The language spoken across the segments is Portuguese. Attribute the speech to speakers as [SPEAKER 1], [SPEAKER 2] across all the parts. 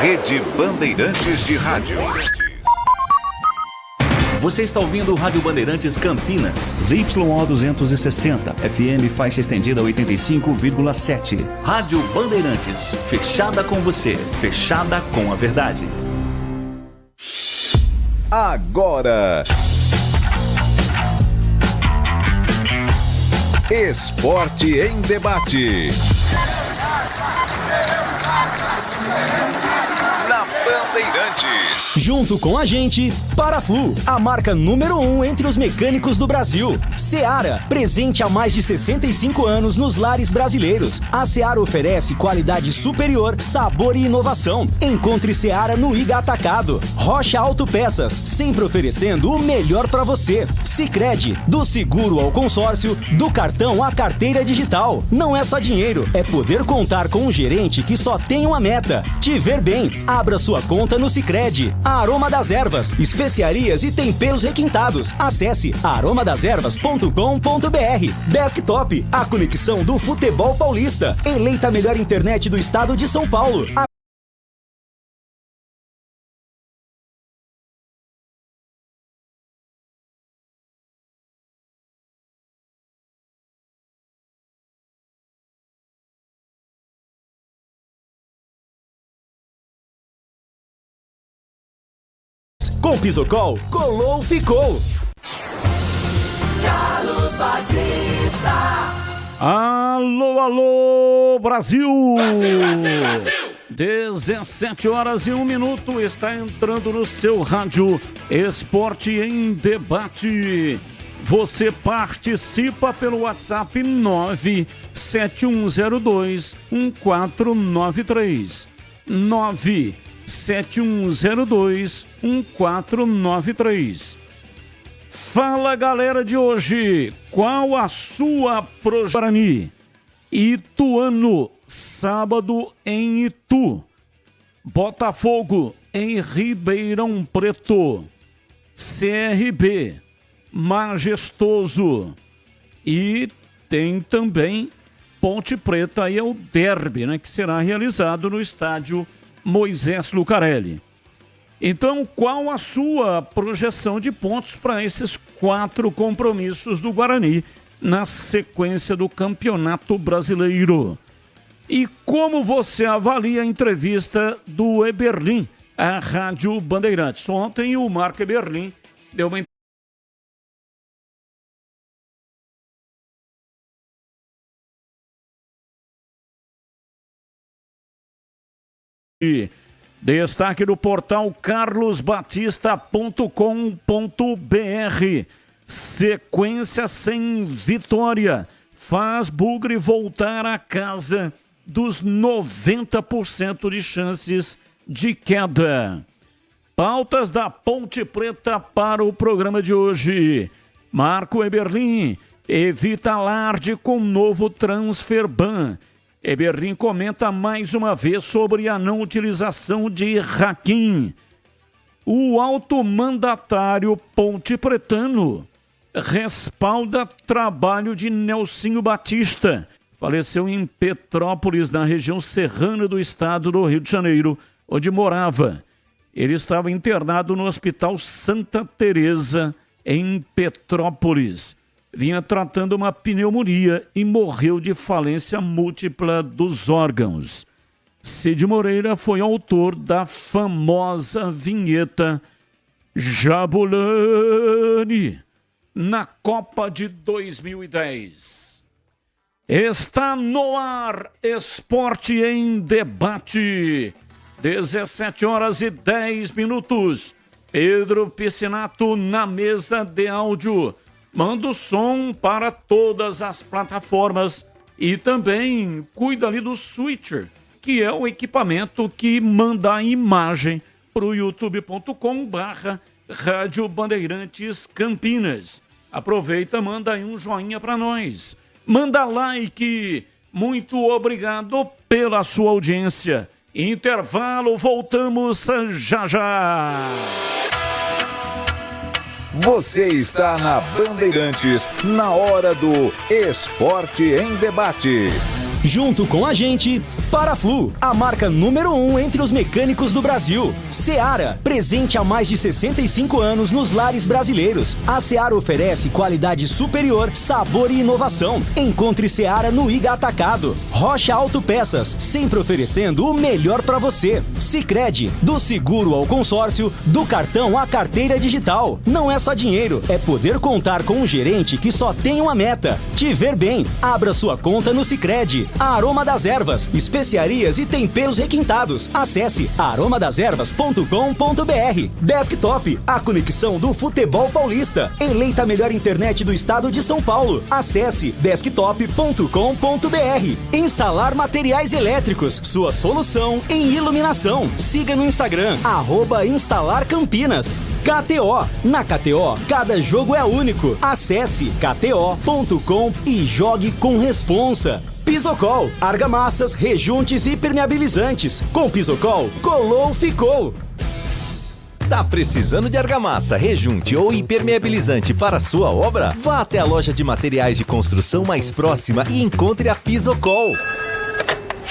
[SPEAKER 1] Rede Bandeirantes de Rádio.
[SPEAKER 2] Você está ouvindo o Rádio Bandeirantes Campinas. ZYO 260, FM faixa estendida 85,7. Rádio Bandeirantes, fechada com você, fechada com a verdade.
[SPEAKER 1] Agora, Esporte em Debate. Na Bandeirantes.
[SPEAKER 3] Junto com a gente, Paraflu, a marca número 1 entre os mecânicos do Brasil. Seara, presente há mais de 65 anos nos lares brasileiros. A Seara oferece qualidade superior, sabor e inovação. Encontre Seara no Iga Atacado. Rocha Autopeças, sempre oferecendo o melhor para você. Sicredi, do seguro ao consórcio, do cartão à carteira digital. Não é só dinheiro, é poder contar com um gerente que só tem uma meta: te ver bem. Abra sua conta no Sicredi. A Aroma das Ervas, especiarias e temperos requintados. Acesse aromadeservas.com.br. Desktop, a conexão do futebol paulista. Eleita a melhor internet do estado de São Paulo. Com Pisocol, colou, ficou.
[SPEAKER 4] Carlos Batista.
[SPEAKER 5] Alô, alô, Brasil!
[SPEAKER 4] Brasil, Brasil, Brasil!
[SPEAKER 5] 17 horas e 1 minuto, está entrando no seu rádio Esporte em Debate. Você participa pelo WhatsApp 971021493. 971021493. Fala, galera de hoje, qual a sua projeção? Guarani, Ituano, sábado em Itu. Botafogo em Ribeirão Preto. CRB, Majestoso. E tem também Ponte Preta, aí é o derby, né, que será realizado no estádio Moisés Lucarelli. Então, qual a sua projeção de pontos para esses 4 compromissos do Guarani na sequência do Campeonato Brasileiro? E como você avalia a entrevista do Eberlin à Rádio Bandeirantes? Ontem o Marco Eberlin deu uma destaque do portal carlosbatista.com.br. Sequência sem vitória faz Bugre voltar a casa dos 90% de chances de queda. Pautas da Ponte Preta para o programa de hoje. Marco Eberlin evita alarde com novo transfer ban. Eberlin comenta mais uma vez sobre a não utilização de Hakim. O alto-mandatário ponte-pretano respalda trabalho de Nelsinho Batista. Faleceu em Petrópolis, na região serrana do estado do Rio de Janeiro, onde morava. Ele estava internado no Hospital Santa Teresa, em Petrópolis. Vinha tratando uma pneumonia e morreu de falência múltipla dos órgãos. Cid Moreira foi autor da famosa vinheta Jabulani na Copa de 2010. Está no ar Esporte em Debate. 17 horas e 10 minutos. Pedro Piscinato na mesa de áudio. Manda o som para todas as plataformas e também cuida ali do switcher, que é o equipamento que manda a imagem para o youtube.com/Rádio Bandeirantes Campinas. Aproveita, manda aí um joinha para nós. Manda like. Muito obrigado pela sua audiência. Intervalo, voltamos já já.
[SPEAKER 1] Você está na Bandeirantes, na hora do Esporte em Debate.
[SPEAKER 3] Junto com a gente, Paraflu, a marca número 1 entre os mecânicos do Brasil. Seara, presente há mais de 65 anos nos lares brasileiros. A Seara oferece qualidade superior, sabor e inovação. Encontre Seara no Iga Atacado. Rocha Autopeças, sempre oferecendo o melhor para você. Sicredi, do seguro ao consórcio, do cartão à carteira digital. Não é só dinheiro, é poder contar com um gerente que só tem uma meta: te ver bem. Abra sua conta no Sicredi. A Aroma das Ervas, especiarias e temperos requintados. Acesse aromadeservas.com.br. Desktop, a conexão do futebol paulista. Eleita a melhor internet do estado de São Paulo. Acesse desktop.com.br. Instalar materiais elétricos, sua solução em iluminação. Siga no Instagram, @instalarcampinas. KTO, na KTO, cada jogo é único. Acesse kto.com e jogue com responsa. Pisocol, argamassas, rejuntes e permeabilizantes. Com Pisocol, colou, ficou.
[SPEAKER 6] Tá precisando de argamassa, rejunte ou impermeabilizante para sua obra? Vá até a loja de materiais de construção mais próxima e encontre a Pisocol.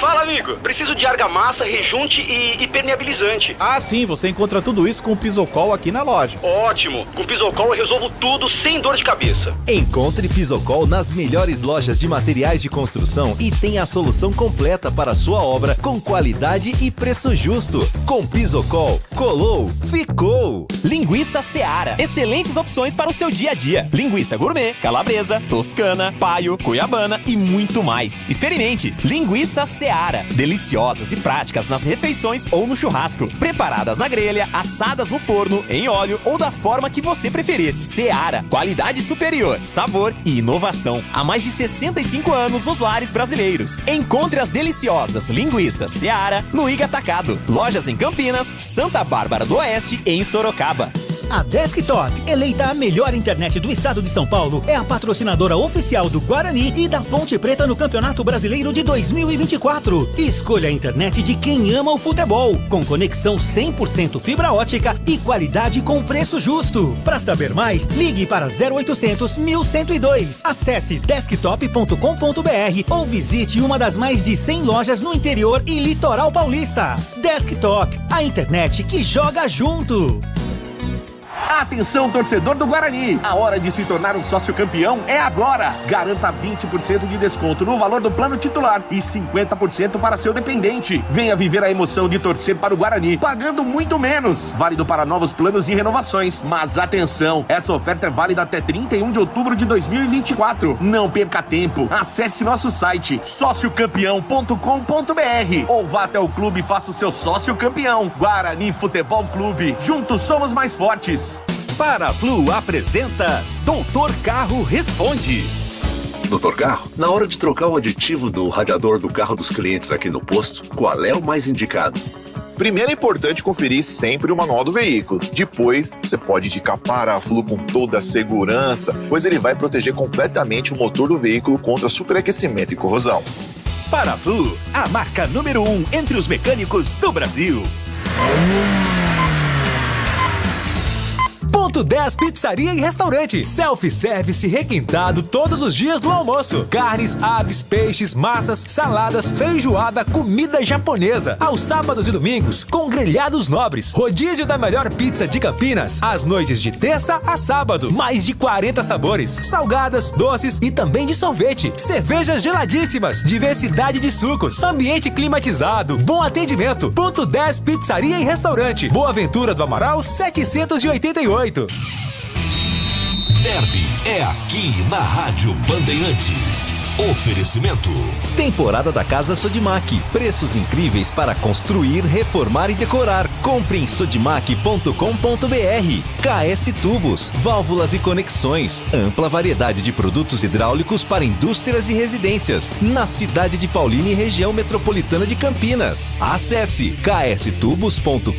[SPEAKER 7] Fala, amigo. Preciso de argamassa, rejunte e impermeabilizante.
[SPEAKER 8] Ah, sim. Você encontra tudo isso com o Pisocol aqui na loja.
[SPEAKER 7] Ótimo. Com o Pisocol eu resolvo tudo sem dor de cabeça.
[SPEAKER 6] Encontre Pisocol nas melhores lojas de materiais de construção e tenha a solução completa para a sua obra com qualidade e preço justo. Com Pisocol, colou, ficou.
[SPEAKER 9] Linguiça Seara. Excelentes opções para o seu dia a dia. Linguiça gourmet, calabresa, toscana, paio, cuiabana e muito mais. Experimente. Linguiça Seara. Deliciosas e práticas nas refeições ou no churrasco. Preparadas na grelha, assadas no forno, em óleo ou da forma que você preferir. Seara. Qualidade superior, sabor e inovação. Há mais de 65 anos nos lares brasileiros. Encontre as deliciosas linguiças Seara no Iga Atacado. Lojas em Campinas, Santa Bárbara do Oeste e em Sorocaba.
[SPEAKER 10] A Desktop, eleita a melhor internet do estado de São Paulo, é a patrocinadora oficial do Guarani e da Ponte Preta no Campeonato Brasileiro de 2024. Escolha a internet de quem ama o futebol, com conexão 100% fibra ótica e qualidade com preço justo. Para saber mais, ligue para 0800 1102. Acesse desktop.com.br ou visite uma das mais de 100 lojas no interior e litoral paulista. Desktop, a internet que joga junto.
[SPEAKER 11] Atenção, torcedor do Guarani! A hora de se tornar um sócio campeão é agora! Garanta 20% de desconto no valor do plano titular e 50% para seu dependente. Venha viver a emoção de torcer para o Guarani, pagando muito menos. Válido para novos planos e renovações. Mas atenção, essa oferta é válida até 31 de outubro de 2024. Não perca tempo. Acesse nosso site sociocampeão.com.br ou vá até o clube e faça o seu sócio campeão. Guarani Futebol Clube. Juntos somos mais fortes.
[SPEAKER 12] Paraflu apresenta Doutor Carro Responde.
[SPEAKER 13] Doutor Carro, na hora de trocar o aditivo do radiador do carro dos clientes aqui no posto, qual é o mais indicado?
[SPEAKER 14] Primeiro é importante conferir sempre o manual do veículo. Depois, você pode indicar Paraflu com toda a segurança, pois ele vai proteger completamente o motor do veículo contra superaquecimento e corrosão.
[SPEAKER 12] Paraflu, a marca número 1 entre os mecânicos do Brasil.
[SPEAKER 3] Ponto 10 Pizzaria e Restaurante. Self-service requintado todos os dias do almoço. Carnes, aves, peixes, massas, saladas, feijoada, comida japonesa. Aos sábados e domingos, com grelhados nobres. Rodízio da melhor pizza de Campinas. Às noites de terça a sábado. Mais de 40 sabores. Salgadas, doces e também de sorvete. Cervejas geladíssimas. Diversidade de sucos. Ambiente climatizado. Bom atendimento. Ponto 10 Pizzaria e Restaurante. Boa Ventura do Amaral 788.
[SPEAKER 15] Derby é aqui na Rádio Bandeirantes. Oferecimento.
[SPEAKER 6] Temporada da Casa Sodimac. Preços incríveis para construir, reformar e decorar. Compre em sodimac.com.br. KS Tubos, válvulas e conexões. Ampla variedade de produtos hidráulicos para indústrias e residências. Na cidade de Paulínia e região metropolitana de Campinas. Acesse kstubos.com.br.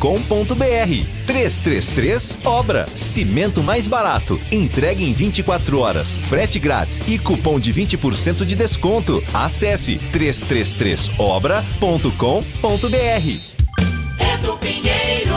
[SPEAKER 6] 333 Obra. Cimento mais barato. Entregue em 24 horas. Frete grátis e cupom de 20% de desconto. Acesse 333obra.com.br.
[SPEAKER 4] Edu Pinheiro.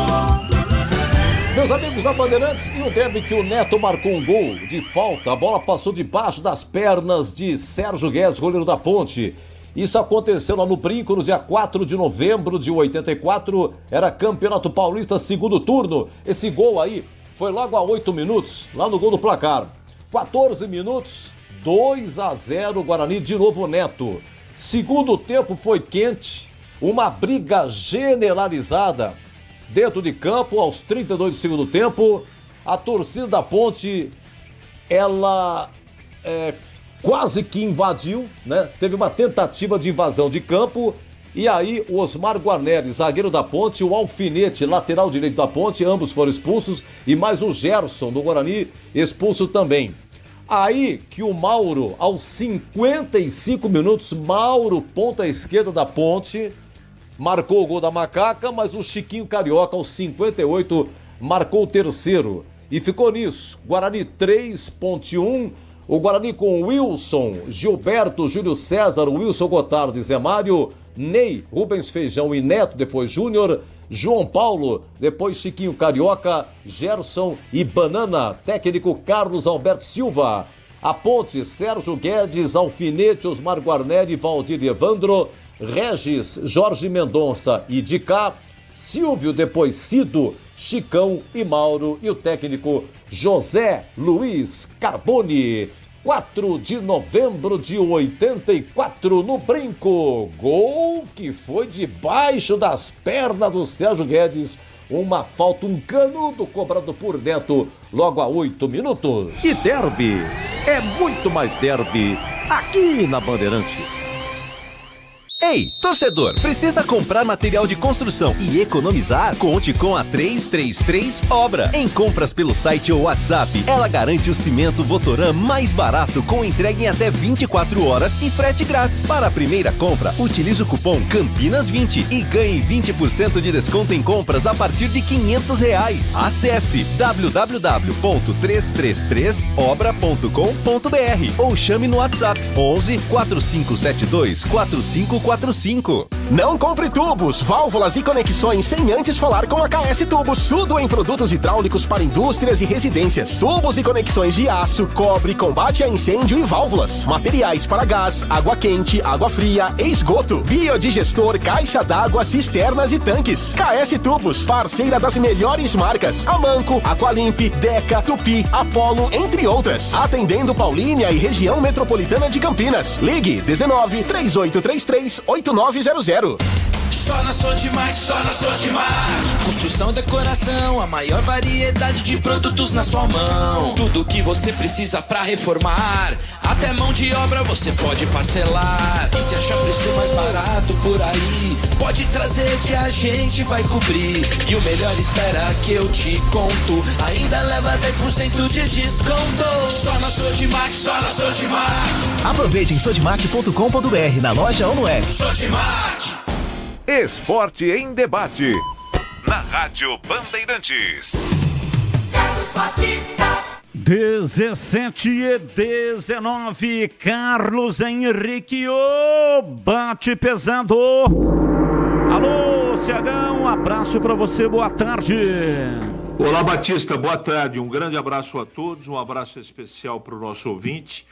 [SPEAKER 16] Meus amigos da Bandeirantes, e o derby que o Neto marcou um gol de falta. A bola passou debaixo das pernas de Sérgio Guedes, goleiro da Ponte. Isso aconteceu lá no Brinco no dia 4 de novembro de 84. Era Campeonato Paulista, segundo turno. Esse gol aí foi logo a 8 minutos, lá no gol do placar. 14 minutos, 2-0 Guarani, de novo Neto. Segundo tempo foi quente, uma briga generalizada dentro de campo aos 32 do segundo tempo. A torcida da Ponte, ela quase que invadiu, né? Teve uma tentativa de invasão de campo e aí o Osmar Guarneri, zagueiro da Ponte, o Alfinete, lateral direito da Ponte, ambos foram expulsos e mais o Gerson do Guarani expulso também. Aí que o Mauro, aos 55 minutos, Mauro, ponta esquerda da Ponte, marcou o gol da Macaca, mas o Chiquinho Carioca, aos 58, marcou o terceiro. E ficou nisso, Guarani 3, Ponte 1, o Guarani com Wilson, Gilberto, Júlio César, Wilson Gotardo, Zé Mário, Ney, Rubens Feijão e Neto, depois Júnior, João Paulo, depois Chiquinho Carioca, Gerson e Banana, técnico Carlos Alberto Silva. A Ponte, Sérgio Guedes, Alfinete, Osmar Guarneri, Valdir Evandro, Regis, Jorge Mendonça e Dicá, Silvio, depois Cido, Chicão e Mauro e o técnico José Luiz Carboni. 4 de novembro de 84 no Brinco. Gol que foi debaixo das pernas do Sérgio Guedes. Uma falta, um canudo cobrado por Neto logo a 8 minutos.
[SPEAKER 17] E derby é muito mais derby aqui na Bandeirantes.
[SPEAKER 6] Ei, torcedor, precisa comprar material de construção e economizar? Conte com a 333 Obra. Em compras pelo site ou WhatsApp, ela garante o cimento Votoran mais barato com entrega em até 24 horas e frete grátis. Para a primeira compra, utilize o cupom Campinas20 e ganhe 20% de desconto em compras a partir de R$500. Acesse www.333obra.com.br ou chame no WhatsApp 11 4572 4545.
[SPEAKER 18] Não compre tubos, válvulas e conexões sem antes falar com a KS Tubos. Tudo em produtos hidráulicos para indústrias e residências. Tubos e conexões de aço, cobre, combate a incêndio e válvulas. Materiais para gás, água quente, água fria e esgoto. Biodigestor, caixa d'água, cisternas e tanques. KS Tubos, parceira das melhores marcas. Amanco, Aqualimp, Deca, Tupi, Apollo, entre outras. Atendendo Paulínia e região metropolitana de Campinas. Ligue 19 3833 8900.
[SPEAKER 4] Só na Sodimac, só na Sodimac. Construção, decoração, a maior variedade de produtos na sua mão. Tudo que você precisa pra reformar, até mão de obra você pode parcelar. E se achar preço mais barato por aí, pode trazer que a gente vai cobrir. E o melhor, espera que eu te conto, ainda leva 10% de desconto. Só na Sodimac, só na Sodimac.
[SPEAKER 10] Aproveite em sodimac.com.br, na loja ou no app.
[SPEAKER 4] Sodimac.
[SPEAKER 1] Esporte em debate. Na Rádio Bandeirantes.
[SPEAKER 5] 17:19, Carlos Henrique, bate pesado. Alô, Ciagão, um abraço para você, boa tarde.
[SPEAKER 19] Olá, Batista, boa tarde, um grande abraço a todos, um abraço especial para o nosso ouvinte.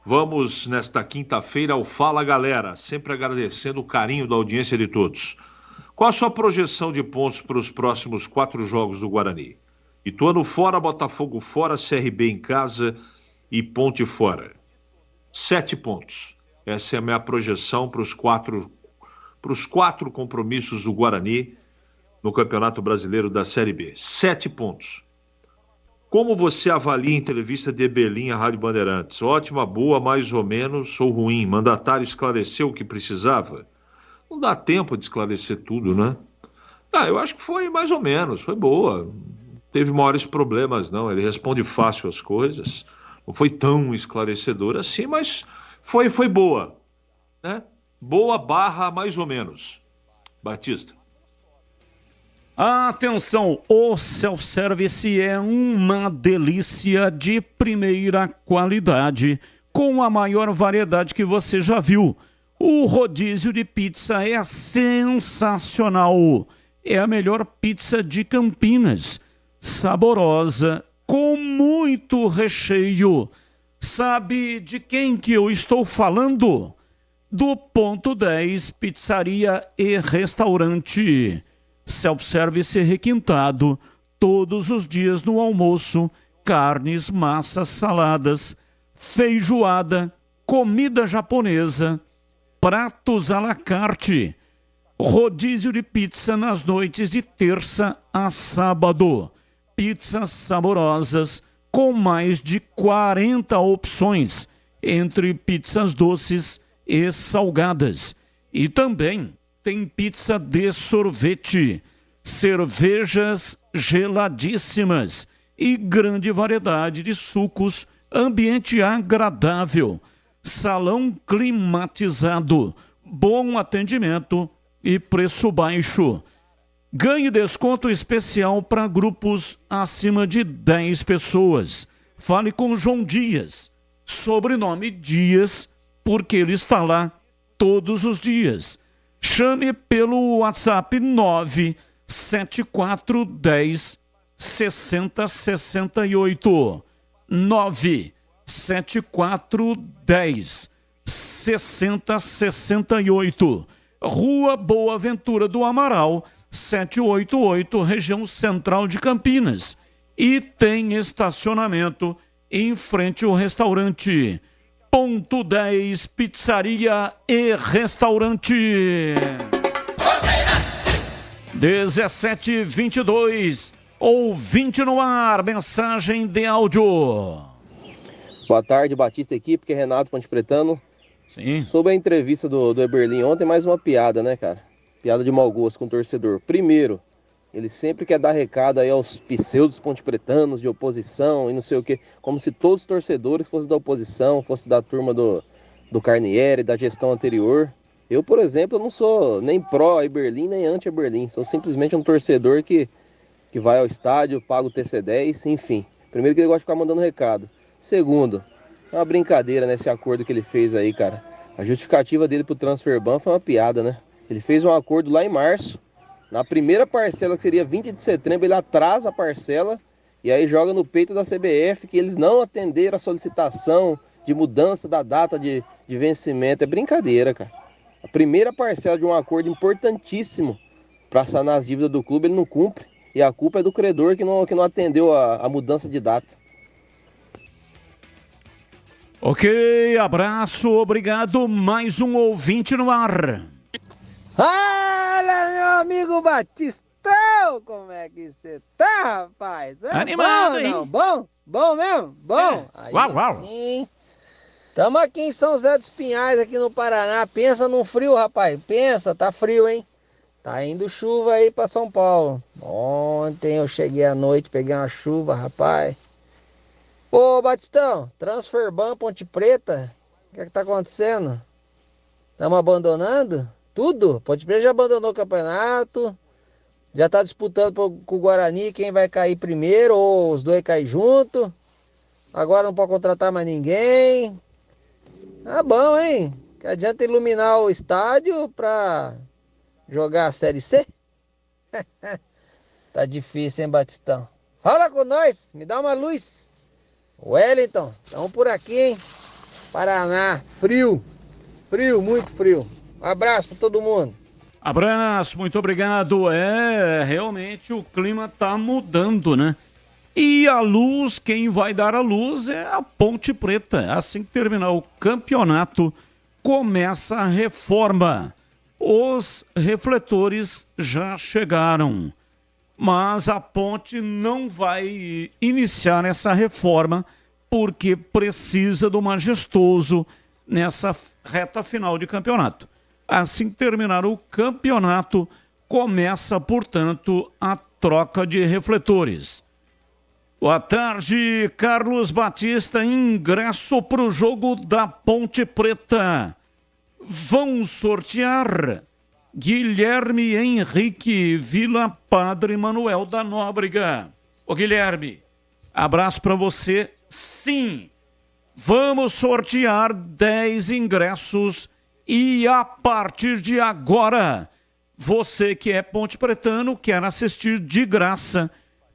[SPEAKER 19] Vamos, nesta quinta-feira, ao Fala Galera, sempre agradecendo o carinho da audiência de todos. Qual a sua projeção de pontos para os próximos 4 jogos do Guarani? Ituano fora, Botafogo fora, CRB em casa e Ponte fora. 7 pontos. Essa é a minha projeção para os quatro compromissos do Guarani no Campeonato Brasileiro da Série B. 7 pontos. Como você avalia a entrevista de Ebelim à Rádio Bandeirantes? Ótima, boa, mais ou menos, ou ruim? Mandatário esclareceu o que precisava? Não dá tempo de esclarecer tudo, né? Eu acho que foi mais ou menos, foi boa. Não teve maiores problemas, não. Ele responde fácil as coisas. Não foi tão esclarecedor assim, mas foi boa, né? Boa barra mais ou menos. Batista.
[SPEAKER 5] Atenção, o self-service é uma delícia de primeira qualidade, com a maior variedade que você já viu. O rodízio de pizza é sensacional. É a melhor pizza de Campinas. Saborosa, com muito recheio. Sabe de quem que eu estou falando? do Ponto 10 Pizzaria e Restaurante. Self-service requintado todos os dias no almoço, carnes, massas, saladas, feijoada, comida japonesa, pratos à la carte, rodízio de pizza nas noites de terça a sábado, pizzas saborosas com mais de 40 opções, entre pizzas doces e salgadas. E também tem pizza de sorvete, cervejas geladíssimas e grande variedade de sucos, ambiente agradável, salão climatizado, bom atendimento e preço baixo. Ganhe desconto especial para grupos acima de 10 pessoas. Fale com João Dias, sobrenome Dias, porque ele está lá todos os dias. Chame pelo WhatsApp 97410 6068. 97410 6068. Rua Boa Ventura do Amaral, 788, região central de Campinas. E tem estacionamento em frente ao restaurante. Ponto 10 Pizzaria e Restaurante. 17h22, ouvinte no ar, mensagem de áudio.
[SPEAKER 20] Boa tarde, Batista equipe, que é Renato Ponte Pretano.
[SPEAKER 5] Sim.
[SPEAKER 20] Sobre a entrevista do Eberlin ontem, mais uma piada, né, cara? Piada de mau gosto com o torcedor. Primeiro, ele sempre quer dar recado aí aos pseudos pontepretanos de oposição e não sei o quê, como se todos os torcedores fossem da oposição, fossem da turma do Carnieri, da gestão anterior. Eu, por exemplo, não sou nem pró-Eberlin, nem anti-Eberlin. Sou simplesmente um torcedor que vai ao estádio, paga o TC10, enfim. Primeiro que ele gosta de ficar mandando recado. Segundo, é uma brincadeira nesse acordo que ele fez aí, cara. A justificativa dele pro transfer ban foi uma piada, né? Ele fez um acordo lá em março. Na primeira parcela, que seria 20 de setembro, ele atrasa a parcela e aí joga no peito da CBF que eles não atenderam a solicitação de mudança da data de vencimento. É brincadeira, cara. A primeira parcela de um acordo importantíssimo para sanar as dívidas do clube, ele não cumpre. E a culpa é do credor que não atendeu a mudança de data.
[SPEAKER 5] Ok, abraço, obrigado. Mais um ouvinte no ar.
[SPEAKER 21] Fala, meu amigo Batistão! Como é que você tá, rapaz? É
[SPEAKER 5] animado,
[SPEAKER 21] bom,
[SPEAKER 5] hein?
[SPEAKER 21] Não? Bom? Bom mesmo? Bom? Aí
[SPEAKER 5] Uau.
[SPEAKER 21] sim. Tamo aqui em São José dos Pinhais, aqui no Paraná. Pensa num frio, rapaz. Pensa, tá frio, hein? Tá indo chuva aí pra São Paulo. Ontem eu cheguei à noite, peguei uma chuva, rapaz. Ô, Batistão, transfer ban Ponte Preta, o que tá acontecendo? Estamos abandonando tudo? Ponte Preta já abandonou o campeonato, já tá disputando com o Guarani quem vai cair primeiro, ou os dois caem junto. Agora não pode contratar mais ninguém. Ah, bom, hein? Que adianta iluminar o estádio pra jogar a Série C? Tá difícil, hein, Batistão? Fala com nós, me dá uma luz. Wellington, estamos por aqui, hein? Paraná, frio, muito frio. Um abraço para todo mundo.
[SPEAKER 5] Abraço, muito obrigado. Realmente o clima tá mudando, né? E a luz, quem vai dar a luz é a Ponte Preta. Assim que terminar o campeonato, começa a reforma. Os refletores já chegaram. Mas a Ponte não vai iniciar essa reforma porque precisa do majestoso nessa reta final de campeonato. Assim que terminar o campeonato, começa, portanto, a troca de refletores. Boa tarde, Carlos Batista. Ingresso para o jogo da Ponte Preta. Vão sortear Guilherme Henrique, Vila Padre Manuel da Nóbrega. Ô Guilherme, abraço para você. Sim, vamos sortear 10 ingressos e a partir de agora, você que é Ponte Pretano, quer assistir de graça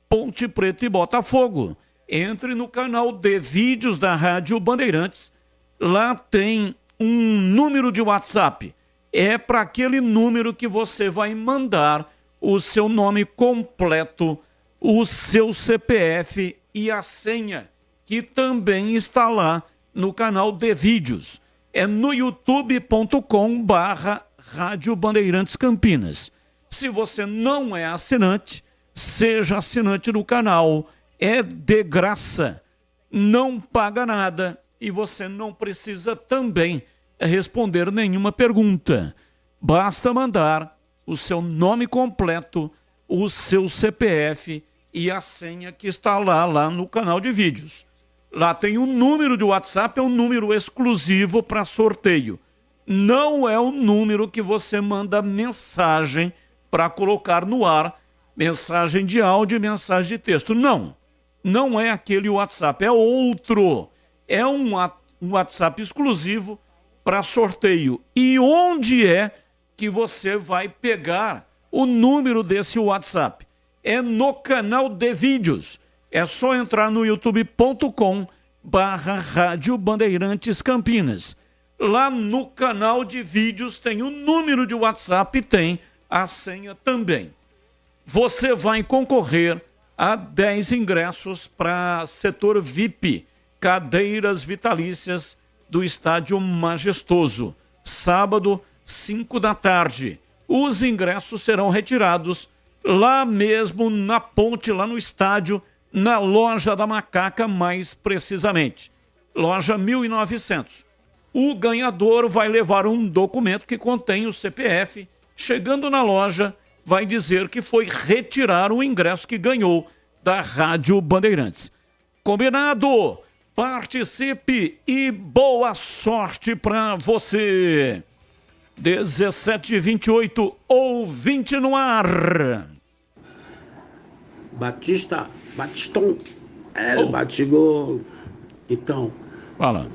[SPEAKER 5] Ponte Preta e Botafogo. Entre no canal de vídeos da Rádio Bandeirantes. Lá tem um número de WhatsApp. É para aquele número que você vai mandar o seu nome completo, o seu CPF e a senha, que também está lá no canal de vídeos. É no youtube.com/Rádio Bandeirantes Campinas. Se você não é assinante, seja assinante do canal. É de graça, não paga nada e você não precisa também responder nenhuma pergunta. Basta mandar o seu nome completo, o seu CPF e a senha que está lá no canal de vídeos. Lá tem um número de WhatsApp, é um número exclusivo para sorteio. Não é o número que você manda mensagem para colocar no ar, mensagem de áudio e mensagem de texto. Não é aquele WhatsApp, é outro. É um WhatsApp exclusivo para sorteio. E onde é que você vai pegar o número desse WhatsApp? É no canal de vídeos. É só entrar no youtube.com/Rádio Bandeirantes Campinas. Lá no canal de vídeos tem o número de WhatsApp e tem a senha também. Você vai concorrer a 10 ingressos para setor VIP, cadeiras vitalícias do Estádio Majestoso. Sábado, 5 da tarde. Os ingressos serão retirados lá mesmo na ponte, lá no estádio, na Loja da Macaca, mais precisamente. Loja 1900. O ganhador vai levar um documento que contém o CPF. Chegando na loja, vai dizer que foi retirar o ingresso que ganhou da Rádio Bandeirantes. Combinado? Participe e boa sorte para você. 17h28, ouvinte no ar.
[SPEAKER 2] Batistão, Batigol. Então,
[SPEAKER 5] fala.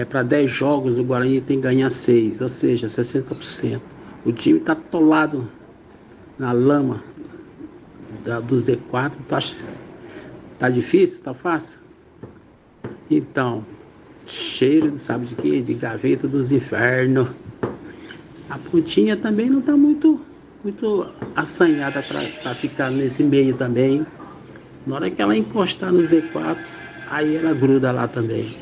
[SPEAKER 2] Para 10 jogos, o Guarani tem que ganhar 6, ou seja, 60%. O time está atolado na lama do Z4. Tá difícil? Tá fácil? Então, cheiro, sabe de quê? De gaveta dos infernos. A pontinha também não está muito assanhada para ficar nesse meio também. Na hora que ela encostar no Z4, aí ela gruda lá também.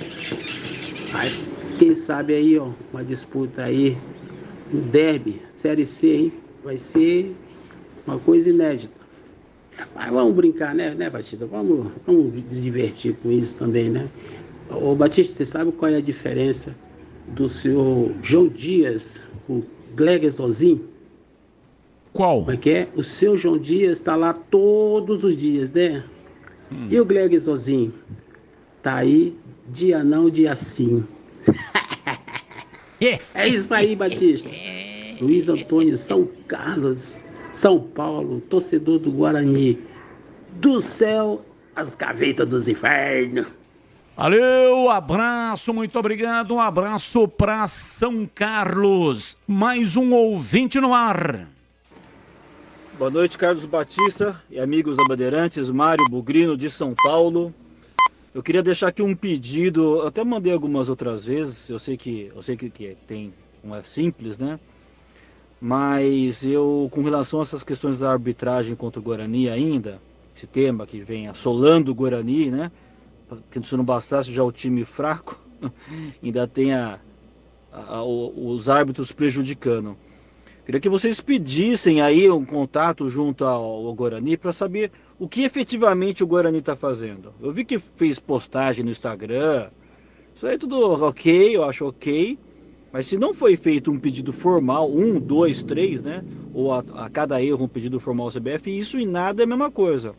[SPEAKER 2] Aí, quem sabe aí, ó, uma disputa aí, um derby, Série C, hein? Vai ser uma coisa inédita. Mas vamos brincar, né, Batista? Vamos nos divertir com isso também, né? Ô, Batista, você sabe qual é a diferença do senhor João Dias, o Glegesozinho?
[SPEAKER 5] Qual?
[SPEAKER 2] Como é que é? O seu João Dias está lá todos os dias, né? E o Glegesozinho? Tá aí, dia não, dia sim. É isso aí, Batista. Luiz Antônio, São Carlos, São Paulo, torcedor do Guarani. Do céu, as gavetas dos infernos.
[SPEAKER 5] Valeu, abraço, muito obrigado. Um abraço para São Carlos. Mais um ouvinte no ar.
[SPEAKER 22] Boa noite, Carlos Batista e amigos da Bandeirantes, Mário Bugrino de São Paulo. Eu queria deixar aqui um pedido, eu até mandei algumas outras vezes, eu sei que tem, não é simples, né? Mas eu, com relação a essas questões da arbitragem contra o Guarani ainda, esse tema que vem assolando o Guarani, né? Que se não bastasse já o time fraco, ainda tem os árbitros prejudicando. Queria que vocês pedissem aí um contato junto ao Guarani para saber o que efetivamente o Guarani está fazendo. Eu vi que fez postagem no Instagram, isso aí tudo ok, eu acho ok, mas se não foi feito um pedido formal, 1, 2, 3, né? Ou a cada erro um pedido formal ao CBF, isso em nada é a mesma coisa.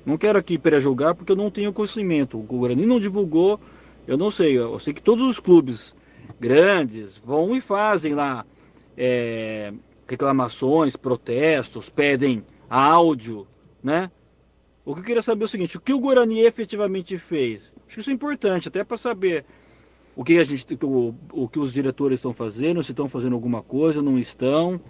[SPEAKER 22] Não quero aqui pré-julgar porque eu não tenho conhecimento. O Guarani não divulgou, eu não sei. Eu sei que todos os clubes grandes vão e fazem lá reclamações, protestos, pedem áudio, né? O que eu queria saber é o seguinte: o que o Guarani efetivamente fez? Acho que isso é importante, até para saber o que o que os diretores estão fazendo, se estão fazendo alguma coisa, não estão,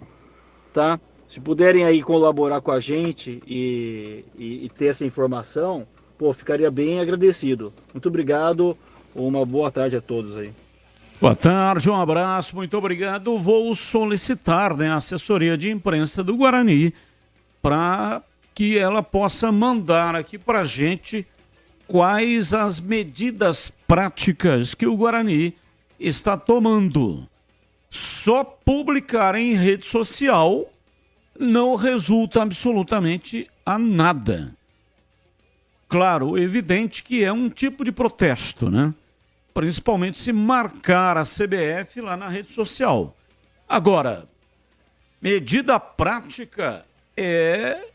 [SPEAKER 22] tá? Se puderem aí colaborar com a gente e ter essa informação, pô, ficaria bem agradecido. Muito obrigado, uma boa tarde a todos aí.
[SPEAKER 5] Boa tarde, um abraço, muito obrigado. Vou solicitar a assessoria de imprensa do Guarani para que ela possa mandar aqui para a gente quais as medidas práticas que o Guarani está tomando. Só publicar em rede social não resulta absolutamente a nada. Claro, evidente que é um tipo de protesto, né? Principalmente se marcar a CBF lá na rede social. Agora, medida prática é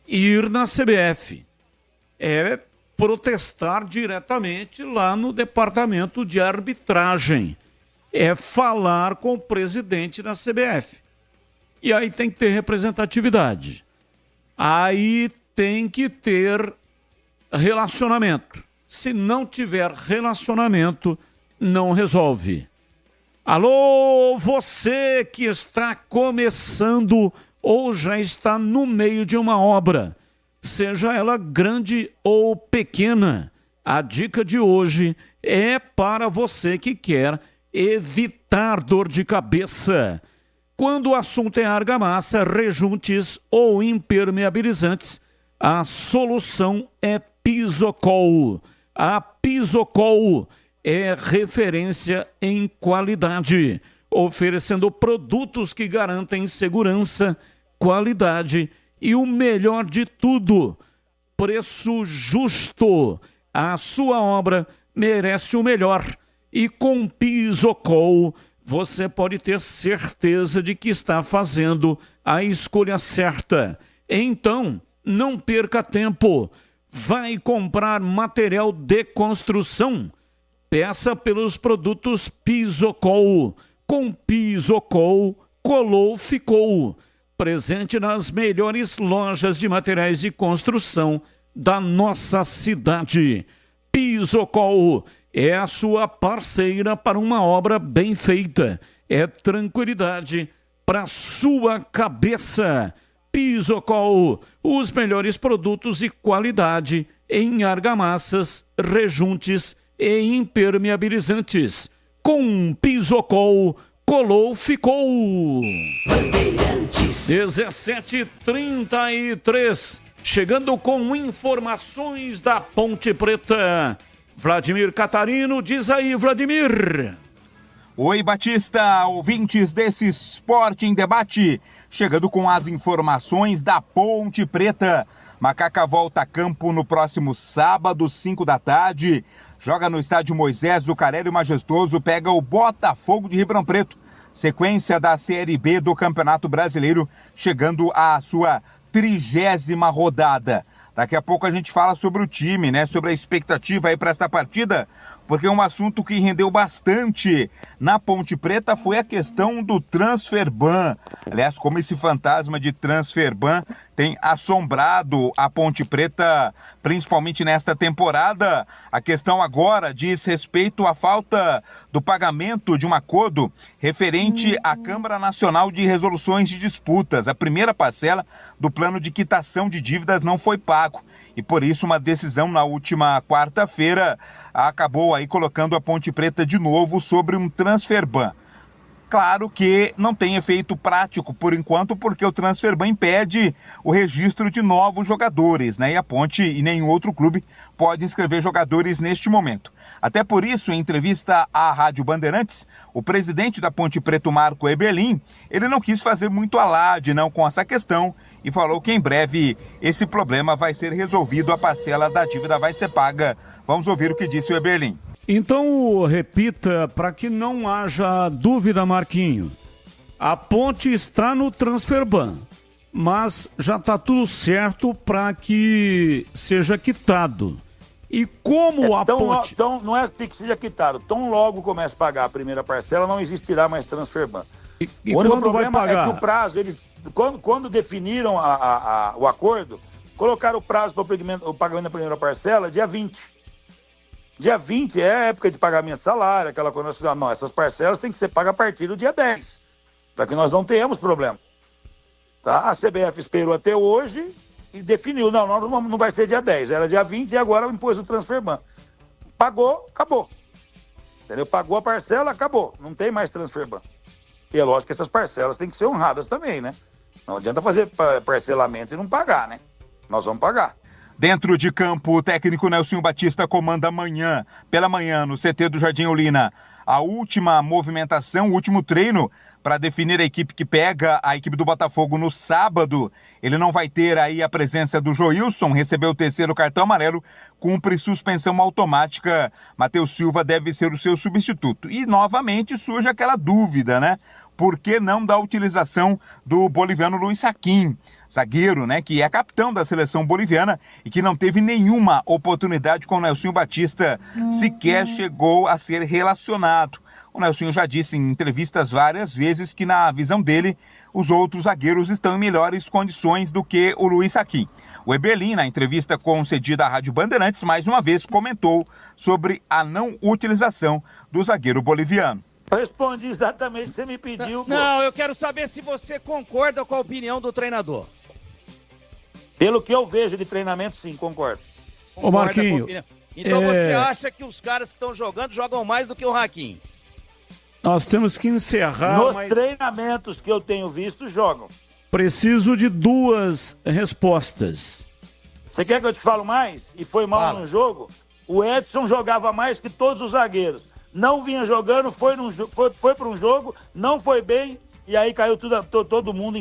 [SPEAKER 5] ir na CBF, é protestar diretamente lá no departamento de arbitragem, é falar com o presidente da CBF. E aí tem que ter representatividade. Aí tem que ter relacionamento. Se não tiver relacionamento, não resolve. Alô, você que está começando ou já está no meio de uma obra, seja ela grande ou pequena, a dica de hoje é para você que quer evitar dor de cabeça. Quando o assunto é argamassa, rejuntes ou impermeabilizantes, a solução é Pisocol. A Pisocol é referência em qualidade, oferecendo produtos que garantem segurança, qualidade e o melhor de tudo, preço justo. A sua obra merece o melhor e com Pisocol você pode ter certeza de que está fazendo a escolha certa. Então, não perca tempo. Vai comprar material de construção? Peça pelos produtos Pisocol. Com Pisocol, colou, ficou. Presente nas melhores lojas de materiais de construção da nossa cidade. Pisocol é a sua parceira para uma obra bem feita. É tranquilidade para sua cabeça. Pisocol, os melhores produtos e qualidade em argamassas, rejuntes e impermeabilizantes. Com Pisocol, colou, ficou. 17h33, chegando com informações da Ponte Preta. Vladimir Catarino, diz aí, Vladimir.
[SPEAKER 7] Oi, Batista, ouvintes desse Esporte em Debate, chegando com as informações da Ponte Preta. Macaca volta a campo no próximo sábado, 5 da tarde. Joga no estádio Moisés Zucarelli Majestoso, pega o Botafogo de Ribeirão Preto. Sequência da Série B do Campeonato Brasileiro, chegando à sua 30ª rodada. Daqui a pouco a gente fala sobre o time, né? Sobre a expectativa aí para esta partida, porque um assunto que rendeu bastante na Ponte Preta foi a questão do transferban. Aliás, como esse fantasma de transferban tem assombrado a Ponte Preta, principalmente nesta temporada. A questão agora diz respeito à falta do pagamento de um acordo referente à Câmara Nacional de Resoluções de Disputas. A primeira parcela do plano de quitação de dívidas não foi pago. E por isso uma decisão na última quarta-feira acabou aí colocando a Ponte Preta de novo sobre um transferban. Claro que não tem efeito prático por enquanto, porque o transferban impede o registro de novos jogadores, né? E a Ponte e nenhum outro clube pode inscrever jogadores neste momento. Até por isso, em entrevista à Rádio Bandeirantes, o presidente da Ponte Preta, Marco Eberlin, ele não quis fazer muito alarde não com essa questão e falou que em breve esse problema vai ser resolvido, a parcela da dívida vai ser paga. Vamos ouvir o que disse o Eberlin.
[SPEAKER 5] Então, repita, para que não haja dúvida, Marquinho. A Ponte está no transferban, mas já está tudo certo para que seja quitado. E como a Ponte...
[SPEAKER 8] Então, não é que seja quitado. Tão logo começa a pagar a primeira parcela, não existirá mais transferban.
[SPEAKER 5] E
[SPEAKER 8] o único
[SPEAKER 5] quando
[SPEAKER 8] problema
[SPEAKER 5] vai pagar?
[SPEAKER 8] é que o prazo, eles, quando definiram o acordo, colocaram o prazo para o pagamento da primeira parcela dia 20. Dia 20 é a época de pagamento de salário, aquela coisa. Não, essas parcelas têm que ser pagas a partir do dia 10, para que nós não tenhamos problema. Tá? A CBF esperou até hoje e definiu, não vai ser dia 10, era dia 20 e agora impôs o transferban. Pagou, acabou. Entendeu? Pagou a parcela, acabou. Não tem mais transfer ban. E é lógico que essas parcelas têm que ser honradas também, né? Não adianta fazer parcelamento e não pagar, né? Nós vamos pagar.
[SPEAKER 7] Dentro de campo, o técnico Nelsinho Batista comanda amanhã, pela manhã, no CT do Jardim Olina, a última movimentação, o último treino para definir a equipe que pega a equipe do Botafogo no sábado. Ele não vai ter aí a presença do Joilson, recebeu o 3º cartão amarelo, cumpre suspensão automática. Matheus Silva deve ser o seu substituto. E novamente surge aquela dúvida, né? Por que não da utilização do boliviano Luiz Saquim? Zagueiro, né, que é capitão da seleção boliviana e que não teve nenhuma oportunidade com o Nelsinho Batista, sequer chegou a ser relacionado. O Nelsinho já disse em entrevistas várias vezes que, na visão dele, os outros zagueiros estão em melhores condições do que o Luiz Saquim. O Eberlin, na entrevista concedida à Rádio Bandeirantes, mais uma vez comentou sobre a não utilização do zagueiro boliviano.
[SPEAKER 8] Eu respondi exatamente o que você me pediu.
[SPEAKER 9] Não, eu quero saber se você concorda com a opinião do treinador.
[SPEAKER 8] Pelo que eu vejo de treinamento, sim, concordo.
[SPEAKER 5] Ô, Marquinho.
[SPEAKER 9] Então você acha que os caras que estão jogando jogam mais do que o Raquinho?
[SPEAKER 5] Nós temos que encerrar.
[SPEAKER 8] Nos treinamentos que eu tenho visto, jogam.
[SPEAKER 5] Preciso de 2 respostas.
[SPEAKER 8] Você quer que eu te fale mais? E foi mal no jogo? O Edson jogava mais que todos os zagueiros. Não vinha jogando, foi para um jogo, não foi bem, e aí caiu todo mundo,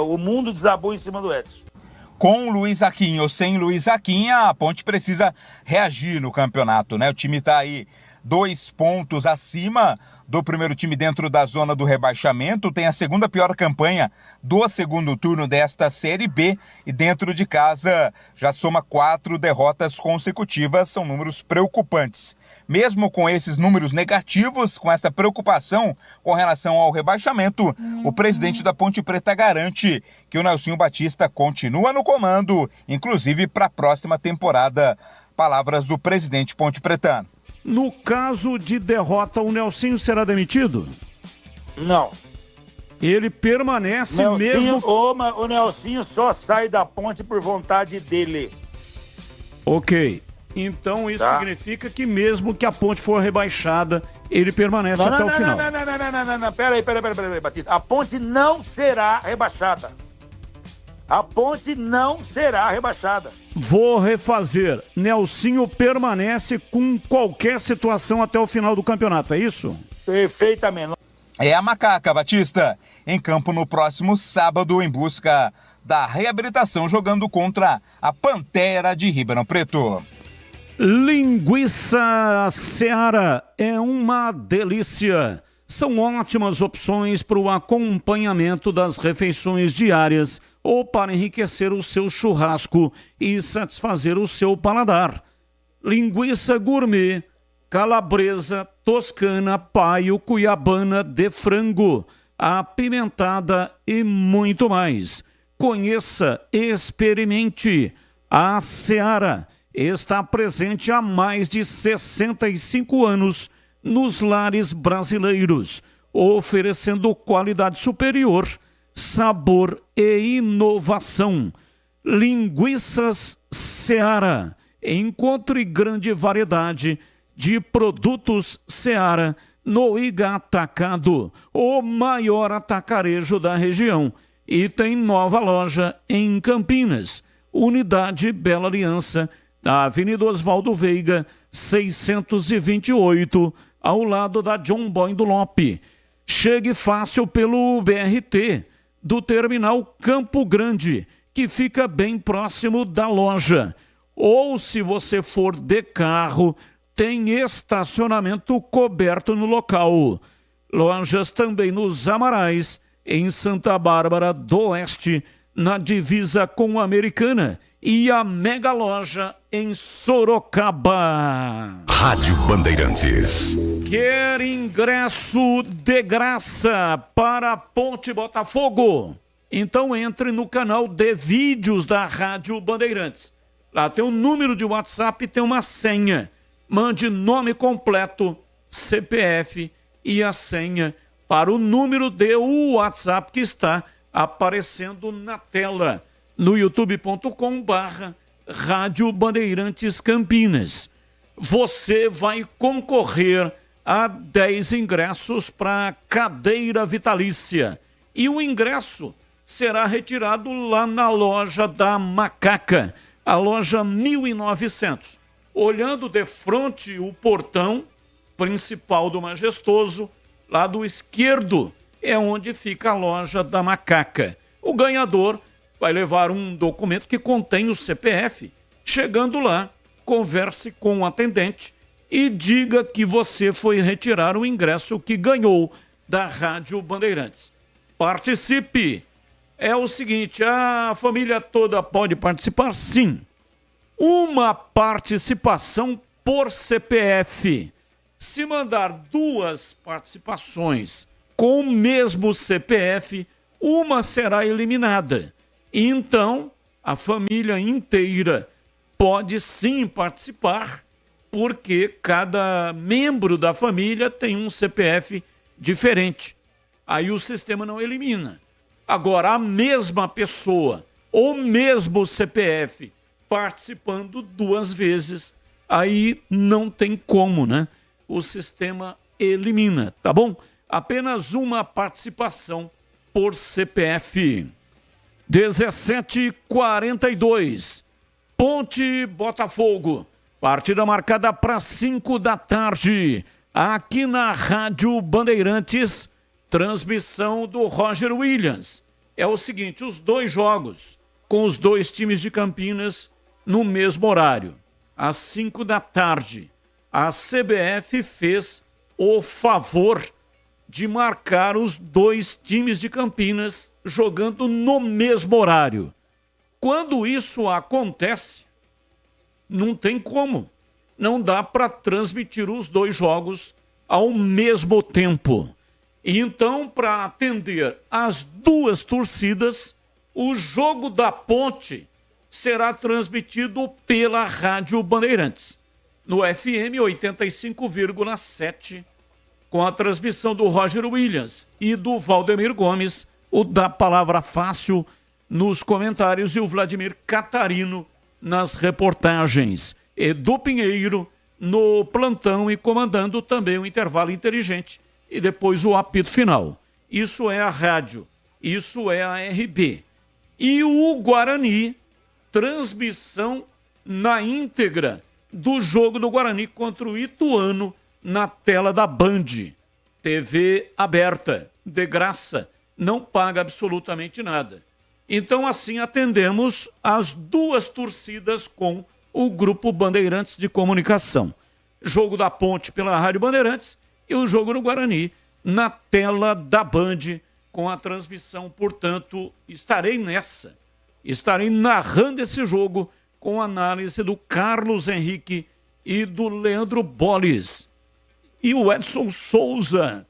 [SPEAKER 8] o mundo desabou em cima do Edson.
[SPEAKER 7] Com o Luiz Saquim ou sem Luiz Saquim, a Ponte precisa reagir no campeonato, né? O time está aí 2 pontos acima do primeiro time dentro da zona do rebaixamento, tem a segunda pior campanha do segundo turno desta Série B e dentro de casa já soma 4 derrotas consecutivas, são números preocupantes. Mesmo com esses números negativos, com essa preocupação com relação ao rebaixamento, o presidente da Ponte Preta garante que o Nelsinho Batista continua no comando, inclusive para a próxima temporada. Palavras do presidente pontepretano.
[SPEAKER 5] No caso de derrota, o Nelsinho será demitido?
[SPEAKER 8] Não.
[SPEAKER 5] Ele permanece mesmo...
[SPEAKER 8] O Nelsinho só sai da Ponte por vontade dele.
[SPEAKER 5] Ok. Então isso significa que mesmo que a Ponte for rebaixada, ele permanece até o final.
[SPEAKER 8] Não, peraí, Batista. A Ponte não será rebaixada. A Ponte não será rebaixada.
[SPEAKER 5] Vou refazer. Nelsinho permanece com qualquer situação até o final do campeonato, é isso?
[SPEAKER 8] Perfeitamente.
[SPEAKER 7] É a Macaca, Batista, em campo no próximo sábado em busca da reabilitação, jogando contra a Pantera de Ribeirão Preto.
[SPEAKER 5] Linguiça Seara é uma delícia. São ótimas opções para o acompanhamento das refeições diárias ou para enriquecer o seu churrasco e satisfazer o seu paladar. Linguiça gourmet, calabresa, toscana, paio, cuiabana de frango, apimentada e muito mais. Conheça, experimente. A Seara está presente há mais de 65 anos nos lares brasileiros, oferecendo qualidade superior, sabor e inovação. Linguiças Seara. Encontre grande variedade de produtos Seara no Iga Atacado, o maior atacarejo da região. E tem nova loja em Campinas, Unidade Bela Aliança, na Avenida Oswaldo Veiga, 628, ao lado da John Boy do Lope. Chegue fácil pelo BRT, do Terminal Campo Grande, que fica bem próximo da loja. Ou, se você for de carro, tem estacionamento coberto no local. Lojas também nos Amarais, em Santa Bárbara do Oeste, na divisa com a Americana, e a mega loja em Sorocaba.
[SPEAKER 15] Rádio Bandeirantes.
[SPEAKER 5] Quer ingresso de graça para Ponte Botafogo? Então entre no canal de vídeos da Rádio Bandeirantes. Lá tem um número de WhatsApp e tem uma senha. Mande nome completo, CPF e a senha para o número de WhatsApp que está aparecendo na tela, no youtube.com/Rádio Bandeirantes Campinas. Você vai concorrer a 10 ingressos para cadeira vitalícia. E o ingresso será retirado lá na loja da Macaca, a loja 1900. Olhando de frente o portão principal do Majestoso, lado esquerdo é onde fica a loja da Macaca. O ganhador vai levar um documento que contém o CPF. Chegando lá, converse com o atendente e diga que você foi retirar o ingresso que ganhou da Rádio Bandeirantes. Participe! É o seguinte, a família toda pode participar? Sim. Uma participação por CPF. Se mandar 2 participações com o mesmo CPF, uma será eliminada. Então, a família inteira pode sim participar, porque cada membro da família tem um CPF diferente. Aí o sistema não elimina. Agora, a mesma pessoa, o mesmo CPF, participando 2 vezes, aí não tem como, né? O sistema elimina, tá bom? Apenas uma participação por CPF. 17h42, Ponte Botafogo. Partida marcada para 5 da tarde, aqui na Rádio Bandeirantes, transmissão do Roger Williams. É o seguinte, os 2 jogos com os 2 times de Campinas no mesmo horário, às 5 da tarde. A CBF fez o favor de marcar os 2 times de Campinas jogando no mesmo horário. Quando isso acontece, não tem como. Não dá para transmitir os 2 jogos ao mesmo tempo. E então, para atender as 2 torcidas, o jogo da Ponte será transmitido pela Rádio Bandeirantes, no FM 85,7, com a transmissão do Roger Williams e do Valdemir Gomes, o da Palavra Fácil nos comentários e o Vladimir Catarino nas reportagens. Edu Pinheiro no plantão e comandando também o intervalo inteligente e depois o apito final. Isso é a rádio, isso é a RB. E o Guarani, transmissão na íntegra do jogo do Guarani contra o Ituano na tela da Band. TV aberta, de graça, não paga absolutamente nada. Então, assim, atendemos as 2 torcidas com o Grupo Bandeirantes de Comunicação. Jogo da Ponte pela Rádio Bandeirantes e o jogo no Guarani na tela da Band, com a transmissão. Portanto, estarei nessa. Estarei narrando esse jogo com análise do Carlos Henrique e do Leandro Bolles. E o Edson Souza.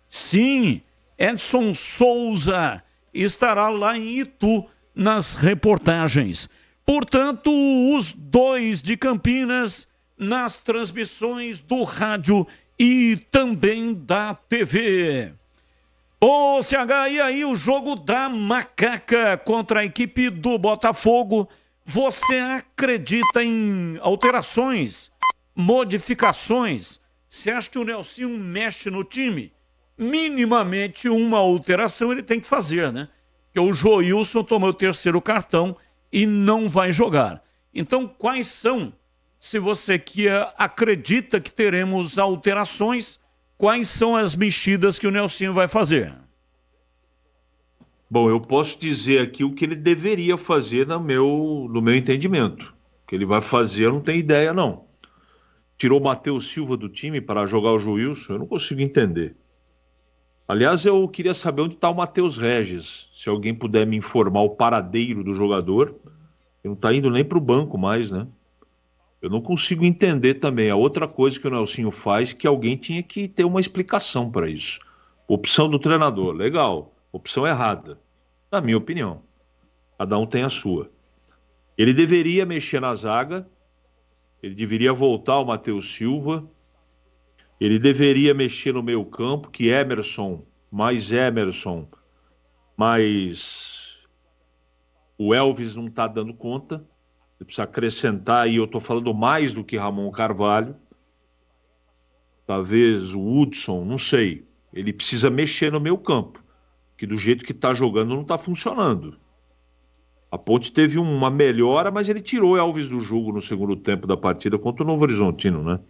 [SPEAKER 5] Sim, Edson Souza estará lá em Itu nas reportagens. Portanto, os 2 de Campinas nas transmissões do rádio e também da TV. Ô, CH, e aí o jogo da Macaca contra a equipe do Botafogo? Você acredita em alterações, modificações? Você acha que o Nelsinho mexe no time? Minimamente uma alteração ele tem que fazer, né? Porque o Joilson tomou o 3º cartão e não vai jogar. Então, quais são, se você que acredita que teremos alterações, quais são as mexidas que o Nelsinho vai fazer?
[SPEAKER 19] Bom, eu posso dizer aqui o que ele deveria fazer no meu entendimento. O que ele vai fazer eu não tenho ideia, não. Tirou o Matheus Silva do time para jogar o Joilson, eu não consigo entender. Aliás, eu queria saber onde está o Matheus Regis. Se alguém puder me informar o paradeiro do jogador. Ele não está indo nem para o banco mais, né? Eu não consigo entender também. A outra coisa que o Nelsinho faz, que alguém tinha que ter uma explicação para isso. Opção do treinador, legal. Opção errada, na minha opinião. Cada um tem a sua. Ele deveria mexer na zaga. Ele deveria voltar o Matheus Silva. Ele deveria mexer no meio campo, que Emerson, mais o Elvis não está dando conta. Ele precisa acrescentar aí, eu estou falando mais do que Ramon Carvalho. talvez o Hudson, não sei. Ele precisa mexer no meio campo, que do jeito que está jogando não está funcionando. A Ponte teve uma melhora, mas ele tirou Elvis do jogo no segundo tempo da partida contra o Novo Horizontino, né?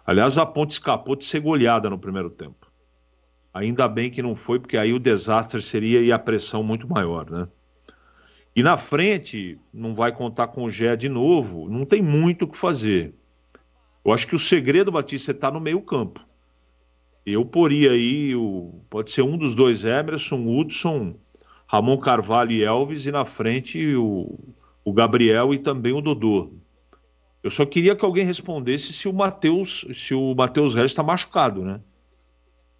[SPEAKER 19] Aliás, a Ponte escapou de ser goleada no primeiro tempo. Ainda bem que não foi, porque aí o desastre seria e a pressão muito maior, né? E na frente, não vai contar com o Gé de novo, não tem muito o que fazer. Eu acho que o segredo, Batista, está no meio campo. Eu poria aí, pode ser um dos dois, Emerson, Hudson, Ramon Carvalho e Elvis, e na frente o Gabriel e também o Dodô. Eu só queria que alguém respondesse se o Matheus Regis está machucado, né?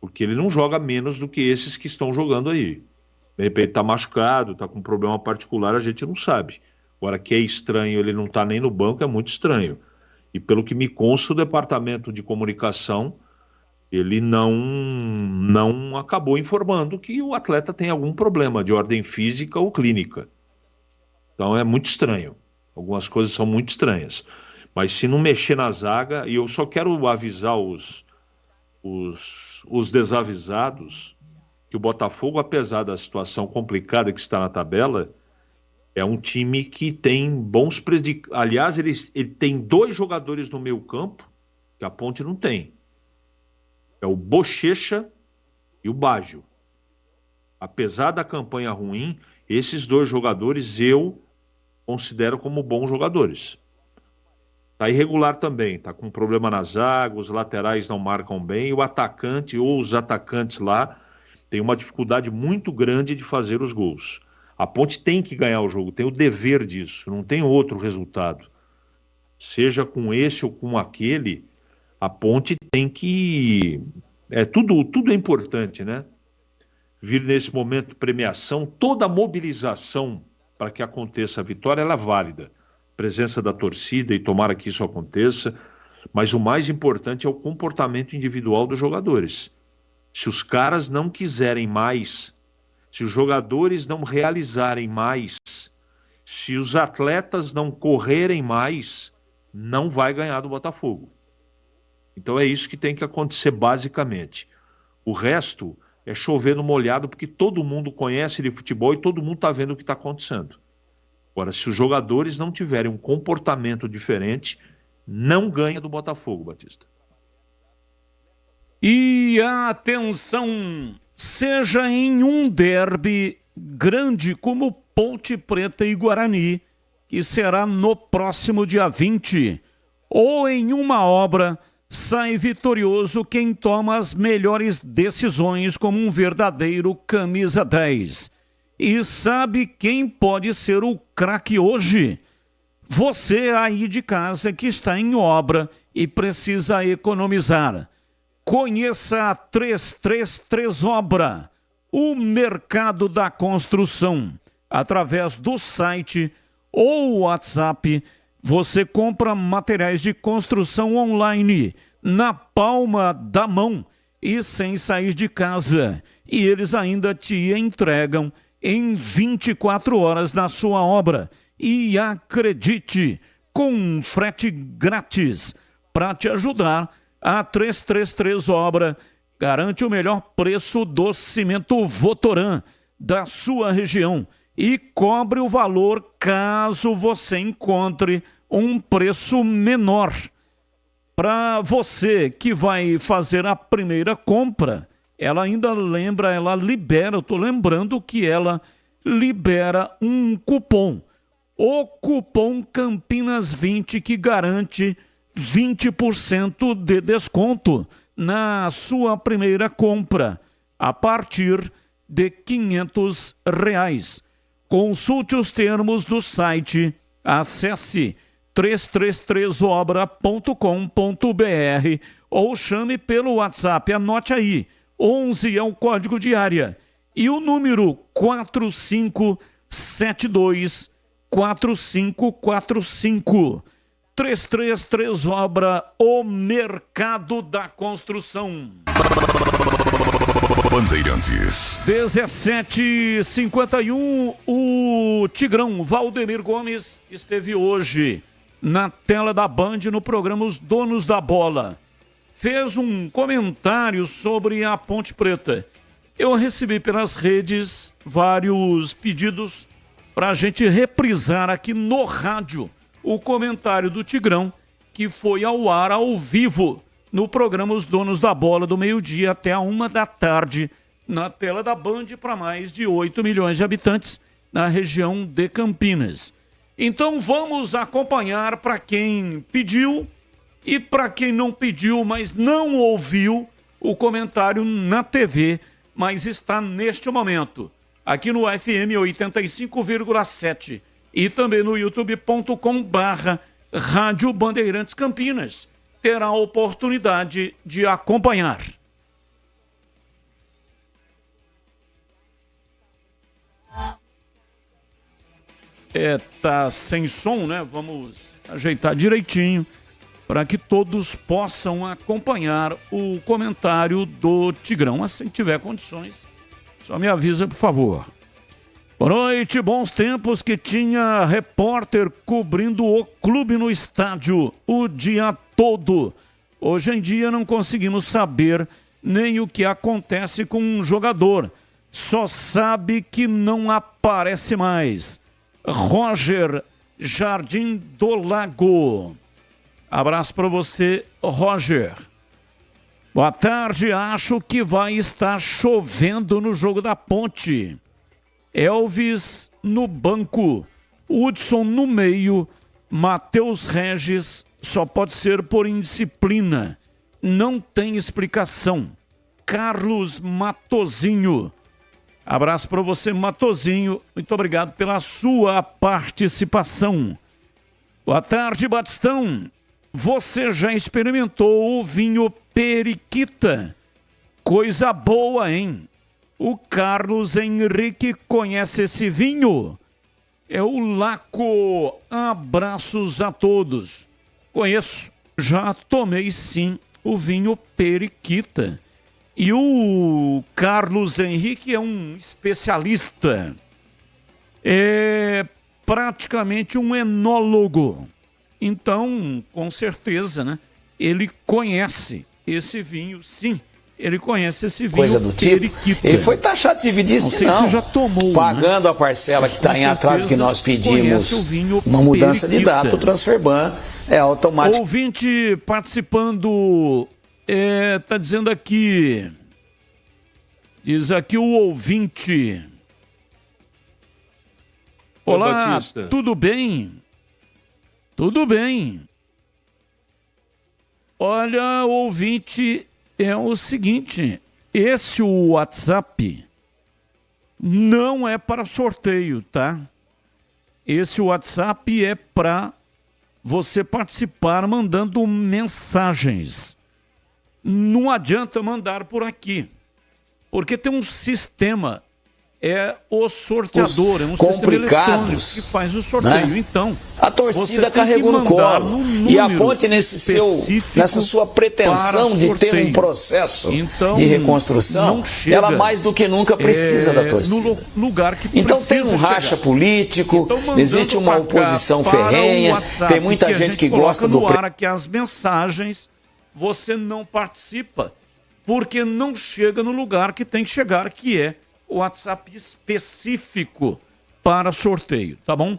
[SPEAKER 19] Porque ele não joga menos do que esses que estão jogando aí. De repente está machucado, está com um problema particular, a gente não sabe. Agora, que é estranho, ele não está nem no banco, é muito estranho. E pelo que me consta, o departamento de comunicação, ele não acabou informando que o atleta tem algum problema de ordem física ou clínica. Então é muito estranho. Algumas coisas são muito estranhas. Mas se não mexer na zaga, e eu só quero avisar os desavisados que o Botafogo, apesar da situação complicada que está na tabela, é um time que tem bons predicados. Aliás, ele tem 2 jogadores no meio campo que a Ponte não tem. É o Bochecha e o Baggio. Apesar da campanha ruim, esses 2 jogadores eu considero como bons jogadores. Está irregular também, está com problema na zaga, os laterais não marcam bem, o atacante ou os atacantes lá tem uma dificuldade muito grande de fazer os gols. A Ponte tem que ganhar o jogo, tem o dever disso, não tem outro resultado. Seja com esse ou com aquele, a Ponte tem que... Tudo é importante, né? Vir nesse momento de premiação, toda a mobilização para que aconteça a vitória, ela é válida. Presença da torcida e tomara que isso aconteça, mas o mais importante é o comportamento individual dos jogadores. Se os caras não quiserem mais, se os jogadores não realizarem mais, se os atletas não correrem mais, não vai ganhar do Botafogo. Então é isso que tem que acontecer basicamente. O resto é chover no molhado, porque todo mundo conhece de futebol e todo mundo está vendo o que está acontecendo. Agora, se os jogadores não tiverem um comportamento diferente, não ganha do Botafogo, Batista.
[SPEAKER 5] E atenção, seja em um derby grande como Ponte Preta e Guarani, que será no próximo dia 20, ou em uma obra, sai vitorioso quem toma as melhores decisões como um verdadeiro camisa 10. E sabe quem pode ser o craque hoje? Você aí de casa que está em obra e precisa economizar. Conheça a 333 Obra, o mercado da construção. Através do site ou WhatsApp, você compra materiais de construção online, na palma da mão e sem sair de casa. E eles ainda te entregam em 24 horas na sua obra. E acredite, com frete grátis. Para te ajudar, a 333 Obra garante o melhor preço do cimento Votoran da sua região e cobre o valor caso você encontre um preço menor. Para você que vai fazer a primeira compra, ela ainda libera, eu estou lembrando que ela libera um cupom. O cupom Campinas 20, que garante 20% de desconto na sua primeira compra, a partir de R$ 500. Consulte os termos do site, acesse 333obra.com.br ou chame pelo WhatsApp, anote aí, 11 é o código de área e o número 4545. 333 Obra, o mercado da construção.
[SPEAKER 1] Bandeirantes.
[SPEAKER 5] 17h51, o Tigrão Valdemir Gomes esteve hoje na tela da Band no programa Os Donos da Bola. fez um comentário sobre a Ponte Preta. Eu recebi pelas redes vários pedidos para a gente reprisar aqui no rádio o comentário do Tigrão, que foi ao ar ao vivo no programa Os Donos da Bola, do meio-dia até a 13h, na tela da Band, para mais de 8 milhões de habitantes na região de Campinas. Então vamos acompanhar para quem pediu e para quem não pediu, mas não ouviu o comentário na TV, mas está neste momento aqui no FM 85,7 e também no youtube.com/Rádio Bandeirantes Campinas. Terá a oportunidade de acompanhar. Tá sem som, né? Vamos ajeitar direitinho para que todos possam acompanhar o comentário do Tigrão. Assim que tiver condições, só me avisa, por favor. Boa noite, bons tempos que tinha repórter cobrindo o clube no estádio o dia todo. Hoje em dia não conseguimos saber nem o que acontece com um jogador. Só sabe que não aparece mais. Roger, Jardim do Lago. Abraço para você, Roger. Boa tarde, acho que vai estar chovendo no jogo da Ponte. Elvis no banco, Hudson no meio, Matheus Regis só pode ser por indisciplina. Não tem explicação. Carlos Matozinho. Abraço para você, Matozinho. Muito obrigado pela sua participação. Boa tarde, Batistão. Você já experimentou o vinho Periquita? Coisa boa, hein? O Carlos Henrique conhece esse vinho? É o Laco. Abraços a todos. Conheço, já tomei sim o vinho Periquita. E o Carlos Henrique é um especialista. É praticamente um enólogo. Então, com certeza, né? Ele conhece esse vinho, sim. Ele conhece esse vinho.
[SPEAKER 11] Coisa do tipo.
[SPEAKER 5] Periquita.
[SPEAKER 11] Ele foi taxado de dividir,
[SPEAKER 5] não sei
[SPEAKER 11] não.
[SPEAKER 5] se já tomou,
[SPEAKER 11] pagando,
[SPEAKER 5] né?
[SPEAKER 11] a parcela que está em atraso que nós pedimos,
[SPEAKER 5] uma
[SPEAKER 11] mudança de data, o Transferban é automático.
[SPEAKER 5] Ouvinte participando, tá dizendo aqui, diz aqui o ouvinte. Olá,
[SPEAKER 19] Batista.
[SPEAKER 5] tudo bem? Tudo bem. Olha, ouvinte, é o seguinte, esse WhatsApp não é para sorteio, tá? Esse WhatsApp é para você participar mandando mensagens. Não adianta mandar por aqui, porque tem um sistema, é o sorteador, é um sistema eletrônico que faz o sorteio.
[SPEAKER 11] Né?
[SPEAKER 5] Então,
[SPEAKER 11] a torcida carregou no colo. E a Ponte, nessa sua pretensão de ter um processo de reconstrução, ela mais do que nunca precisa da torcida.
[SPEAKER 5] No lugar que
[SPEAKER 11] então tem um racha político, existe uma oposição ferrenha, tem muita gente que gosta do...
[SPEAKER 5] que as mensagens você não participa, porque não chega no lugar que tem que chegar, que é o WhatsApp específico para sorteio, tá bom?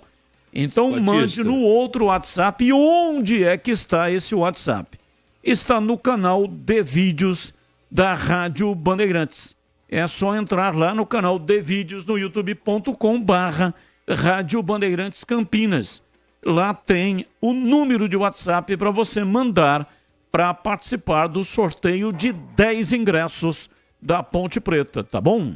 [SPEAKER 5] Então
[SPEAKER 19] Batista,
[SPEAKER 5] mande no outro WhatsApp. Onde é que está esse WhatsApp? Está no canal de vídeos da Rádio Bandeirantes. É só entrar lá no canal de vídeos no youtube.com/Rádio Bandeirantes Campinas. Lá tem o número de WhatsApp para você mandar para participar do sorteio de 10 ingressos da Ponte Preta, tá bom?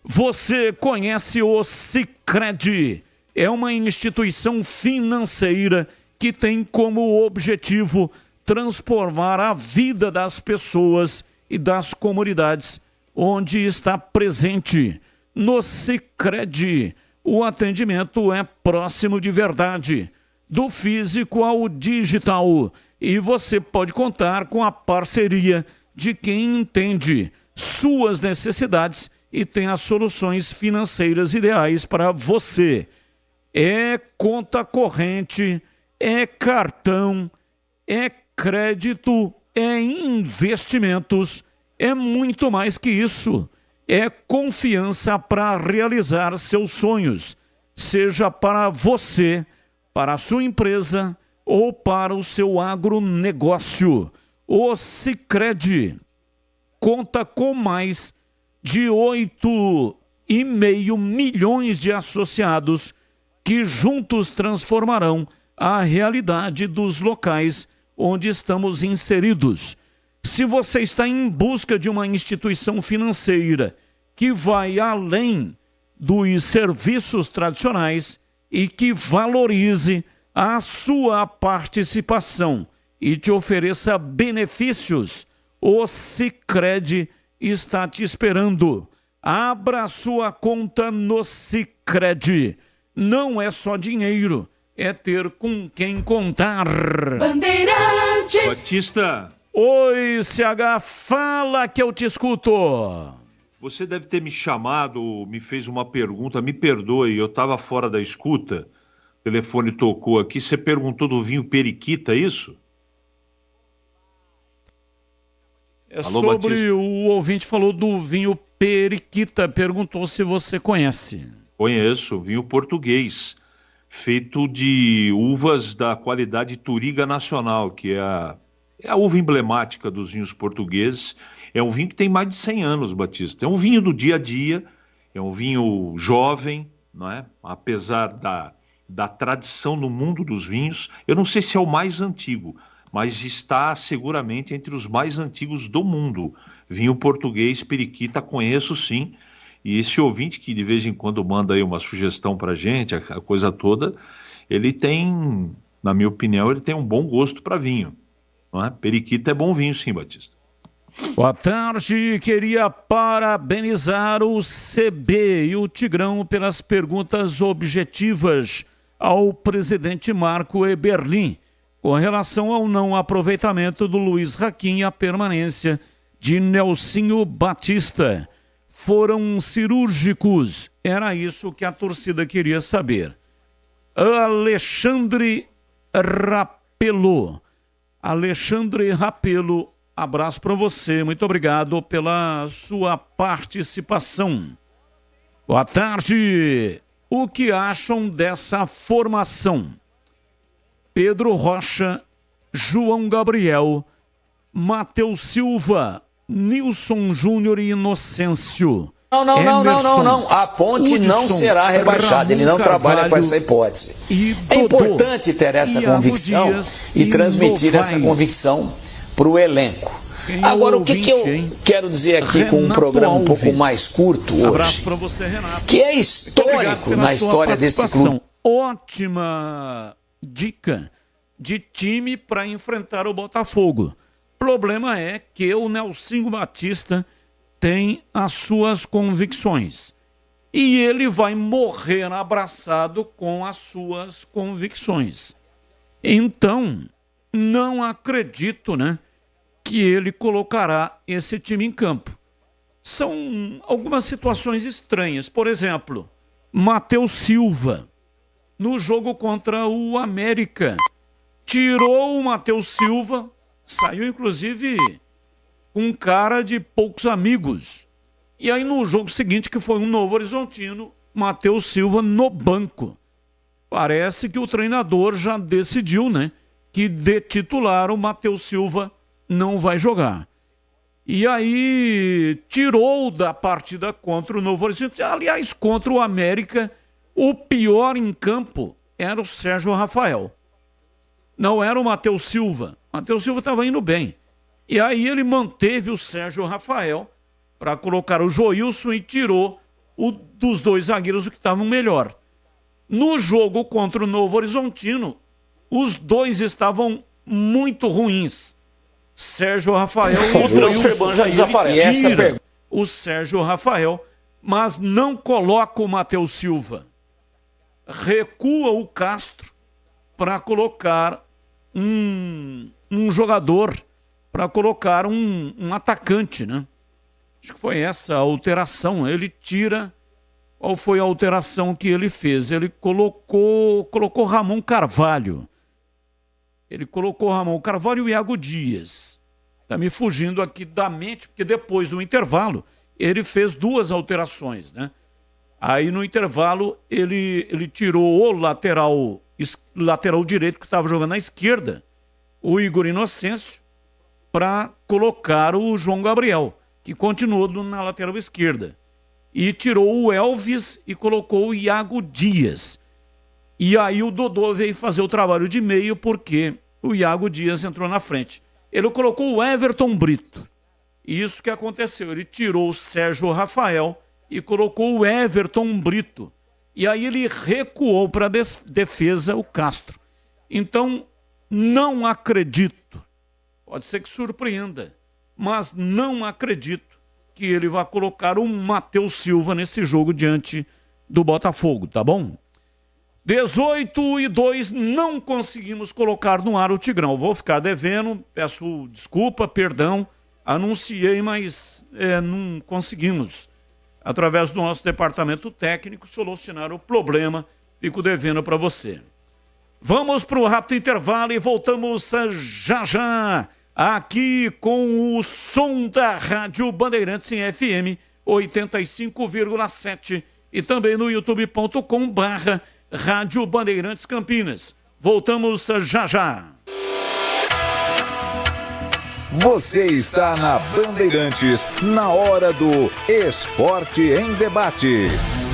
[SPEAKER 5] Você conhece o Sicredi? É uma instituição financeira que tem como objetivo transformar a vida das pessoas e das comunidades onde está presente. No Sicredi, o atendimento é próximo de verdade, do físico ao digital, e você pode contar com a parceria de quem entende suas necessidades e tem as soluções financeiras ideais para você. É conta corrente, é cartão, é crédito, é investimentos, é muito mais que isso. É confiança para realizar seus sonhos, seja para você, para a sua empresa ou para o seu agronegócio. O Sicredi conta com mais de 8,5 milhões de associados que juntos transformarão a realidade dos locais onde estamos inseridos. Se você está em busca de uma instituição financeira que vai além dos serviços tradicionais e que valorize a sua participação e te ofereça benefícios, o Sicredi está te esperando. Abra sua conta no Sicredi. Não é só dinheiro, é ter com quem contar.
[SPEAKER 19] Bandeirantes. Batista.
[SPEAKER 5] Oi, CH, fala que eu te escuto.
[SPEAKER 19] Você deve ter me chamado, me fez uma pergunta, me perdoe, eu estava fora da escuta, o telefone tocou aqui, você perguntou do vinho Periquita, é isso?
[SPEAKER 5] Alô, sobre Batista? O ouvinte falou do vinho Periquita, perguntou se você conhece.
[SPEAKER 19] Conheço, vinho português, feito de uvas da qualidade Touriga Nacional, que é a uva emblemática dos vinhos portugueses. É um vinho que tem mais de 100 anos, Batista. É um vinho do dia a dia, é um vinho jovem, não é? Apesar da tradição no mundo dos vinhos. Eu não sei se é o mais antigo, mas está seguramente entre os mais antigos do mundo. Vinho português, Periquita, conheço sim. E esse ouvinte que de vez em quando manda aí uma sugestão pra gente, a coisa toda, ele tem, na minha opinião, ele tem um bom gosto para vinho. Não é? Periquita é bom vinho sim, Batista.
[SPEAKER 5] Boa tarde, queria parabenizar o CB e o Tigrão pelas perguntas objetivas ao presidente Marco Eberlin com relação ao não aproveitamento do Luiz Raquin e a permanência de Nelsinho Batista. Foram cirúrgicos, era isso que a torcida queria saber. Alexandre Rapelo, abraço para você, muito obrigado pela sua participação. Boa tarde, o que acham dessa formação? Pedro Rocha, João Gabriel, Matheus Silva, Nilson Júnior e Inocêncio.
[SPEAKER 11] Não. A Ponte
[SPEAKER 5] Hudson,
[SPEAKER 11] não será rebaixada.
[SPEAKER 5] Ramon
[SPEAKER 11] Ele não trabalha
[SPEAKER 5] Carvalho
[SPEAKER 11] com essa hipótese. É
[SPEAKER 5] Dodô,
[SPEAKER 11] importante ter essa convicção
[SPEAKER 5] Dias
[SPEAKER 11] e transmitir
[SPEAKER 5] Novaes.
[SPEAKER 11] essa convicção para o elenco.
[SPEAKER 5] Quem
[SPEAKER 11] Agora,
[SPEAKER 5] é
[SPEAKER 11] o que eu quero dizer aqui com um
[SPEAKER 5] Renato
[SPEAKER 11] programa
[SPEAKER 5] Alves.
[SPEAKER 11] um pouco mais curto hoje,
[SPEAKER 5] Abraço para você, Renato.
[SPEAKER 11] que é histórico na história desse clube.
[SPEAKER 5] Ótima dica de time para enfrentar o Botafogo. Problema é que o Nelsinho Batista tem as suas convicções. E ele vai morrer abraçado com as suas convicções. Então, não acredito, que ele colocará esse time em campo. São algumas situações estranhas. Por exemplo, Matheus Silva, no jogo contra o América, tirou o Matheus Silva, saiu inclusive com cara de poucos amigos. E aí no jogo seguinte, que foi um Novo Horizontino, Matheus Silva no banco. Parece que o treinador já decidiu, que de titular o Matheus Silva não vai jogar. E aí tirou da partida contra o Novo Horizontino. Aliás, contra o América, o pior em campo era o Sérgio Rafael. Não era o Matheus Silva. O Matheus Silva estava indo bem. E aí ele manteve o Sérgio Rafael para colocar o Joilson e tirou dos dois zagueiros o que estavam melhor. No jogo contra o Novo Horizontino, os dois estavam muito ruins. Sérgio Rafael
[SPEAKER 11] O Transferban já desaparece.
[SPEAKER 5] Tira o Sérgio Rafael, mas não coloca o Matheus Silva. Recua o Castro para colocar um jogador, para colocar um atacante, Acho que foi essa a alteração. Ele tira. Qual foi a alteração que ele fez? Ele colocou Ramon Carvalho. Ele colocou Ramon Carvalho e Iago Dias. Está me fugindo aqui da mente, porque depois do intervalo ele fez 2 alterações, né? Aí no intervalo ele tirou o lateral direito que estava jogando à esquerda, o Igor Inocêncio, para colocar o João Gabriel, que continuou na lateral esquerda. E tirou o Elvis e colocou o Iago Dias. E aí o Dodô veio fazer o trabalho de meio porque o Iago Dias entrou na frente. Ele colocou o Everton Brito. Isso que aconteceu. Ele tirou o Sérgio Rafael e colocou o Everton Brito. E aí ele recuou para a defesa o Castro. Então, não acredito, pode ser que surpreenda, mas não acredito que ele vai colocar o Matheus Silva nesse jogo diante do Botafogo, tá bom? 18-2, não conseguimos colocar no ar o Tigrão. Vou ficar devendo, peço desculpa, perdão, anunciei, mas não conseguimos, através do nosso departamento técnico, solucionar o problema. Fico devendo para você. Vamos para o rápido intervalo e voltamos já já, aqui com o som da Rádio Bandeirantes em FM 85,7 e também no youtube.com/Rádio Bandeirantes Campinas. Voltamos já já.
[SPEAKER 1] Você está na Bandeirantes, na hora do Esporte em Debate.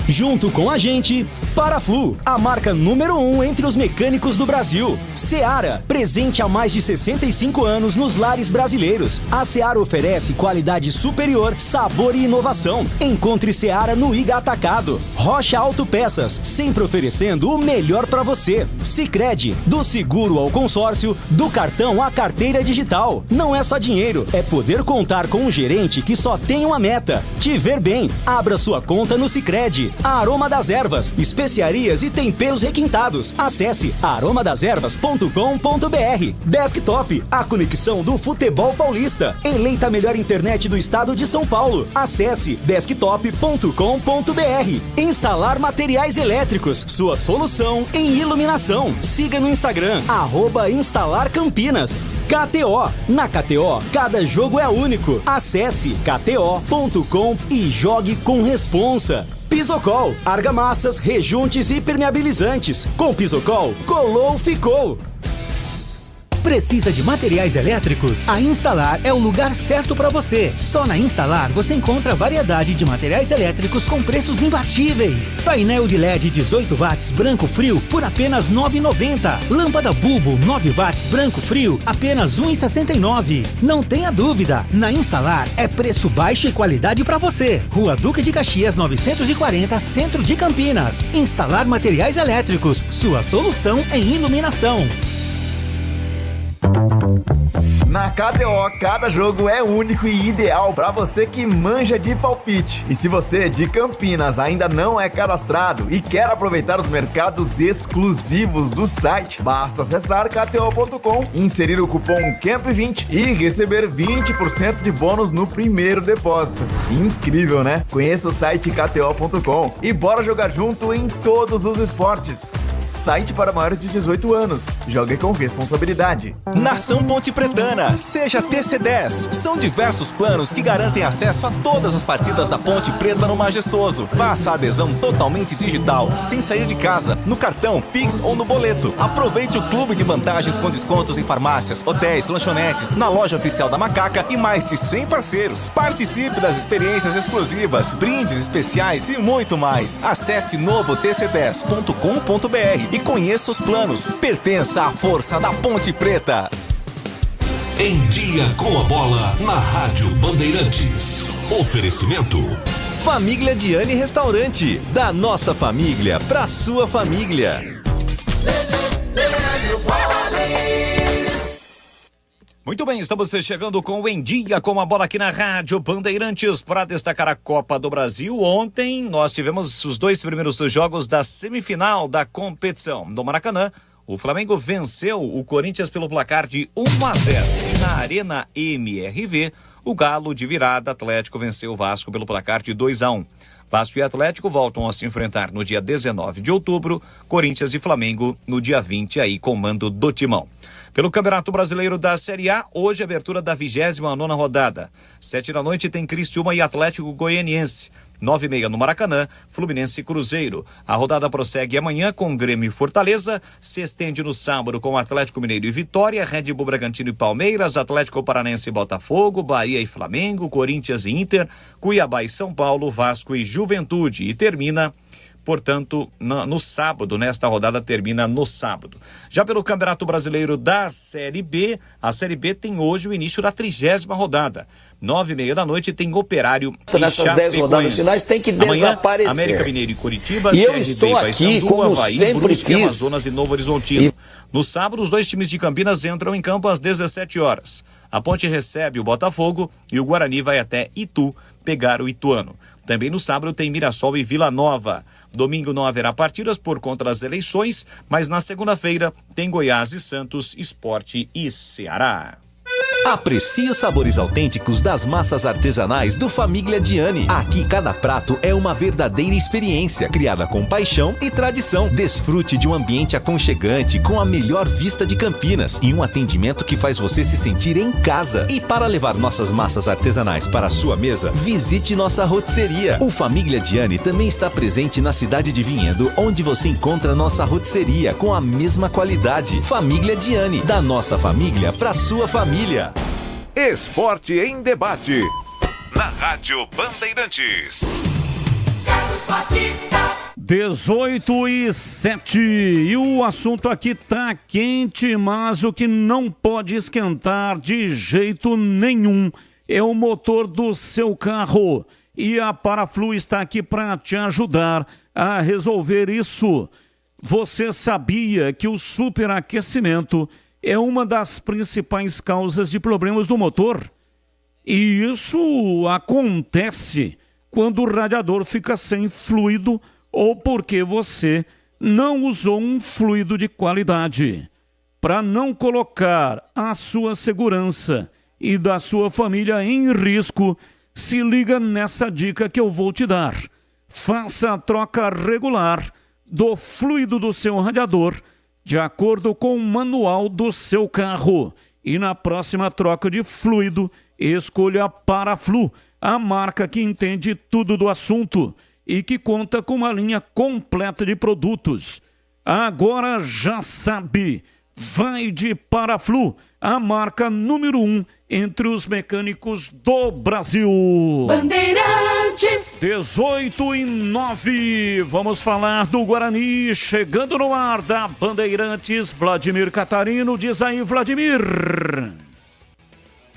[SPEAKER 3] Junto com a gente, Paraflu, a marca número 1 entre os mecânicos do Brasil. Seara, presente há mais de 65 anos nos lares brasileiros. A Seara oferece qualidade superior, sabor e inovação. Encontre Seara no Iga Atacado. Rocha Autopeças, sempre oferecendo o melhor para você. Sicredi, do seguro ao consórcio, do cartão à carteira digital. Não é só dinheiro, é poder contar com um gerente que só tem uma meta: te ver bem. Abra sua conta no Sicredi. A Aroma das Ervas, especiarias e temperos requintados. Acesse aromadeservas.com.br. Desktop, a conexão do futebol paulista. Eleita a melhor internet do estado de São Paulo. Acesse desktop.com.br. Instalar materiais elétricos, sua solução em iluminação. Siga no Instagram, @instalarcampinas. KTO, na KTO, cada jogo é único. Acesse kto.com e jogue com responsa. Pisocol, argamassas, rejuntes e permeabilizantes. Com Pisocol, colou, ficou.
[SPEAKER 10] Precisa de materiais elétricos? A Instalar é o lugar certo para você. Só na Instalar você encontra variedade de materiais elétricos com preços imbatíveis. Painel de LED 18 watts branco frio por apenas R$ 9,90. Lâmpada bulbo 9 watts branco frio apenas R$ 1,69. Não tenha dúvida, na Instalar é preço baixo e qualidade para você. Rua Duque de Caxias 940, Centro de Campinas. Instalar materiais elétricos, sua solução em iluminação.
[SPEAKER 13] Na KTO, cada jogo é único e ideal para você que manja de palpite. E se você de Campinas ainda não é cadastrado e quer aproveitar os mercados exclusivos do site, basta acessar kto.com, inserir o cupom CAMP20 e receber 20% de bônus no primeiro depósito. Incrível, né? Conheça o site kto.com e bora jogar junto em todos os esportes. Site para maiores de 18 anos. Jogue com responsabilidade.
[SPEAKER 6] Nação Ponte Pretana, seja TC10. São diversos planos que garantem acesso a todas as partidas da Ponte Preta no Majestoso. Faça a adesão totalmente digital, sem sair de casa, no cartão, Pix ou no boleto. Aproveite o clube de vantagens com descontos em farmácias, hotéis, lanchonetes, na loja oficial da Macaca e mais de 100 parceiros. Participe das experiências exclusivas, brindes especiais e muito mais. Acesse novotc10.com.br e conheça os planos. Pertença à força da Ponte Preta.
[SPEAKER 15] Em Dia com a Bola, na Rádio Bandeirantes. Oferecimento:
[SPEAKER 6] Família Diane Restaurante. Da nossa família pra sua família.
[SPEAKER 14] Muito bem, estamos chegando com o Em Dia com a Bola aqui na Rádio Bandeirantes para destacar a Copa do Brasil. Ontem nós tivemos os 2 primeiros jogos da semifinal da competição. No Maracanã, o Flamengo venceu o Corinthians pelo placar de 1-0. E na Arena MRV, o Galo de virada Atlético venceu o Vasco pelo placar de 2-1. Vasco e Atlético voltam a se enfrentar no dia 19 de outubro, Corinthians e Flamengo no dia 20, aí comando do Timão. Pelo Campeonato Brasileiro da Série A, hoje abertura da 29ª rodada. 19h tem Criciúma e Atlético Goianiense. 9h30 no Maracanã, Fluminense e Cruzeiro. A rodada prossegue amanhã com Grêmio e Fortaleza, se estende no sábado com Atlético Mineiro e Vitória, Red Bull Bragantino e Palmeiras, Atlético Paranense e Botafogo, Bahia e Flamengo, Corinthians e Inter, Cuiabá e São Paulo, Vasco e Juventude. E termina, portanto, no sábado, esta rodada termina no sábado. Já pelo Campeonato Brasileiro da Série B, a Série B tem hoje o início da 30ª rodada. 9h30 da noite tem Operário e
[SPEAKER 11] nessas 10 rodadas finais tem que desaparecer.
[SPEAKER 14] Amanhã, América Mineiro e Curitiba,
[SPEAKER 11] e eu
[SPEAKER 14] CRB
[SPEAKER 11] estou
[SPEAKER 14] e
[SPEAKER 11] aqui,
[SPEAKER 14] Paysandu,
[SPEAKER 11] como
[SPEAKER 14] Avaí,
[SPEAKER 11] sempre
[SPEAKER 14] Brusque,
[SPEAKER 11] fiz.
[SPEAKER 14] Amazonas e Novo Horizontino. No sábado, os dois times de Campinas entram em campo às 17h. A Ponte recebe o Botafogo e o Guarani vai até Itu pegar o Ituano. Também no sábado tem Mirassol e Vila Nova. Domingo não haverá partidas por conta das eleições, mas na segunda-feira tem Goiás e Santos, Sport e Ceará.
[SPEAKER 6] Aprecie os sabores autênticos das massas artesanais do Família Diani. Aqui cada prato é uma verdadeira experiência, criada com paixão e tradição. Desfrute de um ambiente aconchegante com a melhor vista de Campinas e um atendimento que faz você se sentir em casa. E para levar nossas massas artesanais para a sua mesa, visite nossa rotisseria. O Família Diani também está presente na cidade de Vinhedo, onde você encontra nossa rotisseria com a mesma qualidade. Família Diani, da nossa família para sua família.
[SPEAKER 1] Esporte em debate. Na Rádio Bandeirantes.
[SPEAKER 5] 18h07. E o assunto aqui tá quente, mas o que não pode esquentar de jeito nenhum é o motor do seu carro. E a Paraflu está aqui para te ajudar a resolver isso. Você sabia que o superaquecimento é uma das principais causas de problemas do motor? E isso acontece quando o radiador fica sem fluido ou porque você não usou um fluido de qualidade. Para não colocar a sua segurança e da sua família em risco, se liga nessa dica que eu vou te dar. Faça a troca regular do fluido do seu radiador de acordo com o manual do seu carro. E na próxima troca de fluido, escolha a Paraflu, a marca que entende tudo do assunto e que conta com uma linha completa de produtos. Agora já sabe, vai de Paraflu, a marca número 1 entre os mecânicos do Brasil. Bandeirantes. 18h09. Vamos falar do Guarani chegando no ar da Bandeirantes. Vladimir Catarino, diz aí, Vladimir.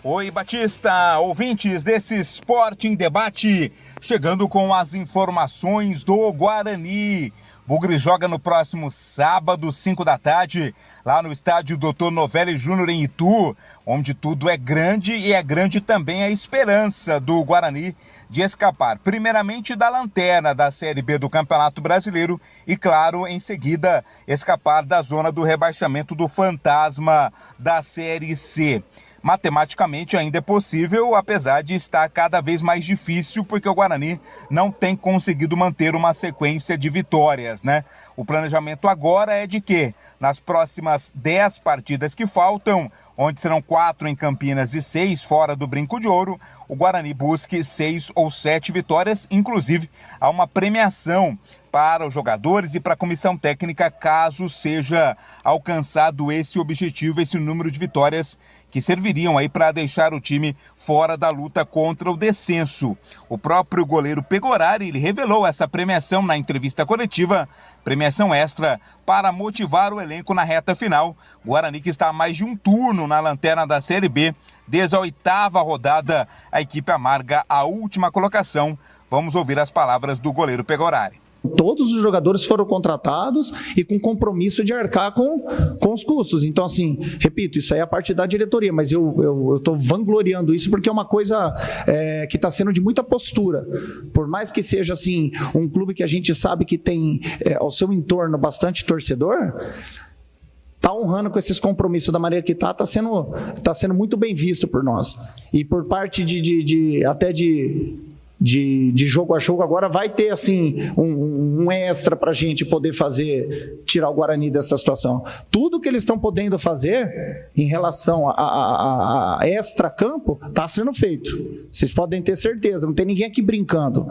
[SPEAKER 7] Oi, Batista, ouvintes desse Esporte em Debate, chegando com as informações do Guarani. Bugre joga no próximo sábado, 5 da tarde, lá no estádio Dr. Novelli Júnior em Itu, onde tudo é grande e é grande também a esperança do Guarani de escapar, primeiramente da lanterna da Série B do Campeonato Brasileiro e, claro, em seguida, escapar da zona do rebaixamento do fantasma da Série C. Matematicamente ainda é possível, apesar de estar cada vez mais difícil, porque o Guarani não tem conseguido manter uma sequência de vitórias, né? O planejamento agora é de que, nas próximas 10 partidas que faltam, onde serão 4 em Campinas e 6 fora do Brinco de Ouro, o Guarani busque 6 ou 7 vitórias, inclusive há uma premiação para os jogadores e para a comissão técnica, caso seja alcançado esse objetivo, esse número de vitórias que serviriam aí para deixar o time fora da luta contra o descenso. O próprio goleiro Pegorari, ele revelou essa premiação na entrevista coletiva, premiação extra para motivar o elenco na reta final. Guarani que está há mais de um turno na lanterna da Série B, desde a 8ª rodada, a equipe amarga a última colocação. Vamos ouvir as palavras do goleiro Pegorari.
[SPEAKER 12] Todos os jogadores foram contratados e com compromisso de arcar com os custos. Então, assim, repito, isso aí é a parte da diretoria, mas eu estou vangloriando isso porque é uma coisa que está sendo de muita postura. Por mais que seja, assim, um clube que a gente sabe que tem ao seu entorno bastante torcedor, está honrando com esses compromissos da maneira que está sendo muito bem visto por nós. E por parte até de de jogo a jogo. Agora vai ter assim um extra para a gente poder tirar o Guarani dessa situação. Tudo que eles estão podendo fazer em relação a extra campo está sendo feito. Vocês podem ter certeza, não tem ninguém aqui brincando.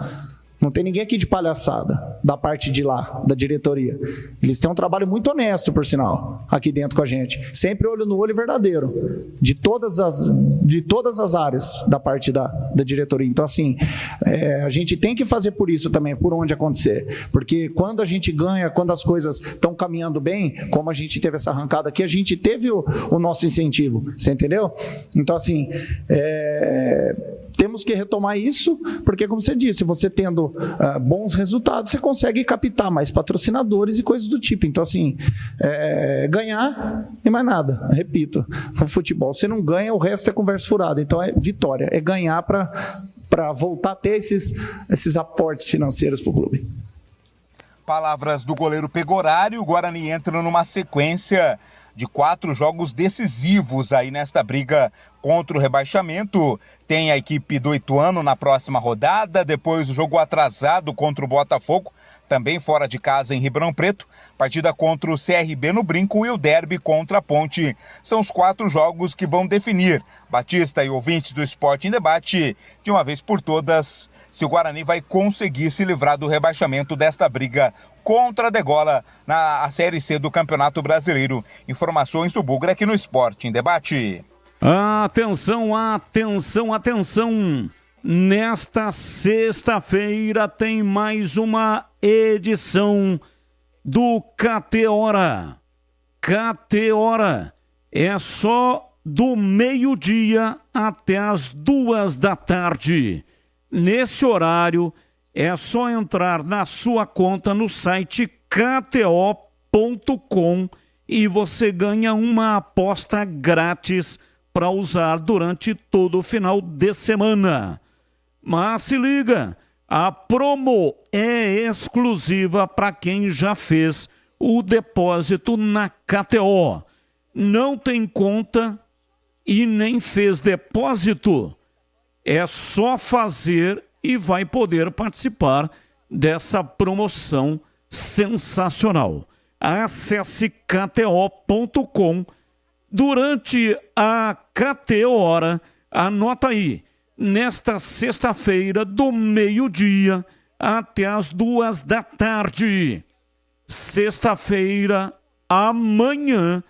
[SPEAKER 12] Não tem ninguém aqui de palhaçada, da parte de lá, da diretoria. Eles têm um trabalho muito honesto, por sinal, aqui dentro com a gente. Sempre olho no olho verdadeiro, de todas as áreas da parte da diretoria. Então, assim, a gente tem que fazer por isso também, por onde acontecer. Porque quando a gente ganha, quando as coisas estão caminhando bem, como a gente teve essa arrancada aqui, a gente teve o nosso incentivo, você entendeu? Então, assim, temos que retomar isso, porque, como você disse, você tendo bons resultados, você consegue captar mais patrocinadores e coisas do tipo. Então, assim, ganhar e mais nada. Repito, no futebol, você não ganha, o resto é conversa furada. Então, é vitória, é ganhar para voltar a ter esses aportes financeiros para o clube.
[SPEAKER 7] Palavras do goleiro Pegorari. O Guarani entra numa sequência de 4 jogos decisivos aí nesta briga contra o rebaixamento. Tem a equipe do Ituano na próxima rodada, depois o jogo atrasado contra o Botafogo, também fora de casa em Ribeirão Preto, partida contra o CRB no Brinco e o derby contra a Ponte. São os 4 jogos que vão definir, Batista e ouvintes do Esporte em Debate, de uma vez por todas, se o Guarani vai conseguir se livrar do rebaixamento desta briga contra a Degola na Série C do Campeonato Brasileiro. Informações do Bugra aqui no Esporte em Debate.
[SPEAKER 5] Atenção, atenção, atenção! Nesta sexta-feira tem mais uma edição do KT Hora. KT Hora é só do meio-dia até as 2 da tarde. Nesse horário, é só entrar na sua conta no site kto.com e você ganha uma aposta grátis para usar durante todo o final de semana. Mas se liga, a promo é exclusiva para quem já fez o depósito na KTO. Não tem conta e nem fez depósito? É só fazer e vai poder participar dessa promoção sensacional. Acesse kto.com. Durante a KT Hora, anota aí, nesta sexta-feira do meio-dia até as 2 da tarde. Sexta-feira, amanhã,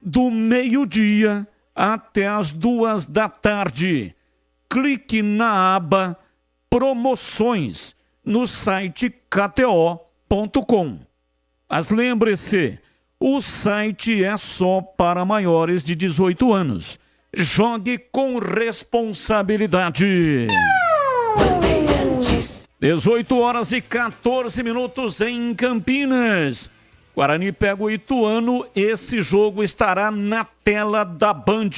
[SPEAKER 5] do meio-dia até as 2 da tarde. Clique na aba Promoções no site kto.com. Mas lembre-se, o site é só para maiores de 18 anos. Jogue com responsabilidade. 18h14 em Campinas. Guarani pega o Ituano. Esse jogo estará na tela da Band.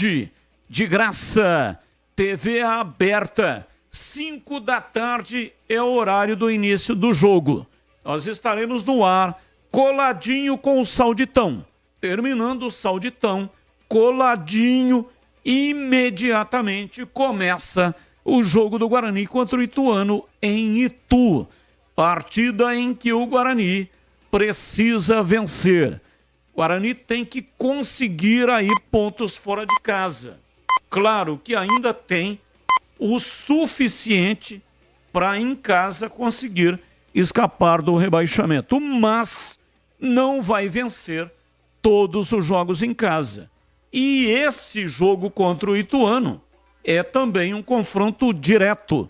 [SPEAKER 5] De graça. TV aberta. 5 da tarde é o horário do início do jogo. Nós estaremos no ar, coladinho com o Sauditão. Terminando o Sauditão, coladinho, imediatamente começa o jogo do Guarani contra o Ituano em Itu. Partida em que o Guarani precisa vencer. O Guarani tem que conseguir aí pontos fora de casa. Claro que ainda tem o suficiente para em casa conseguir escapar do rebaixamento, mas não vai vencer todos os jogos em casa. E esse jogo contra o Ituano é também um confronto direto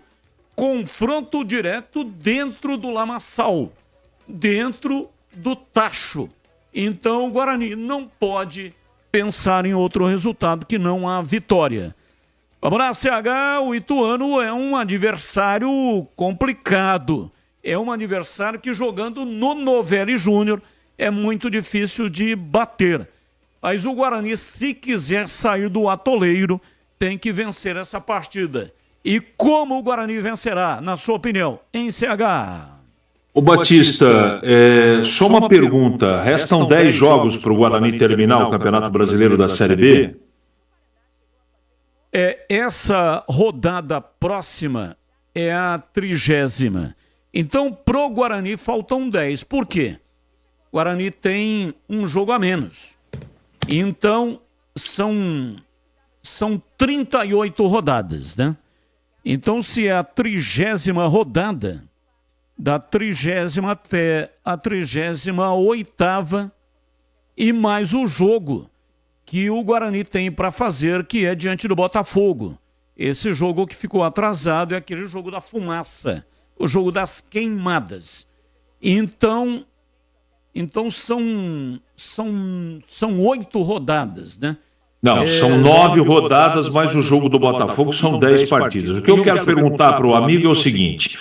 [SPEAKER 5] dentro do lamaçal, dentro do tacho. Então o Guarani não pode pensar em outro resultado que não a vitória. Vamos lá, CH, o Ituano é um adversário complicado. É um adversário que jogando no Novelli Júnior é muito difícil de bater. Mas o Guarani, se quiser sair do atoleiro, tem que vencer essa partida. E como o Guarani vencerá, na sua opinião, em CH?
[SPEAKER 19] Ô Batista, só uma pergunta. Restam 10 jogos para o Guarani terminar o Campeonato Brasileiro da Série B?
[SPEAKER 5] Essa rodada próxima é a 30ª. Então, pro Guarani faltam 10. Por quê? O Guarani tem um jogo a menos. Então, são 38 rodadas, né? Então, se é a 30ª rodada, da 30ª até a 38ª, e mais o jogo que o Guarani tem para fazer, que é diante do Botafogo. Esse jogo que ficou atrasado é aquele jogo da fumaça, o jogo das queimadas. Então são 8 rodadas, né?
[SPEAKER 19] Não, são 9 rodadas, mais o jogo do Botafogo são 10 partidas. O que eu quero perguntar para o amigo é o seguinte: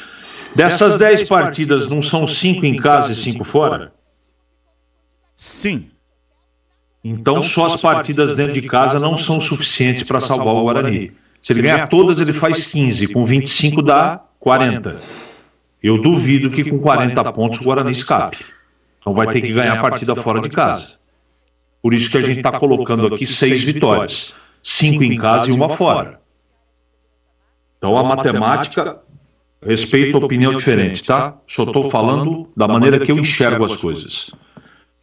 [SPEAKER 19] dessas 10 partidas, não são 5 em casa e 5 fora?
[SPEAKER 5] Sim.
[SPEAKER 19] Então só as partidas dentro de casa não são suficientes para salvar o Guarani. Se ele ganhar todas, ele faz 15, com 25 dá 40. Eu duvido que com 40 pontos o Guarani escape. Então vai ter que ganhar a partida fora de casa. Por isso que a gente está colocando aqui 6 vitórias. 5 em casa e 1 fora. Então a matemática, respeito a opinião diferente, tá? Só estou falando da maneira que eu enxergo as coisas.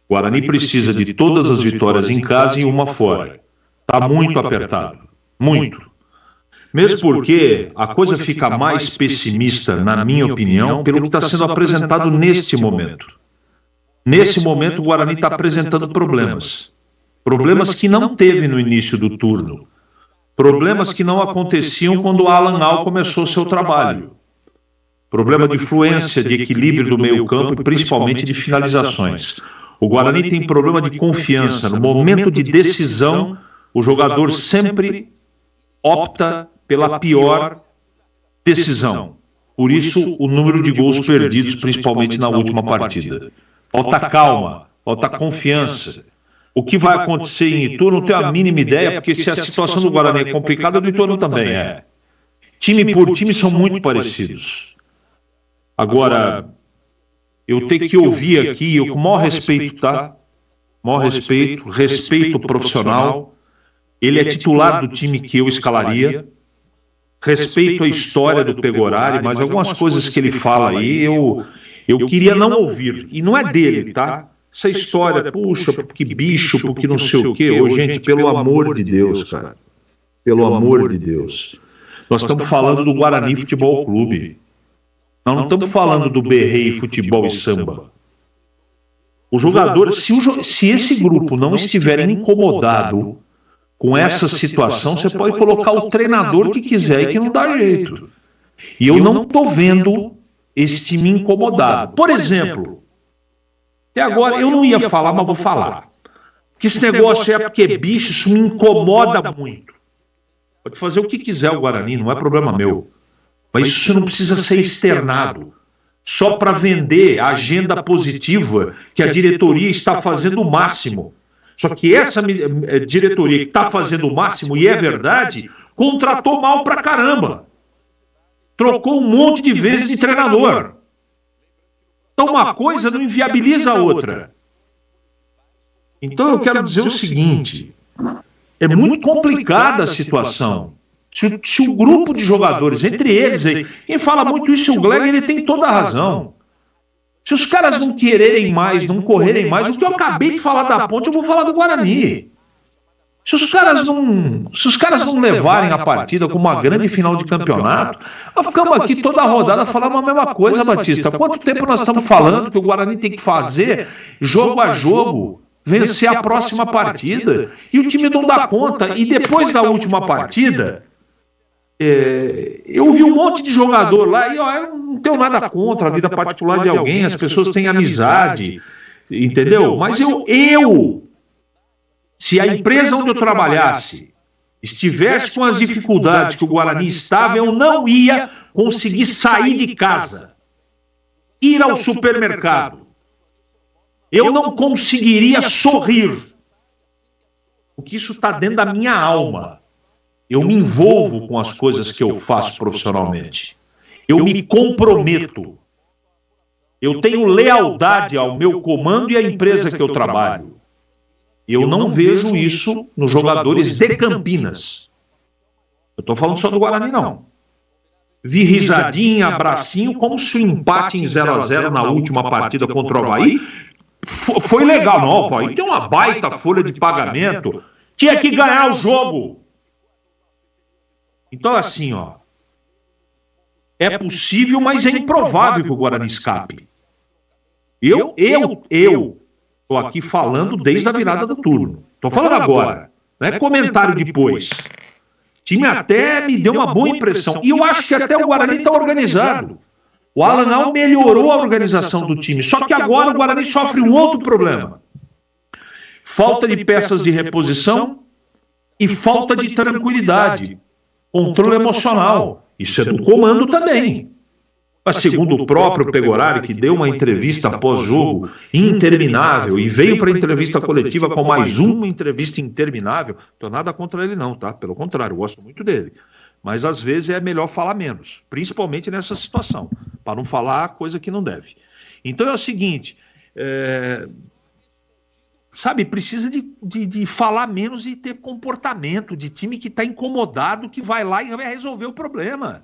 [SPEAKER 19] O Guarani precisa de todas as vitórias em casa e 1 fora. Está muito apertado. Muito. Mesmo porque a coisa fica mais pessimista, na minha opinião, pelo que está sendo apresentado neste momento. Nesse momento, o Guarani está apresentando problemas. Problemas que não teve no início do turno. Problemas que não aconteciam quando o Alan Al começou seu trabalho. Problema de fluência, de equilíbrio do meio-campo e principalmente de finalizações. O Guarani tem problema de confiança. No momento de decisão, o jogador sempre opta pela pior decisão. Por isso, o número de gols perdidos, principalmente na última partida. Falta calma, falta confiança. O que vai acontecer em Itu, não tenho a mínima ideia, porque se a situação do Guarani é complicada, do Itu também é. Time por time são muito parecidos. Agora, eu tenho que ouvir aqui, eu com o maior respeito, tá? Maior respeito profissional. Ele é titular do time que eu escalaria. Respeito a história do Pegorari, mas algumas coisas que ele fala aí, eu queria não ouvir. E não é dele, tá? Essa história, puxa, porque bicho, porque não sei o quê. Ô, gente, pelo amor de Deus, cara. Pelo amor de Deus. Nós estamos falando do Guarani Futebol Clube. Nós não estamos falando do Berrei Futebol e Samba. O jogador, se esse grupo não estiver incomodado com essa situação, você pode colocar o treinador que quiser e que não dá jeito. E eu não estou vendo esse time incomodado. Por exemplo, até agora eu não ia falar, mas vou falar. Que esse negócio é porque, bicho, isso me incomoda muito. Pode fazer o que quiser o Guarani, não é problema meu. Mas isso não precisa ser externado. Só para vender a agenda positiva que a diretoria está fazendo o máximo. Só que essa diretoria que está fazendo o máximo, e é verdade, contratou mal pra caramba. Trocou um monte de vezes de treinador. Então uma coisa não inviabiliza a outra. Então eu quero dizer o seguinte, é muito complicada a situação. Se o grupo de jogadores, entre eles, quem fala muito isso, o Glenn, ele tem toda a razão. Se os caras não quererem mais, não correrem mais, o que eu acabei de falar da Ponte, eu vou falar do Guarani. Se os caras não levarem a partida como uma grande final de campeonato, nós ficamos aqui toda a rodada falando a mesma coisa, Batista. Quanto tempo nós estamos falando que o Guarani tem que fazer, jogo a jogo, vencer a próxima partida, e o time não dá conta. E depois da última partida, eu vi um monte de jogador lá, e eu não tenho nada contra a vida particular de alguém, as pessoas têm amizade, entendeu? Mas se a empresa onde eu trabalhasse estivesse com as dificuldades que o Guarani estava, eu não ia conseguir sair de casa, ir ao supermercado. Eu não conseguiria sorrir. Porque isso está dentro da minha alma. Eu me envolvo com as coisas que eu faço profissionalmente. Eu me comprometo. Eu tenho lealdade ao meu comando e à empresa que eu trabalho. Eu não vejo isso nos jogadores de Campinas. Eu estou falando só do Guarani, não. vi risadinha, abracinho, como se o empate em 0-0 na última partida contra o Avaí foi legal. Não, o Avaí tem uma baita folha de pagamento, tinha que ganhar o jogo. Então, assim, ó, é possível, mas é improvável que o Guarani escape. Eu estou aqui falando desde a virada do turno. Estou falando agora, não é comentário depois. O time até me deu uma boa impressão. E eu acho que até o Guarani está organizado. O Alan Al melhorou a organização do time. Só que agora o Guarani sofre um outro problema. Falta de peças de reposição e falta de tranquilidade. Controle emocional. Isso é do comando também. Mas segundo o próprio Pegorari, que deu uma entrevista após-jogo interminável e veio para a entrevista coletiva com mais uma entrevista interminável, não estou nada contra ele não, tá? Pelo contrário, eu gosto muito dele. Mas às vezes é melhor falar menos, principalmente nessa situação, para não falar coisa que não deve. Então é o seguinte, sabe, precisa de falar menos e ter comportamento de time que está incomodado, que vai lá e vai resolver o problema.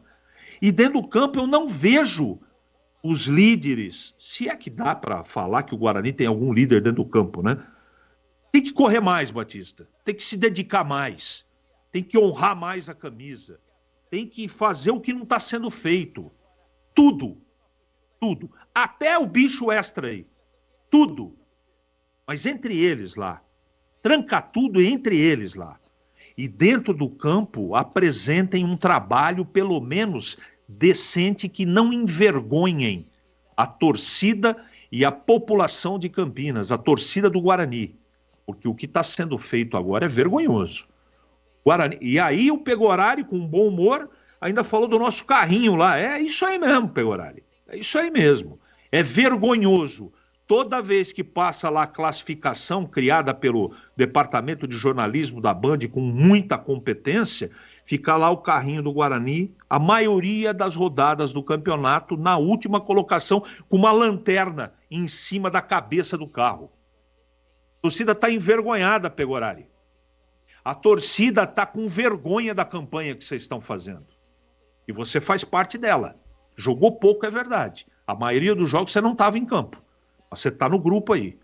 [SPEAKER 19] E dentro do campo eu não vejo os líderes, se é que dá para falar que o Guarani tem algum líder dentro do campo, né? Tem que correr mais, Batista. Tem que se dedicar mais. Tem que honrar mais a camisa. Tem que fazer o que não está sendo feito. Tudo. Tudo. Até o bicho extra aí. Tudo. Mas entre eles lá. Tranca tudo entre eles lá. E dentro do campo apresentem um trabalho pelo menos decente, que não envergonhem a torcida e a população de Campinas, a torcida do Guarani. Porque o que está sendo feito agora é vergonhoso. Guarani. E aí o Pegorari, com bom humor, ainda falou do nosso carrinho lá. É isso aí mesmo, Pegorari. É isso aí mesmo. É vergonhoso. Toda vez que passa lá a classificação criada pelo Departamento de Jornalismo da Band, com muita competência, fica lá o carrinho do Guarani, a maioria das rodadas do campeonato, na última colocação, com uma lanterna em cima da cabeça do carro. A torcida está envergonhada, Pegorari. A torcida está com vergonha da campanha que vocês estão fazendo. E você faz parte dela. Jogou pouco, é verdade. A maioria dos jogos você não estava em campo. Você está no grupo aí.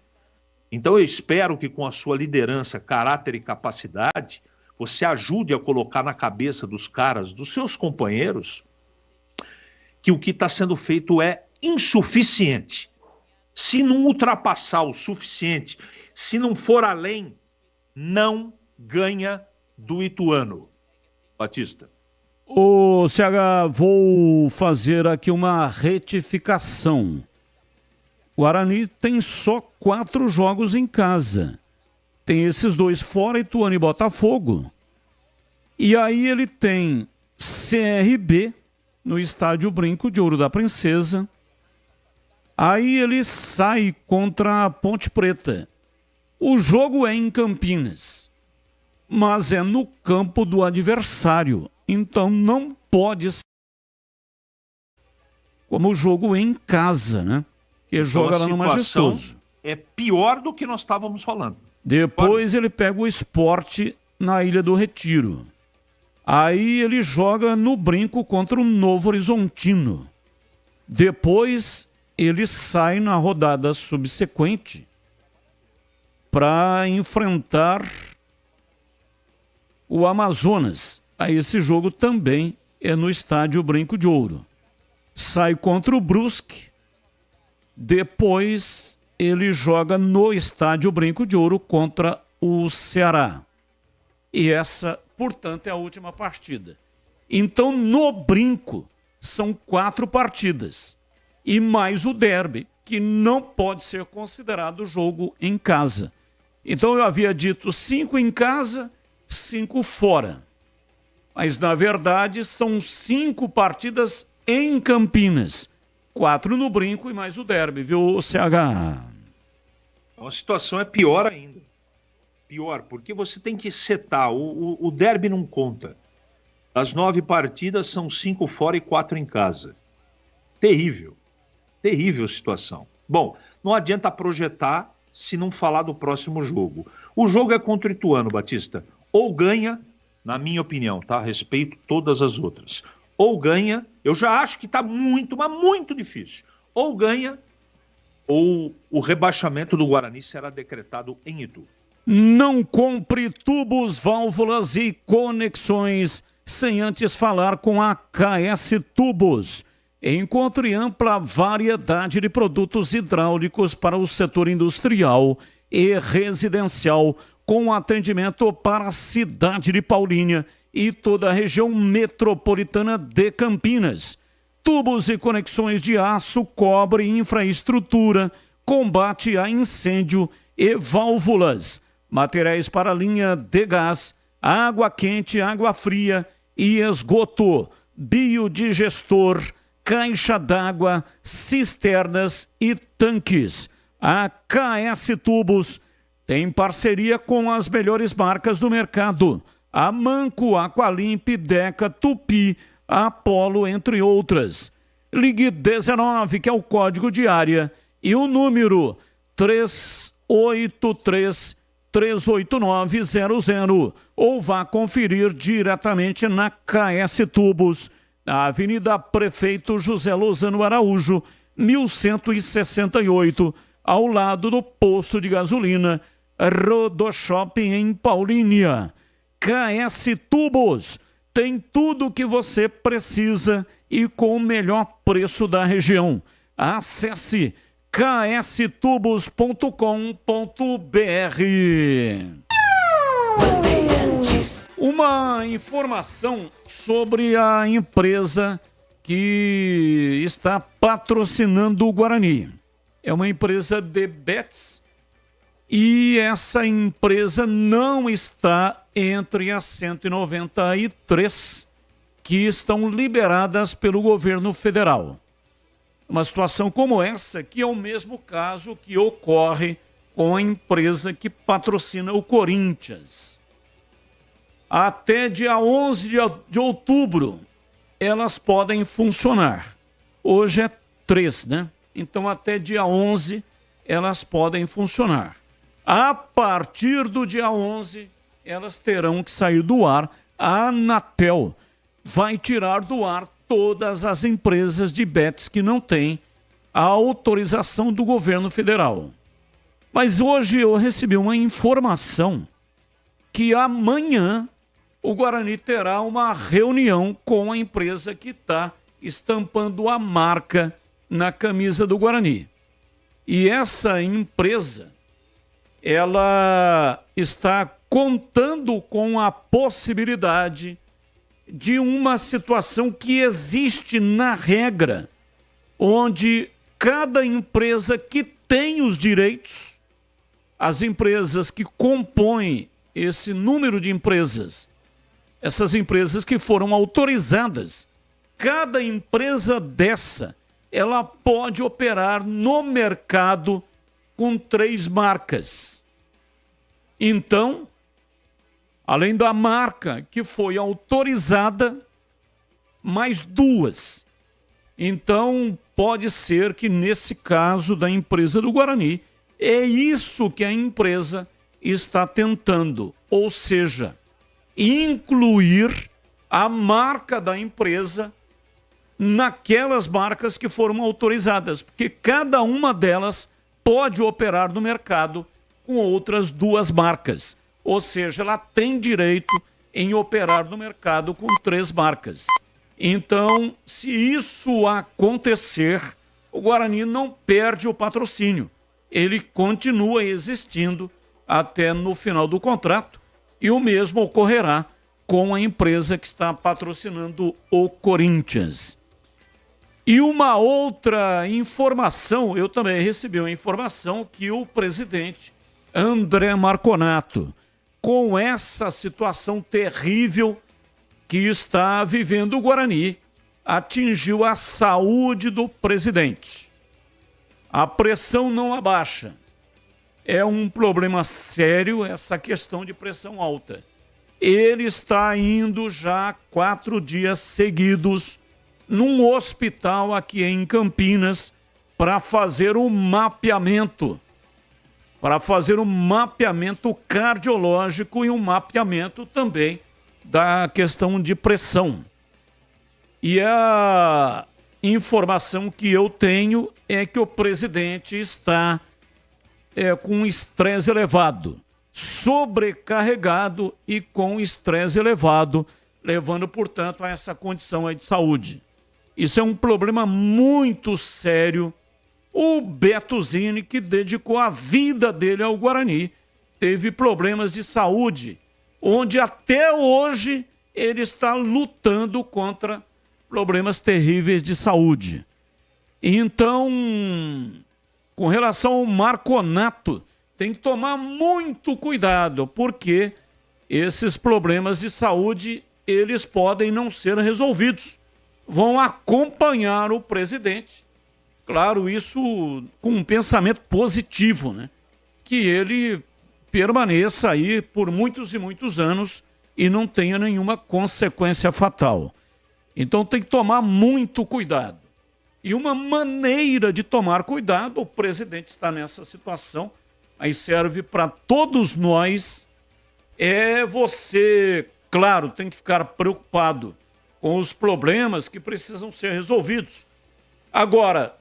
[SPEAKER 19] Então eu espero que com a sua liderança, caráter e capacidade, você ajude a colocar na cabeça dos caras, dos seus companheiros, que o que está sendo feito é insuficiente. Se não ultrapassar o suficiente, se não for além, não ganha do Ituano. Batista.
[SPEAKER 5] Ô, CH, vou fazer aqui uma retificação. O Guarani tem só 4 jogos em casa. Tem esses 2 fora, Ituano e Botafogo. E aí ele tem CRB no Estádio Brinco de Ouro da Princesa. Aí ele sai contra a Ponte Preta. O jogo é em Campinas, mas é no campo do adversário. Então não pode ser como o jogo em casa, né? Que joga lá no Majestoso.
[SPEAKER 19] É pior do que nós estávamos falando.
[SPEAKER 5] Depois ele pega o Sport na Ilha do Retiro. Aí ele joga no Brinco contra o Novo Horizontino. Depois ele sai na rodada subsequente para enfrentar o Amazonas. Aí esse jogo também é no Estádio Brinco de Ouro. Sai contra o Brusque. Depois ele joga no Estádio Brinco de Ouro contra o Ceará. E essa, portanto, é a última partida. Então, no Brinco, são 4 partidas. E mais o derby, que não pode ser considerado jogo em casa. Então, eu havia dito 5 em casa, 5 fora. Mas, na verdade, são 5 partidas em Campinas. 4 no Brinco e mais o derby, viu, CH?
[SPEAKER 19] A situação é pior ainda. Pior, porque você tem que setar. O derby não conta. Das 9 partidas, são 5 fora e 4 em casa. Terrível. Terrível situação. Bom, não adianta projetar se não falar do próximo jogo. O jogo é contra o Ituano, Batista. Ou ganha, na minha opinião, tá? Respeito todas as outras. ou ganha, eu já acho que está muito, mas muito difícil, ou ganha, ou o rebaixamento do Guarani será decretado em Itu.
[SPEAKER 5] Não compre tubos, válvulas e conexões sem antes falar com a KS Tubos. Encontre ampla variedade de produtos hidráulicos para o setor industrial e residencial, com atendimento para a cidade de Paulínia e toda a região metropolitana de Campinas. Tubos e conexões de aço, cobre, infraestrutura, combate a incêndio e válvulas. Materiais para linha de gás, água quente, água fria e esgoto, biodigestor, caixa d'água, cisternas e tanques. A KS Tubos tem parceria com as melhores marcas do mercado: a Manco, Aqualimp, Deca, Tupi, Apollo, entre outras. Ligue 19, que é o código de área, e o número 383-389-00, ou vá conferir diretamente na KS Tubos, na Avenida Prefeito José Lozano Araújo, 1168, ao lado do posto de gasolina Rodoshopping em Paulínia. KS Tubos tem tudo o que você precisa e com o melhor preço da região. Acesse kstubos.com.br. Uma informação sobre a empresa que está patrocinando o Guarani. É uma empresa de bets e essa empresa não está entre as 193 que estão liberadas pelo governo federal. Uma situação como essa, que é o mesmo caso que ocorre com a empresa que patrocina o Corinthians. Até dia 11 de outubro, elas podem funcionar. Hoje é 3, né? Então, até dia 11, elas podem funcionar. A partir do dia 11, elas terão que sair do ar. A Anatel vai tirar do ar todas as empresas de bets que não têm a autorização do governo federal. Mas hoje eu recebi uma informação que amanhã o Guarani terá uma reunião com a empresa que está estampando a marca na camisa do Guarani. E essa empresa, ela está contando com a possibilidade de uma situação que existe na regra, onde cada empresa que tem os direitos, as empresas que compõem esse número de empresas, essas empresas que foram autorizadas, cada empresa dessa, ela pode operar no mercado com 3 marcas. Então, além da marca que foi autorizada, mais 2. Então, pode ser que nesse caso da empresa do Guarani, é isso que a empresa está tentando. Ou seja, incluir a marca da empresa naquelas marcas que foram autorizadas, porque cada uma delas pode operar no mercado com outras 2 marcas. Ou seja, ela tem direito em operar no mercado com 3 marcas. Então, se isso acontecer, o Guarani não perde o patrocínio. Ele continua existindo até no final do contrato e o mesmo ocorrerá com a empresa que está patrocinando o Corinthians. E uma outra informação, eu também recebi uma informação que o presidente André Marconato, com essa situação terrível que está vivendo o Guarani, atingiu a saúde do presidente. A pressão não abaixa. É um problema sério essa questão de pressão alta. Ele está indo já 4 dias seguidos num hospital aqui em Campinas para fazer um mapeamento. Para fazer um mapeamento cardiológico e um mapeamento também da questão de pressão. E a informação que eu tenho é que o presidente está com estresse elevado, sobrecarregado e com estresse elevado, levando, portanto, a essa condição aí de saúde. Isso é um problema muito sério. O Beto Zini, que dedicou a vida dele ao Guarani, teve problemas de saúde, onde até hoje ele está lutando contra problemas terríveis de saúde. Então, com relação ao Marconato, tem que tomar muito cuidado, porque esses problemas de saúde, eles podem não ser resolvidos. Vão acompanhar o presidente. Claro, isso com um pensamento positivo, né? Que ele permaneça aí por muitos e muitos anos e não tenha nenhuma consequência fatal. Então tem que tomar muito cuidado. E uma maneira de tomar cuidado, o presidente está nessa situação, aí serve para todos nós, é você, claro, tem que ficar preocupado com os problemas que precisam ser resolvidos. Agora,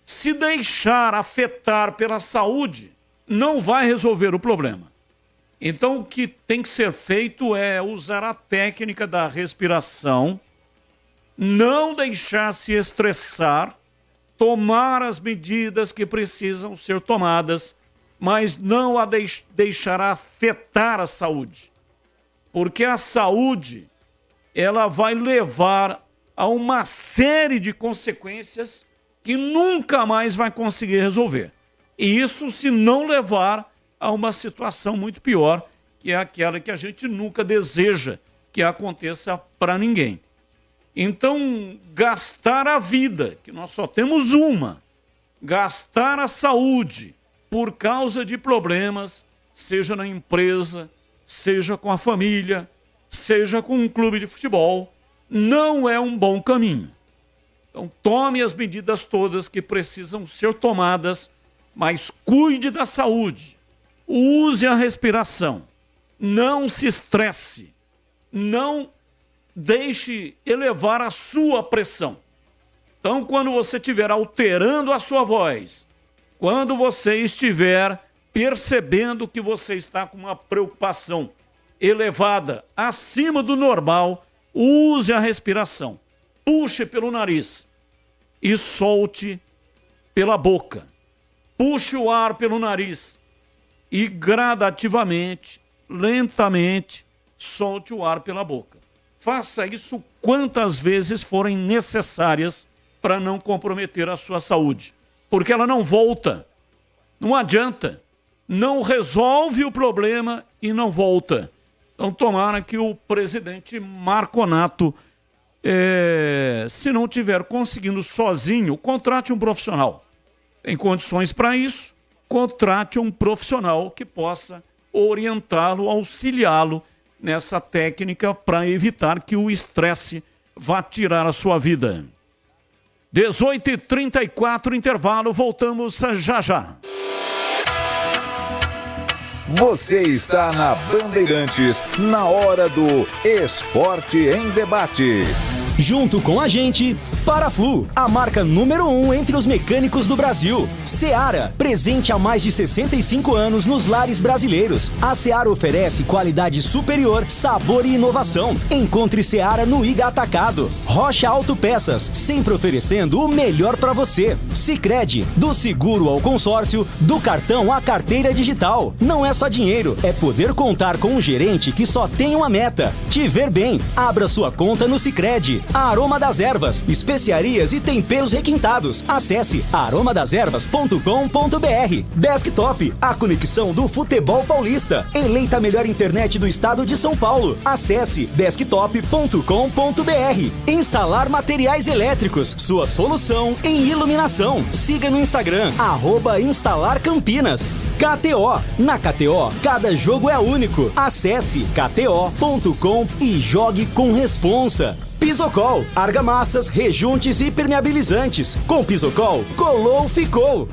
[SPEAKER 5] se deixar afetar pela saúde, não vai resolver o problema. Então, o que tem que ser feito é usar a técnica da respiração, não deixar se estressar, tomar as medidas que precisam ser tomadas, mas não a deixar afetar a saúde. Porque a saúde, ela vai levar a uma série de consequências que nunca mais vai conseguir resolver. E isso se não levar a uma situação muito pior, que é aquela que a gente nunca deseja que aconteça para ninguém. Então, gastar a vida, que nós só temos uma, gastar a saúde por causa de problemas, seja na empresa, seja com a família, seja com um clube de futebol, não é um bom caminho. Então, tome as medidas todas que precisam ser tomadas, mas cuide da saúde, use a respiração, não se estresse, não deixe elevar a sua pressão. Então, quando você estiver alterando a sua voz, quando você estiver percebendo que você está com uma preocupação elevada, acima do normal, use a respiração. Puxe pelo nariz e solte pela boca. Puxe o ar pelo nariz e gradativamente, lentamente, solte o ar pela boca. Faça isso quantas vezes forem necessárias para não comprometer a sua saúde. Porque ela não volta. Não adianta. Não resolve o problema e não volta. Então, tomara que o presidente Marconato, se não estiver conseguindo sozinho, contrate um profissional. Tem condições para isso, contrate um profissional que possa orientá-lo, auxiliá-lo nessa técnica para evitar que o estresse vá tirar a sua vida. 18h34, intervalo, voltamos já já.
[SPEAKER 1] Você está na Bandeirantes, na hora do Esporte em Debate.
[SPEAKER 3] Junto com a gente, Paraflu, a marca número 1 entre os mecânicos do Brasil. Seara, presente há mais de 65 anos nos lares brasileiros. A Seara oferece qualidade superior, sabor e inovação. Encontre Seara no Iga Atacado. Rocha Autopeças, sempre oferecendo o melhor para você. Sicredi, do seguro ao consórcio, do cartão à carteira digital. Não é só dinheiro, é poder contar com um gerente que só tem uma meta: te ver bem. Abra sua conta no Sicredi. A Aroma das Ervas, especiarias e temperos requintados. Acesse aromadeservas.com.br. Desktop, a conexão do futebol paulista. Eleita a melhor internet do estado de São Paulo. Acesse desktop.com.br. Instalar materiais elétricos, sua solução em iluminação. Siga no Instagram, @instalarcampinas. KTO, na KTO, cada jogo é único. Acesse kto.com e jogue com responsa. Pisocol, argamassas, rejuntes e permeabilizantes. Com Pisocol, colou, ficou.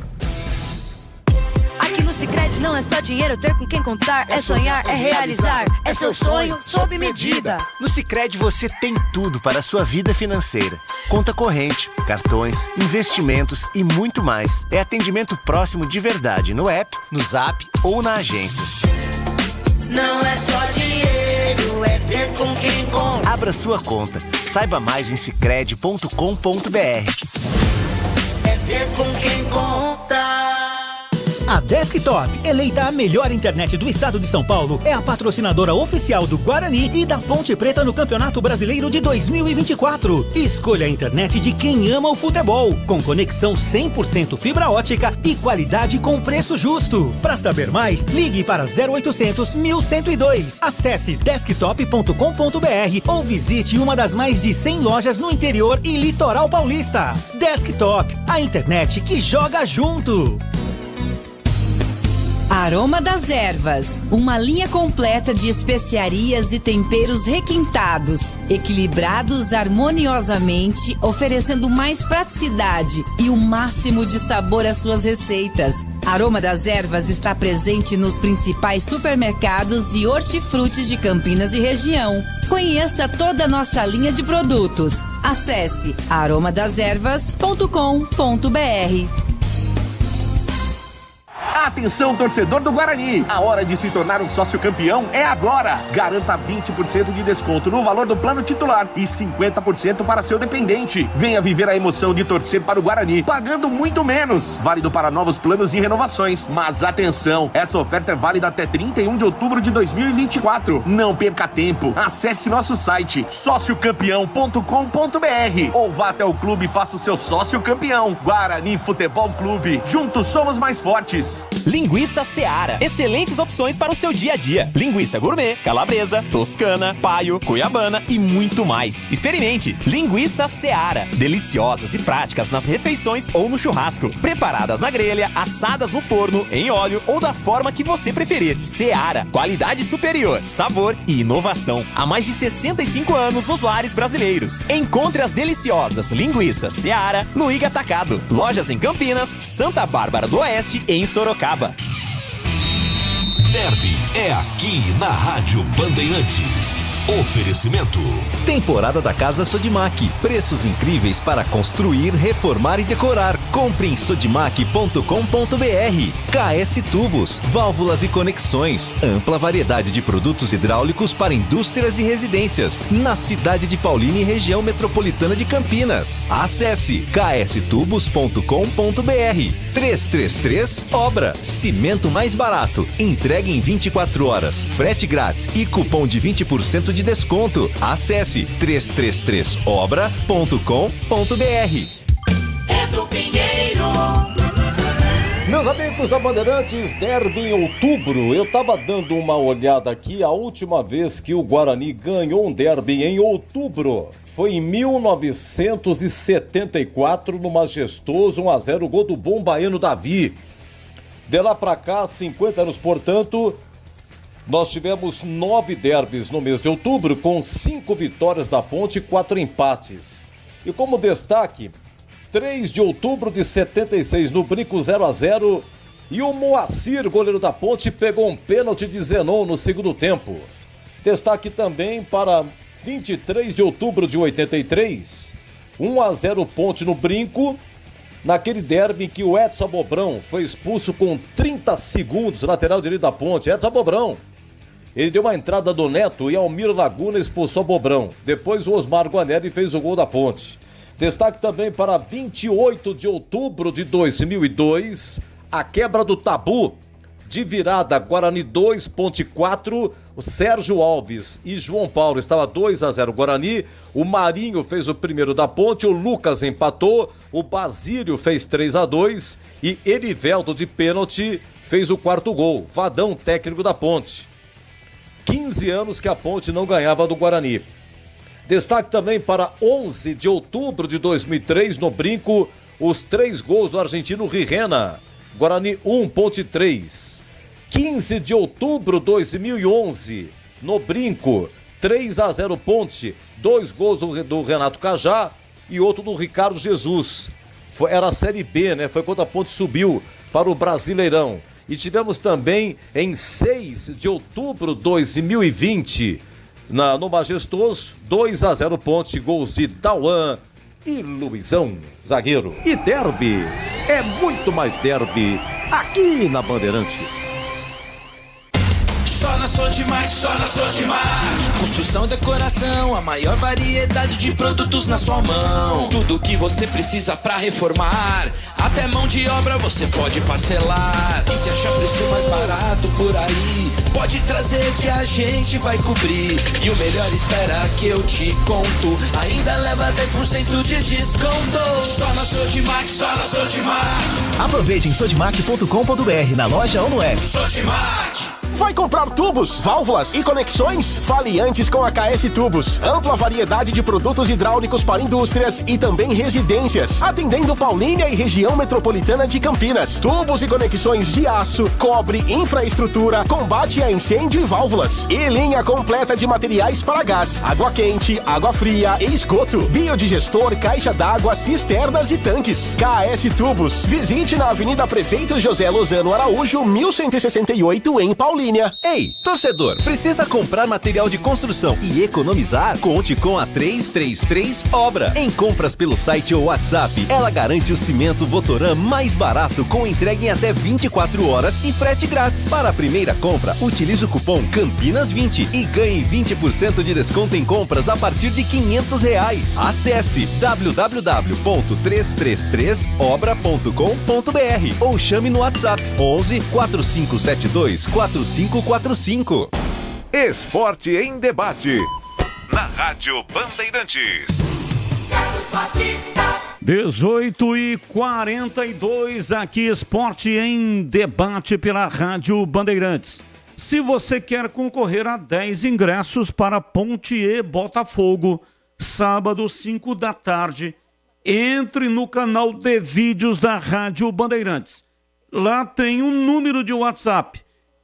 [SPEAKER 16] Aqui no Sicredi não é só dinheiro, ter com quem contar, é sonhar, é realizar, é seu sonho sob medida.
[SPEAKER 6] No Sicredi você tem tudo para a sua vida financeira. Conta corrente, cartões, investimentos e muito mais. É atendimento próximo de verdade no app, no Zap ou na agência.
[SPEAKER 16] Não é só dinheiro, é ter com quem conta.
[SPEAKER 6] Abra sua conta. Saiba mais em sicredi.com.br.
[SPEAKER 16] É ter com quem conta.
[SPEAKER 10] A Desktop, eleita a melhor internet do estado de São Paulo, é a patrocinadora oficial do Guarani e da Ponte Preta no Campeonato Brasileiro de 2024. Escolha a internet de quem ama o futebol, com conexão 100% fibra ótica e qualidade com preço justo. Para saber mais, ligue para 0800 1102. Acesse desktop.com.br ou visite uma das mais de 100 lojas no interior e litoral paulista. Desktop, a internet que joga junto.
[SPEAKER 17] Aroma das Ervas, uma linha completa de especiarias e temperos requintados, equilibrados harmoniosamente, oferecendo mais praticidade e o máximo de sabor às suas receitas. Aroma das Ervas está presente nos principais supermercados e hortifrutis de Campinas e região. Conheça toda a nossa linha de produtos. Acesse aromadeservas.com.br.
[SPEAKER 18] Atenção, torcedor do Guarani! A hora de se tornar um sócio campeão é agora! Garanta 20% de desconto no valor do plano titular e 50% para seu dependente. Venha viver a emoção de torcer para o Guarani, pagando muito menos. Válido para novos planos e renovações. Mas atenção, essa oferta é válida até 31 de outubro de 2024. Não perca tempo. Acesse nosso site sociocampeão.com.br ou vá até o clube e faça o seu sócio campeão. Guarani Futebol Clube. Juntos somos mais fortes.
[SPEAKER 3] Linguiça Seara. Excelentes opções para o seu dia a dia. Linguiça gourmet, calabresa, toscana, paio, cuiabana e muito mais. Experimente. Linguiça Seara. Deliciosas e práticas nas refeições ou no churrasco. Preparadas na grelha, assadas no forno, em óleo ou da forma que você preferir. Seara. Qualidade superior, sabor e inovação. Há mais de 65 anos nos lares brasileiros. Encontre as deliciosas linguiças Seara no Iga Atacado. Lojas em Campinas, Santa Bárbara do Oeste e em Sorocaba.
[SPEAKER 15] Derby é aqui na Rádio Bandeirantes. Oferecimento.
[SPEAKER 6] Temporada da Casa Sodimac. Preços incríveis para construir, reformar e decorar. Compre em sodimac.com.br. KS Tubos, válvulas e conexões. Ampla variedade de produtos hidráulicos para indústrias e residências. Na cidade de Paulínia e região metropolitana de Campinas. Acesse kstubos.com.br. 333 Obra. Cimento mais barato. Entregue em 24 horas. Frete grátis e cupom de 20% de desconto. Acesse 333obra.com.br.
[SPEAKER 16] É do Pinheiro.
[SPEAKER 23] Meus amigos da Bandeirantes, Derby em outubro. Eu tava dando uma olhada aqui. A última vez que o Guarani ganhou um Derby em outubro foi em 1974, no majestoso 1-0, gol do bombaeno Davi. De lá pra cá, 50 anos, portanto, nós tivemos 9 derbys no mês de outubro, com 5 vitórias da Ponte e 4 empates. E como destaque, 3 de outubro de 76 no Brinco 0-0, e o Moacir, goleiro da Ponte, pegou um pênalti de Zenon no segundo tempo. Destaque também para 23 de outubro de 83, 1-0 Ponte no Brinco, naquele derby em que o Edson Abobrão foi expulso com 30 segundos, lateral direito da Ponte. Edson Abobrão, ele deu uma entrada do Neto e Almiro Laguna expulsou Abobrão. Depois o Osmar Guanelli fez o gol da Ponte. Destaque também para 28 de outubro de 2002, a quebra do tabu de virada, Guarani 2, Ponte 4, o Sérgio Alves e João Paulo estava 2-0 Guarani, o Marinho fez o primeiro da Ponte, o Lucas empatou, o Basílio fez 3-2 e Erivelto de pênalti fez o quarto gol. Vadão, técnico da Ponte. 15 anos que a Ponte não ganhava do Guarani. Destaque também para 11 de outubro de 2003, no Brinco, os 3 gols do argentino Rirena. Guarani 1, Ponte 3. 15 de outubro de 2011, no Brinco, 3-0 Ponte, 2 gols do Renato Cajá e outro do Ricardo Jesus. Era a Série B, né? Foi quando a Ponte subiu para o Brasileirão. E tivemos também em 6 de outubro de 2020, no Majestoso, 2-0 Ponte, gols de Dauan e Luizão, zagueiro.
[SPEAKER 6] E derby é muito mais derby aqui na Bandeirantes.
[SPEAKER 4] Só na Sodimac, só na Sodimac. Construção, decoração, a maior variedade de produtos na sua mão. Tudo que você precisa pra reformar, até mão de obra você pode parcelar. E se achar preço mais barato por aí, pode trazer que a gente vai cobrir. E o melhor, espera que eu te conto, ainda leva 10% de desconto. Só na Sodimac, só na Sodimac.
[SPEAKER 10] Aproveite em sodimac.com.br, na loja ou no app.
[SPEAKER 4] Sodimac.
[SPEAKER 18] Vai comprar tubos, válvulas e conexões? Fale antes com a KS Tubos. Ampla variedade de produtos hidráulicos para indústrias e também residências, atendendo Paulínia e região metropolitana de Campinas. Tubos e conexões de aço, cobre, infraestrutura, combate a incêndio e válvulas. E linha completa de materiais para gás, água quente, água fria e esgoto. Biodigestor, caixa d'água, cisternas e tanques. KS Tubos. Visite na Avenida Prefeito José Lozano Araújo, 1168, em Paulínia.
[SPEAKER 6] Ei, torcedor, precisa comprar material de construção e economizar? Conte com a 333 Obra. Em compras pelo site ou WhatsApp, ela garante o cimento Votoran mais barato, com entrega em até 24 horas e frete grátis. Para a primeira compra, utilize o cupom Campinas20 e ganhe 20% de desconto em compras a partir de R$500. Acesse www.333obra.com.br ou chame no WhatsApp 11 4572 4545. Esporte em debate. Na Rádio Bandeirantes.
[SPEAKER 5] 18h42, aqui Esporte em Debate pela Rádio Bandeirantes. Se você quer concorrer a 10 ingressos para Pontier Botafogo, sábado 5 da tarde, entre no canal de vídeos da Rádio Bandeirantes. Lá tem um número de WhatsApp.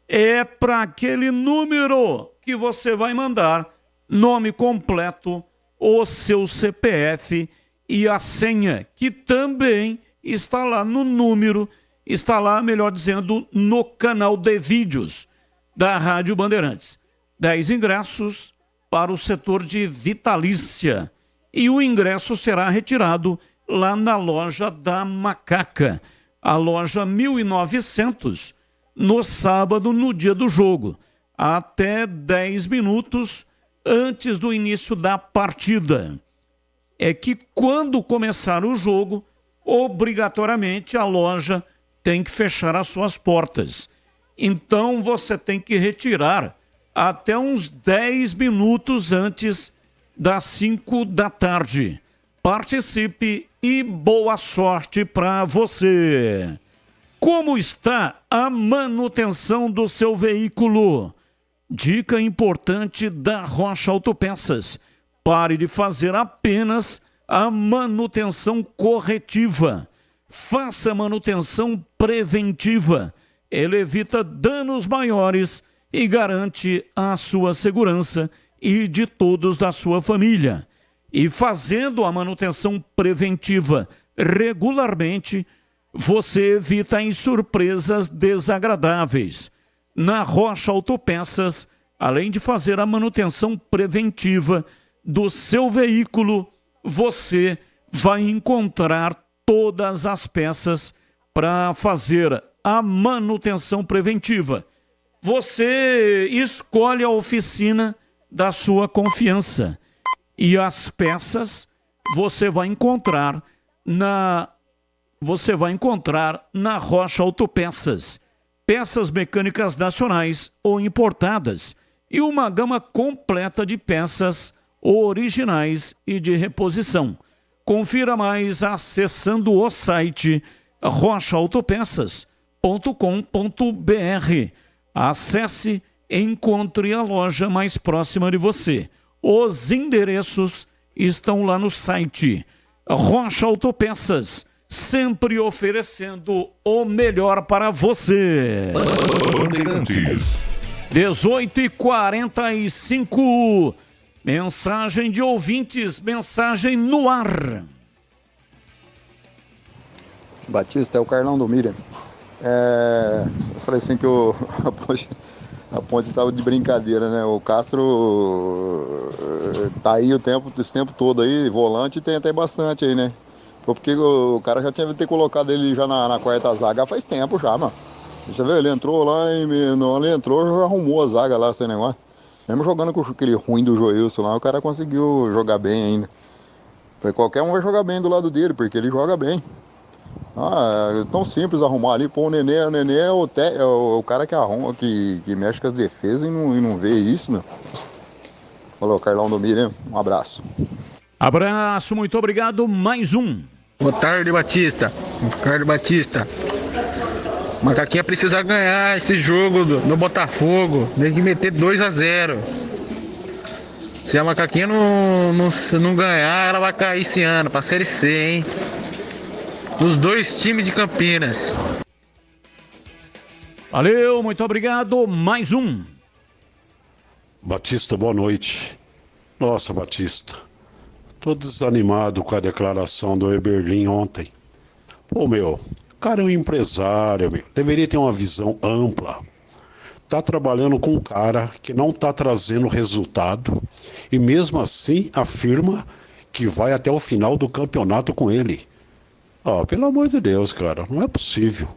[SPEAKER 5] É para aquele número que você vai mandar nome completo, o seu CPF e a senha, que também está lá no número, está lá, melhor dizendo, no canal de vídeos da Rádio Bandeirantes. 10 ingressos para o setor de vitalícia. E o ingresso será retirado lá na loja da Macaca, a loja 1900, no sábado, no dia do jogo, até 10 minutos antes do início da partida. É que quando começar o jogo, obrigatoriamente a loja tem que fechar as suas portas. Então você tem que retirar até uns 10 minutos antes das 5 da tarde. Participe e boa sorte para você. Como está a manutenção do seu veículo? Dica importante da Rocha Autopeças. Pare de fazer apenas a manutenção corretiva. Faça manutenção preventiva. Ele evita danos maiores e garante a sua segurança e de todos da sua família. E fazendo a manutenção preventiva regularmente, você evita as surpresas desagradáveis. Na Rocha Autopeças, além de fazer a manutenção preventiva do seu veículo, você vai encontrar todas as peças para fazer a manutenção preventiva. Você escolhe a oficina da sua confiança e as peças você vai encontrar na Rocha Autopeças. Peças mecânicas nacionais ou importadas e uma gama completa de peças originais e de reposição. Confira mais acessando o site rochaautopeças.com.br. Acesse e encontre a loja mais próxima de você. Os endereços estão lá no site. Rocha Autopeças, sempre oferecendo o melhor para você. 18h45. Mensagem de ouvintes, mensagem no ar.
[SPEAKER 20] Batista, é o Carlão do Miriam.
[SPEAKER 2] Eu falei assim que a ponte estava de brincadeira, né? O Castro tá aí esse tempo todo aí, volante, tem até bastante aí, né? Porque o cara já tinha que ter colocado ele já na quarta zaga faz tempo já, mano. Você vê, ele entrou lá e ele entrou, já arrumou a zaga lá, sem negócio. Mesmo jogando com aquele ruim do Joilson lá, o cara conseguiu jogar bem ainda. Qualquer um vai jogar bem do lado dele, porque ele joga bem. É tão simples arrumar ali, pô, o Nenê é o cara que arruma, que mexe com as defesas e não vê isso, meu. Falou, Carlão do Miriam, um abraço.
[SPEAKER 5] Abraço, muito obrigado, mais um.
[SPEAKER 20] Boa tarde, Batista. Ricardo Batista. Macaquinha precisa ganhar esse jogo no Botafogo. Tem que meter 2-0. Se a Macaquinha não ganhar, ela vai cair esse ano pra Série C, hein? Dos 2 times de Campinas.
[SPEAKER 5] Valeu, muito obrigado, mais um.
[SPEAKER 21] Batista, boa noite. Nossa, Batista, tô desanimado com a declaração do Eberlin ontem. Pô, meu, o cara é um empresário, meu. Deveria ter uma visão ampla. Tá trabalhando com um cara que não tá trazendo resultado e mesmo assim afirma que vai até o final do campeonato com ele. Pelo amor de Deus, cara, não é possível.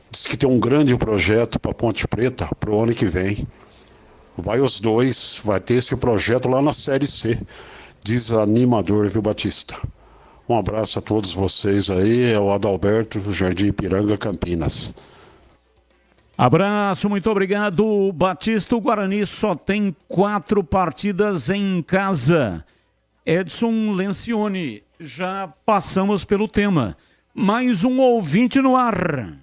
[SPEAKER 21] Diz que tem um grande projeto para Ponte Preta pro ano que vem. Vai os dois, vai ter esse projeto lá na Série C. Desanimador, viu, Batista? Um abraço a todos vocês aí, é o Adalberto, Jardim Ipiranga, Campinas.
[SPEAKER 5] Abraço, muito obrigado, Batista. O Guarani só tem 4 partidas em casa. Edson Lencioni, já passamos pelo tema. Mais um ouvinte no ar.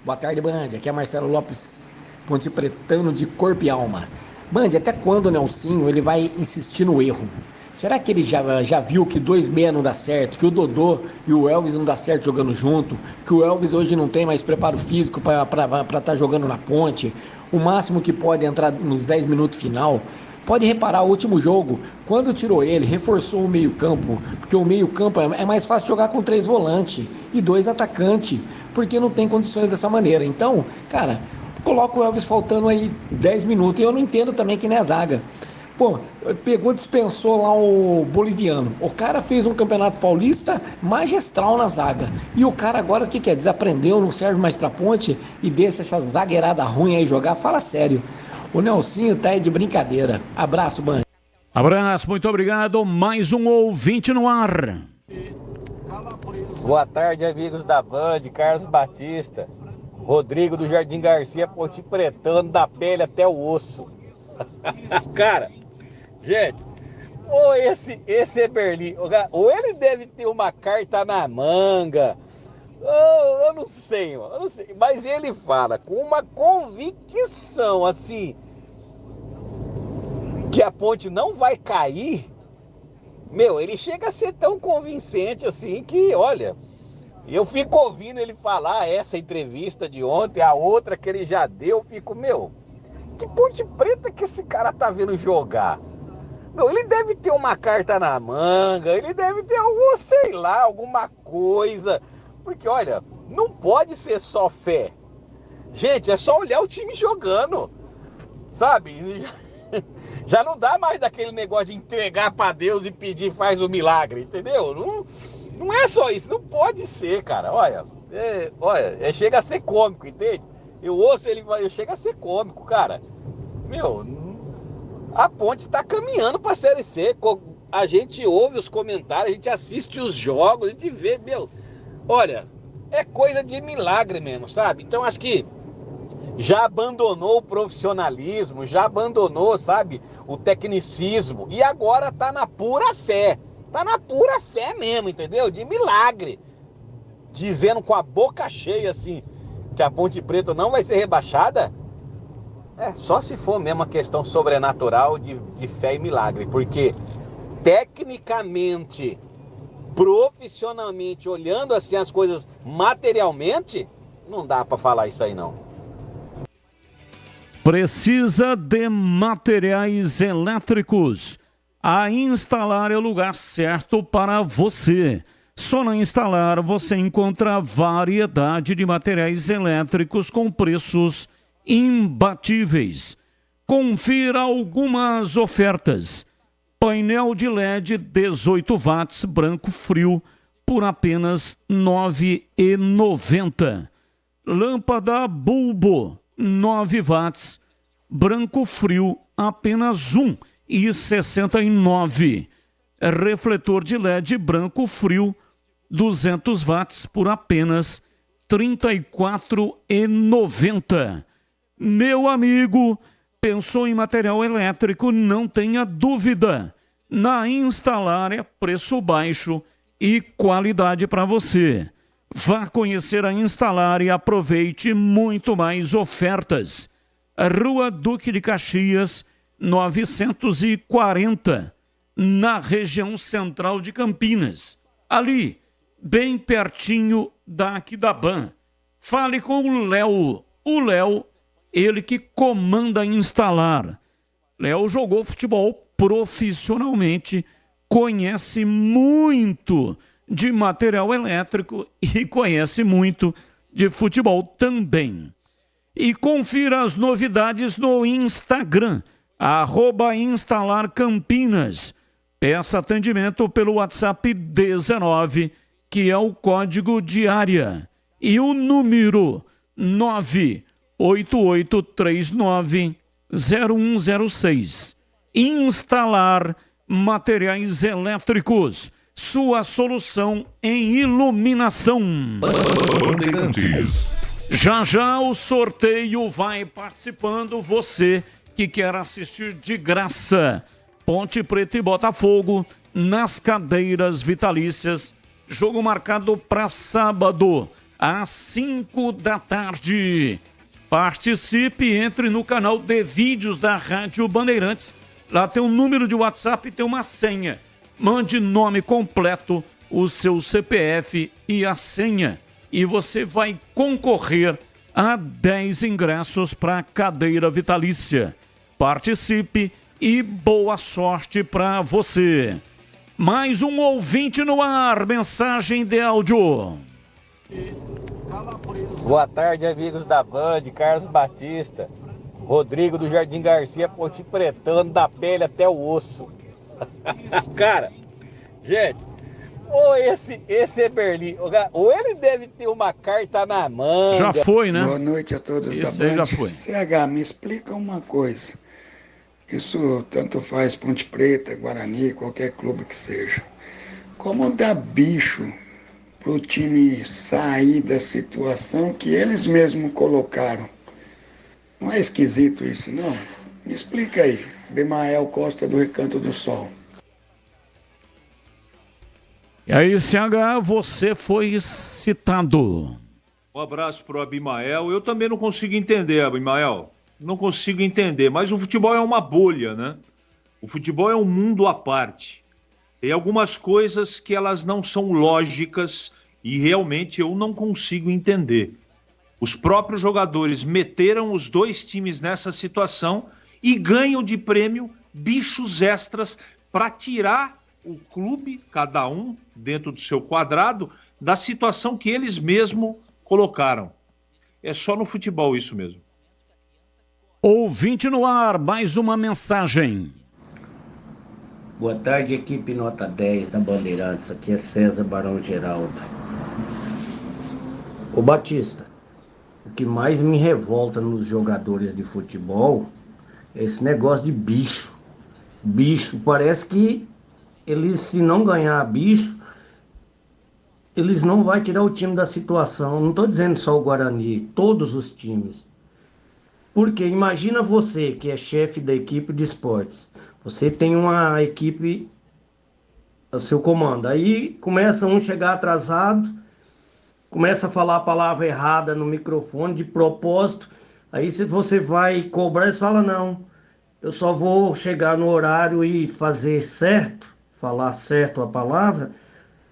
[SPEAKER 24] Boa tarde, Band. Aqui é Marcelo Lopes, Ponte Pretano de corpo e alma. Band, até quando o Nelsinho ele vai insistir no erro? Será que ele já viu que 2 meia não dá certo, que o Dodô e o Elvis não dá certo jogando junto, que o Elvis hoje não tem mais preparo físico para estar jogando na Ponte, o máximo que pode entrar nos 10 minutos final? Pode reparar, o último jogo, quando tirou ele, reforçou o meio-campo, porque o meio-campo é mais fácil jogar com 3 volantes e 2 atacantes, porque não tem condições dessa maneira. Então, cara, coloca o Elvis faltando aí 10 minutos, e eu não entendo também que nem a zaga. Pô, dispensou lá o boliviano. O cara fez um campeonato paulista magistral na zaga. E o cara agora, o que quer? Desaprendeu, não serve mais pra Ponte e deixa essa zagueirada ruim aí jogar? Fala sério. O Nelsinho tá aí de brincadeira. Abraço, Band.
[SPEAKER 5] Abraço, muito obrigado. Mais um ouvinte no ar.
[SPEAKER 25] Boa tarde, amigos da Band. Carlos Batista. Rodrigo do Jardim Garcia, Ponte Pretano, da pele até o osso. Cara, gente, ou esse Eberlin, ou ele deve ter uma carta na manga, eu não sei, mas ele fala com uma convicção, assim, que a Ponte não vai cair. Meu, ele chega a ser tão convincente, assim, que, olha, eu fico ouvindo ele falar essa entrevista de ontem, a outra que ele já deu, eu fico, meu, que Ponte Preta que esse cara tá vendo jogar? Meu, ele deve ter uma carta na manga, ele deve ter sei lá, alguma coisa. Porque, olha, não pode ser só fé. Gente, é só olhar o time jogando, sabe? Já não dá mais daquele negócio de entregar pra Deus e pedir faz o milagre, entendeu? Não é só isso, não pode ser, cara. Olha, chega a ser cômico, entende? Eu ouço ele, chega a ser cômico, cara. Meu, a Ponte tá caminhando pra Série C. A gente ouve os comentários, a gente assiste os jogos, a gente vê, meu... Olha, é coisa de milagre mesmo, sabe? Então acho que já abandonou o profissionalismo, já abandonou, sabe, o tecnicismo. E agora tá na pura fé. Tá na pura fé mesmo, entendeu? De milagre. Dizendo com a boca cheia, assim, que a Ponte Preta não vai ser rebaixada. Só se for mesmo uma questão sobrenatural de fé e milagre. Porque, tecnicamente, profissionalmente, olhando assim as coisas materialmente, não dá para falar isso aí, não.
[SPEAKER 5] Precisa de materiais elétricos. A Instalar é o lugar certo para você. Só na Instalar você encontra variedade de materiais elétricos com preços imbatíveis. Confira algumas ofertas. Painel de LED 18 watts branco frio por apenas R$ 9,90. Lâmpada bulbo 9 watts branco frio apenas R$ 1,69. Refletor de LED branco frio 200 watts por apenas R$ 34,90. Meu amigo, pensou em material elétrico? Não tenha dúvida. Na Instalar é preço baixo e qualidade para você. Vá conhecer a Instalar e aproveite muito mais ofertas. Rua Duque de Caxias, 940, na região central de Campinas. Ali, bem pertinho da Aquidaban. Fale com o Léo. O Léo, ele que comanda a Instalar. Léo jogou futebol profissionalmente, conhece muito de material elétrico e conhece muito de futebol também. E confira as novidades no Instagram, @instalarcampinas. Peça atendimento pelo WhatsApp 19, que é o código de área, e o número 988390106. Instalar materiais elétricos, sua solução em iluminação. Já já o sorteio vai participando, você que quer assistir de graça. Ponte Preta e Botafogo nas cadeiras vitalícias. Jogo marcado para sábado, às 5 da tarde. Participe, entre no canal de vídeos da Rádio Bandeirantes. Lá tem um número de WhatsApp e tem uma senha. Mande nome completo, o seu CPF e a senha. E você vai concorrer a 10 ingressos para a cadeira vitalícia. Participe e boa sorte para você. Mais um ouvinte no ar, mensagem de áudio.
[SPEAKER 25] Boa tarde, amigos da Band, Carlos Batista. Rodrigo do Jardim Garcia, Ponte Pretano, da pele até o osso. Cara, gente, ou esse Eberli, ou ele deve ter uma carta na mão.
[SPEAKER 5] Já foi, né?
[SPEAKER 8] Boa noite a todos
[SPEAKER 5] Esse
[SPEAKER 8] da
[SPEAKER 5] aí
[SPEAKER 8] Band.
[SPEAKER 5] já foi.
[SPEAKER 8] CH, me explica uma coisa. Isso tanto faz Ponte Preta, Guarani, qualquer clube que seja. Como dá bicho pro time sair da situação que eles mesmos colocaram? Não é esquisito isso, não? Me explica aí. Abimael Costa do Recanto do Sol.
[SPEAKER 5] E aí, CH, você foi citado.
[SPEAKER 19] Um abraço pro Abimael. Eu também não consigo entender, Abimael. Não consigo entender. Mas o futebol é uma bolha, né? O futebol é um mundo à parte. Tem algumas coisas que elas não são lógicas e realmente eu não consigo entender. Os próprios jogadores meteram os dois times nessa situação e ganham de prêmio bichos extras para tirar o clube, cada um dentro do seu quadrado, da situação que eles mesmos colocaram. É só no futebol isso mesmo.
[SPEAKER 5] Ouvinte no ar, mais uma mensagem.
[SPEAKER 9] Boa tarde, equipe nota 10 da Bandeirantes. Aqui é César Barão Geraldo. Ô Batista, o que mais me revolta nos jogadores de futebol é esse negócio de bicho. Bicho, parece que eles, se não ganhar bicho, eles não vão tirar o time da situação. Não estou dizendo só o Guarani, todos os times. Porque imagina você que é chefe da equipe de esportes. Você tem uma equipe a seu comando. Aí começa um chegar atrasado, começa a falar a palavra errada no microfone de propósito. Aí se você vai cobrar, você fala, não, eu só vou chegar no horário e fazer certo, falar certo a palavra,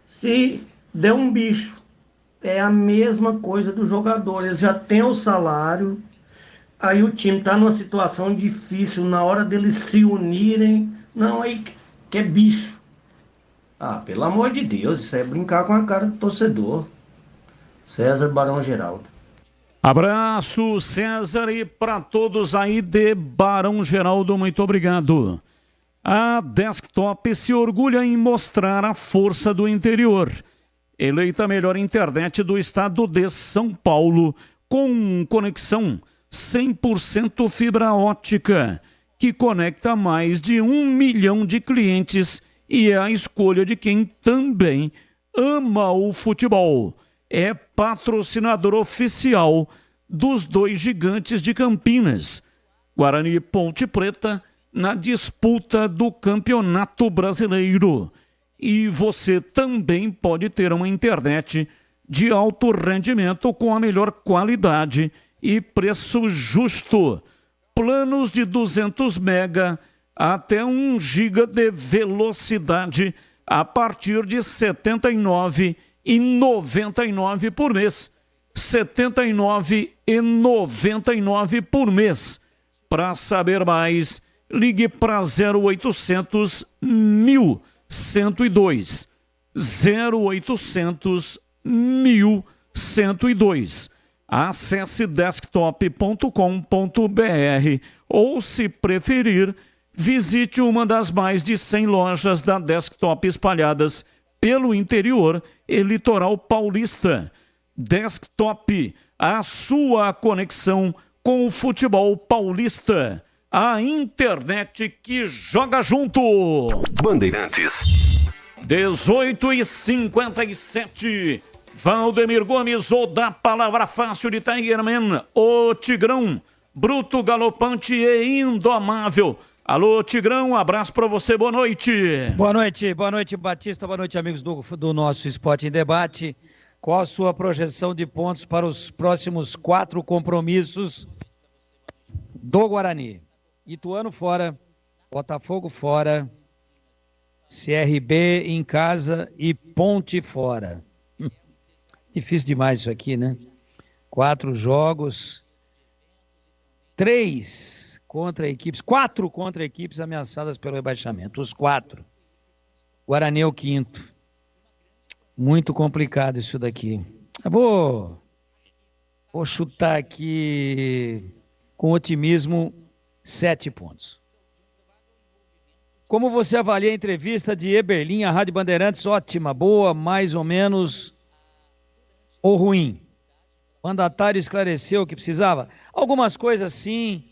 [SPEAKER 9] se der um bicho. É a mesma coisa do jogador. Eles já têm o salário. Aí o time está numa situação difícil, na hora deles se unirem, não, aí que é bicho. Ah, pelo amor de Deus, isso é brincar com a cara do torcedor. César Barão Geraldo.
[SPEAKER 5] Abraço, César, e para todos aí de Barão Geraldo, muito obrigado. A Desktop se orgulha em mostrar a força do interior. Eleita a melhor internet do estado de São Paulo, com conexão 100% fibra ótica, que conecta mais de 1 milhão de clientes e é a escolha de quem também ama o futebol. É patrocinador oficial dos dois gigantes de Campinas, Guarani e Ponte Preta, na disputa do Campeonato Brasileiro. E você também pode ter uma internet de alto rendimento com a melhor qualidade e preço justo. Planos de 200 mega até 1 giga de velocidade a partir de R$ 79,99 por mês. R$ 79,99 por mês. Para saber mais, ligue para 0800 1102. 0800 1102. Acesse desktop.com.br ou, se preferir, visite uma das mais de 100 lojas da Desktop espalhadas pelo interior e litoral paulista. Desktop, a sua conexão com o futebol paulista. A internet que joga junto.
[SPEAKER 15] Bandeirantes.
[SPEAKER 5] 18h57. Valdemir Gomes, ou da palavra fácil de Tigerman, o Tigrão, bruto, galopante e indomável. Alô, Tigrão, um abraço pra você, boa noite.
[SPEAKER 11] Boa noite, Batista, boa noite, amigos do nosso Esporte em Debate. Qual a sua projeção de pontos para os próximos 4 compromissos do Guarani? Ituano fora, Botafogo fora, CRB em casa e Ponte fora. Difícil demais isso aqui, né? 4 jogos, 3 contra equipes, 4 contra equipes ameaçadas pelo rebaixamento, os 4. Guarani é o 5º. Muito complicado isso daqui. Eu vou chutar aqui com otimismo 7 pontos. Como você avalia a entrevista de Eberlin à Rádio Bandeirantes? Ótima, boa, mais ou menos ou ruim? O mandatário esclareceu o que precisava? Algumas coisas sim,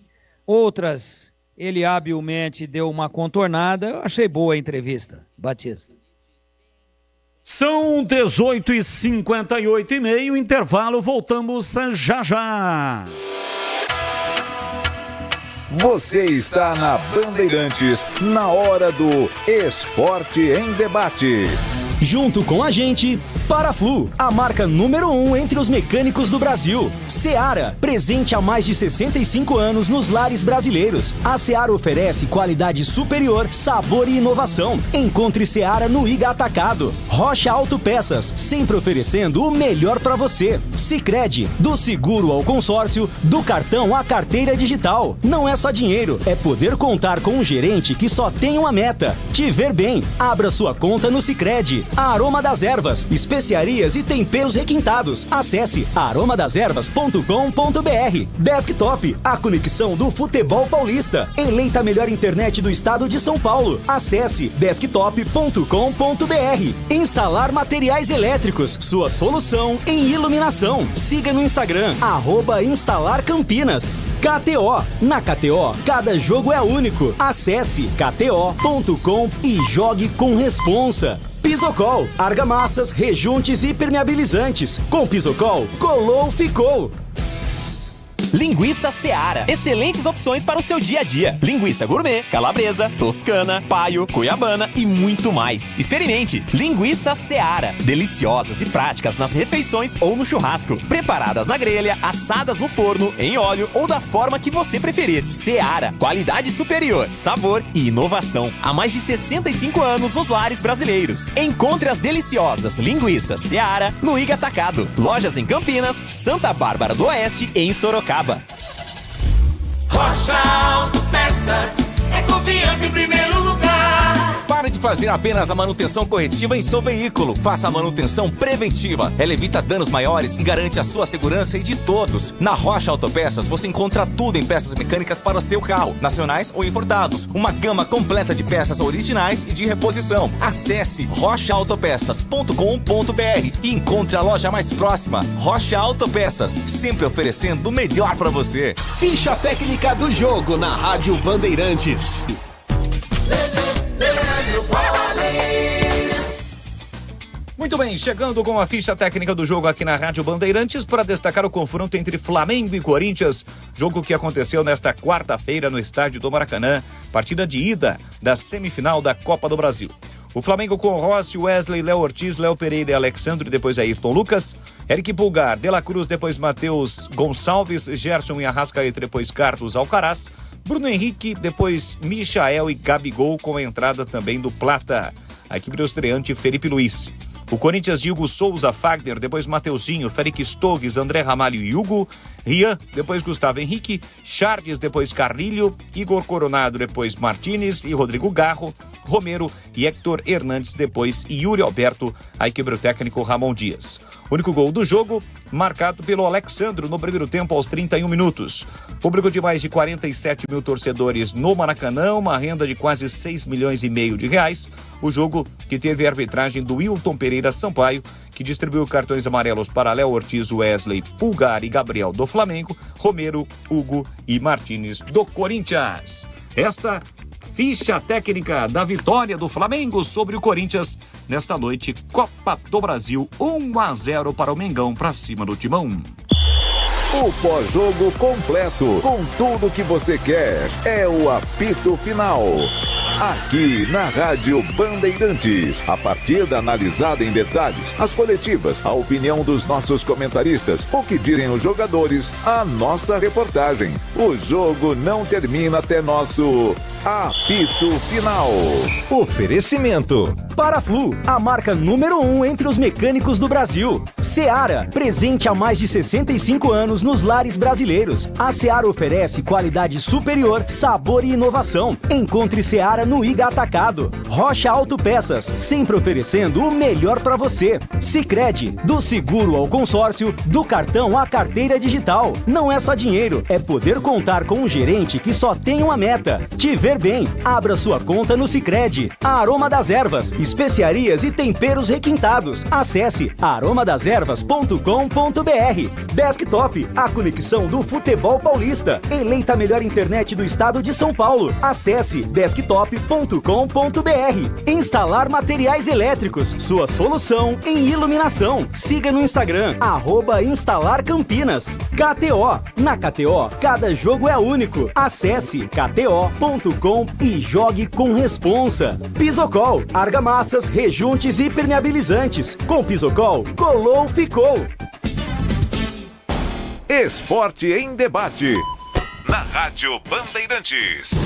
[SPEAKER 11] outras ele habilmente deu uma contornada. Eu achei boa a entrevista, Batista.
[SPEAKER 5] São 18h58, intervalo, voltamos já já.
[SPEAKER 1] Você está na Bandeirantes, na hora do Esporte em Debate.
[SPEAKER 3] Junto com a gente, Paraflu, a marca número 1 entre os mecânicos do Brasil. Seara, presente há mais de 65 anos nos lares brasileiros. A Seara oferece qualidade superior, sabor e inovação. Encontre Seara no Iga Atacado. Rocha Autopeças, sempre oferecendo o melhor para você. Sicredi, do seguro ao consórcio, do cartão à carteira digital. Não é só dinheiro, é poder contar com um gerente que só tem uma meta: te ver bem. Abra sua conta no Sicredi. Aroma das Ervas, especiarias e temperos requintados. Acesse aromadeservas.com.br. Desktop, a conexão do futebol paulista. Eleita a melhor internet do estado de São Paulo. Acesse desktop.com.br. Instalar materiais elétricos, sua solução em iluminação. Siga no Instagram, @instalarcampinas. KTO, na KTO, cada jogo é único. Acesse kto.com e jogue com responsa. Pisocol, argamassas, rejuntes e permeabilizantes. Com Pisocol, colou, ficou.
[SPEAKER 12] Linguiça Seara. Excelentes opções para o seu dia a dia. Linguiça gourmet, calabresa, toscana, paio, cuiabana e muito mais. Experimente. Linguiça Seara. Deliciosas e práticas nas refeições ou no churrasco. Preparadas na grelha, assadas no forno, em óleo ou da forma que você preferir. Seara. Qualidade superior, sabor e inovação. Há mais de 65 anos nos lares brasileiros. Encontre as deliciosas linguiças Seara no Iga Atacado. Lojas em Campinas, Santa Bárbara do Oeste e em Sorocaba.
[SPEAKER 13] Rocha Autopeças é confiança em primeiro lugar.
[SPEAKER 12] Para de fazer apenas a manutenção corretiva em seu veículo. Faça a manutenção preventiva. Ela evita danos maiores e garante a sua segurança e de todos. Na Rocha Autopeças você encontra tudo em peças mecânicas para o seu carro, nacionais ou importados. Uma gama completa de peças originais e de reposição. Acesse rochaautopeças.com.br e encontre a loja mais próxima. Rocha Autopeças, sempre oferecendo o melhor para você.
[SPEAKER 15] Ficha técnica do jogo na Rádio Bandeirantes.
[SPEAKER 7] Muito bem, chegando com a ficha técnica do jogo aqui na Rádio Bandeirantes para destacar o confronto entre Flamengo e Corinthians, jogo que aconteceu nesta quarta-feira no estádio do Maracanã, partida de ida da semifinal da Copa do Brasil. O Flamengo com Rossi, Wesley, Léo Ortiz, Léo Pereira e Alexandre, depois Ayrton Lucas, Eric Pulgar, De La Cruz, depois Matheus Gonçalves, Gerson e Arrascaeta, depois Carlos Alcaraz, Bruno Henrique, depois Michael e Gabigol, com a entrada também do Plata. A equipe do estreante Felipe Luiz. O Corinthians de Hugo Souza, Fagner, depois Mateuzinho, Félix Torres, André Ramalho e Hugo, Rian, depois Gustavo Henrique, Charles, depois Carrilho, Igor Coronado, depois Martínez e Rodrigo Garro, Romero e Héctor Hernandes, depois Yuri Alberto, a equipe do técnico Ramon Dias. O único gol do jogo, marcado pelo Alexandro no primeiro tempo aos 31 minutos. Público de mais de 47 mil torcedores no Maracanã, uma renda de quase 6 milhões e meio de reais. O jogo que teve a arbitragem do Wilton Pereira Sampaio, que distribuiu cartões amarelos para Léo Ortiz, Wesley, Pulgar e Gabriel do Flamengo, Romero, Hugo e Martínez do Corinthians. Esta ficha técnica da vitória do Flamengo sobre o Corinthians nesta noite, Copa do Brasil, 1-0 para o Mengão para cima do Timão.
[SPEAKER 1] O pós-jogo completo, com tudo que você quer, é o apito final. Aqui na Rádio Bandeirantes, a partida analisada em detalhes, as coletivas, a opinião dos nossos comentaristas, o que dizem os jogadores, a nossa reportagem. O jogo não termina até nosso apito final.
[SPEAKER 3] Oferecimento Paraflu, a marca número 1 entre os mecânicos do Brasil. Seara, presente há mais de 65 anos nos lares brasileiros. A Seara oferece qualidade superior, sabor e inovação. Encontre Seara no Iga Atacado. Rocha Autopeças, sempre oferecendo o melhor para você. Sicredi, do seguro ao consórcio, do cartão à carteira digital. Não é só dinheiro, é poder contar com um gerente que só tem uma meta: te ver bem. Abra sua conta no Sicredi. A Aroma das Ervas, especiarias e temperos requintados. Acesse aromadeservas.com.br. Desktop, a conexão do futebol paulista. Eleita a melhor internet do estado de São Paulo. Acesse desktop.com.br. Instalar materiais elétricos, sua solução em iluminação. Siga no Instagram, @instalarcampinas. KTO, na KTO, cada jogo é único. Acesse kto.com e jogue com responsa. Pisocol, argamassas, rejuntes e impermeabilizantes. Com Pisocol, colou, ficou.
[SPEAKER 1] Esporte em debate, na Rádio Bandeirantes.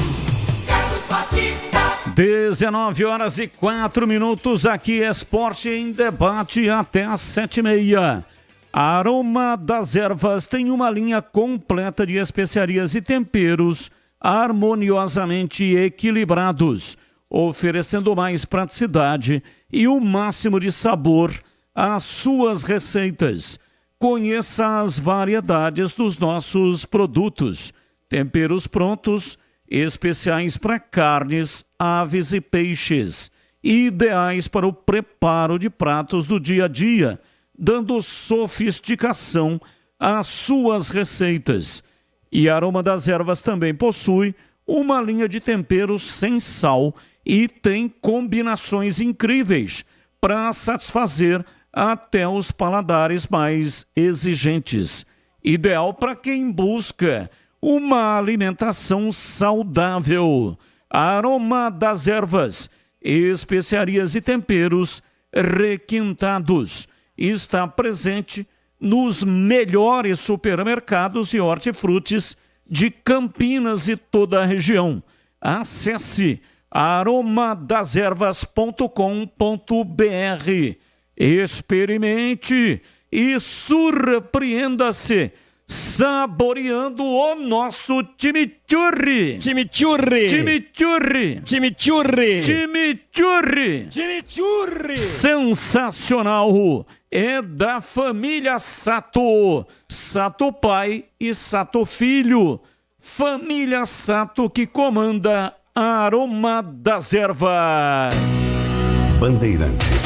[SPEAKER 5] 19h04, aqui Esporte em Debate até às 7h30. A Aroma das Ervas tem uma linha completa de especiarias e temperos harmoniosamente equilibrados, oferecendo mais praticidade e o máximo de sabor às suas receitas. Conheça as variedades dos nossos produtos, temperos prontos, especiais para carnes, aves e peixes, ideais para o preparo de pratos do dia a dia, dando sofisticação às suas receitas. E a Aroma das Ervas também possui uma linha de temperos sem sal e tem combinações incríveis para satisfazer até os paladares mais exigentes. Ideal para quem busca uma alimentação saudável. Aroma das Ervas, especiarias e temperos requintados. Está presente nos melhores supermercados e hortifrutis de Campinas e toda a região. Acesse aromadeservas.com.br. Experimente e surpreenda-se. saboreando o nosso chimichurri.
[SPEAKER 11] Chimichurri.
[SPEAKER 5] Chimichurri.
[SPEAKER 11] Chimichurri.
[SPEAKER 5] Chimichurri.
[SPEAKER 11] Chimichurri.
[SPEAKER 5] Sensacional. É da família Sato. Sato pai e Sato filho. Família Sato que comanda a Aroma das Ervas.
[SPEAKER 1] Bandeirantes.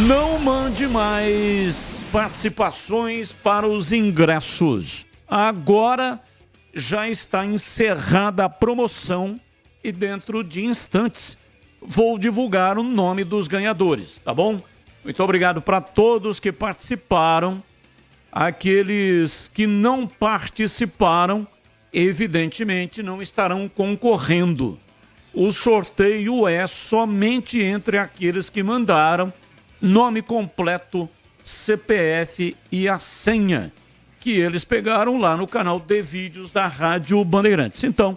[SPEAKER 5] Não mande mais participações para os ingressos. Agora já está encerrada a promoção e dentro de instantes vou divulgar o nome dos ganhadores, tá bom? Muito obrigado para todos que participaram. Aqueles que não participaram, evidentemente, não estarão concorrendo. O sorteio é somente entre aqueles que mandaram nome completo, CPF e a senha, que eles pegaram lá no canal de vídeos da Rádio Bandeirantes. Então,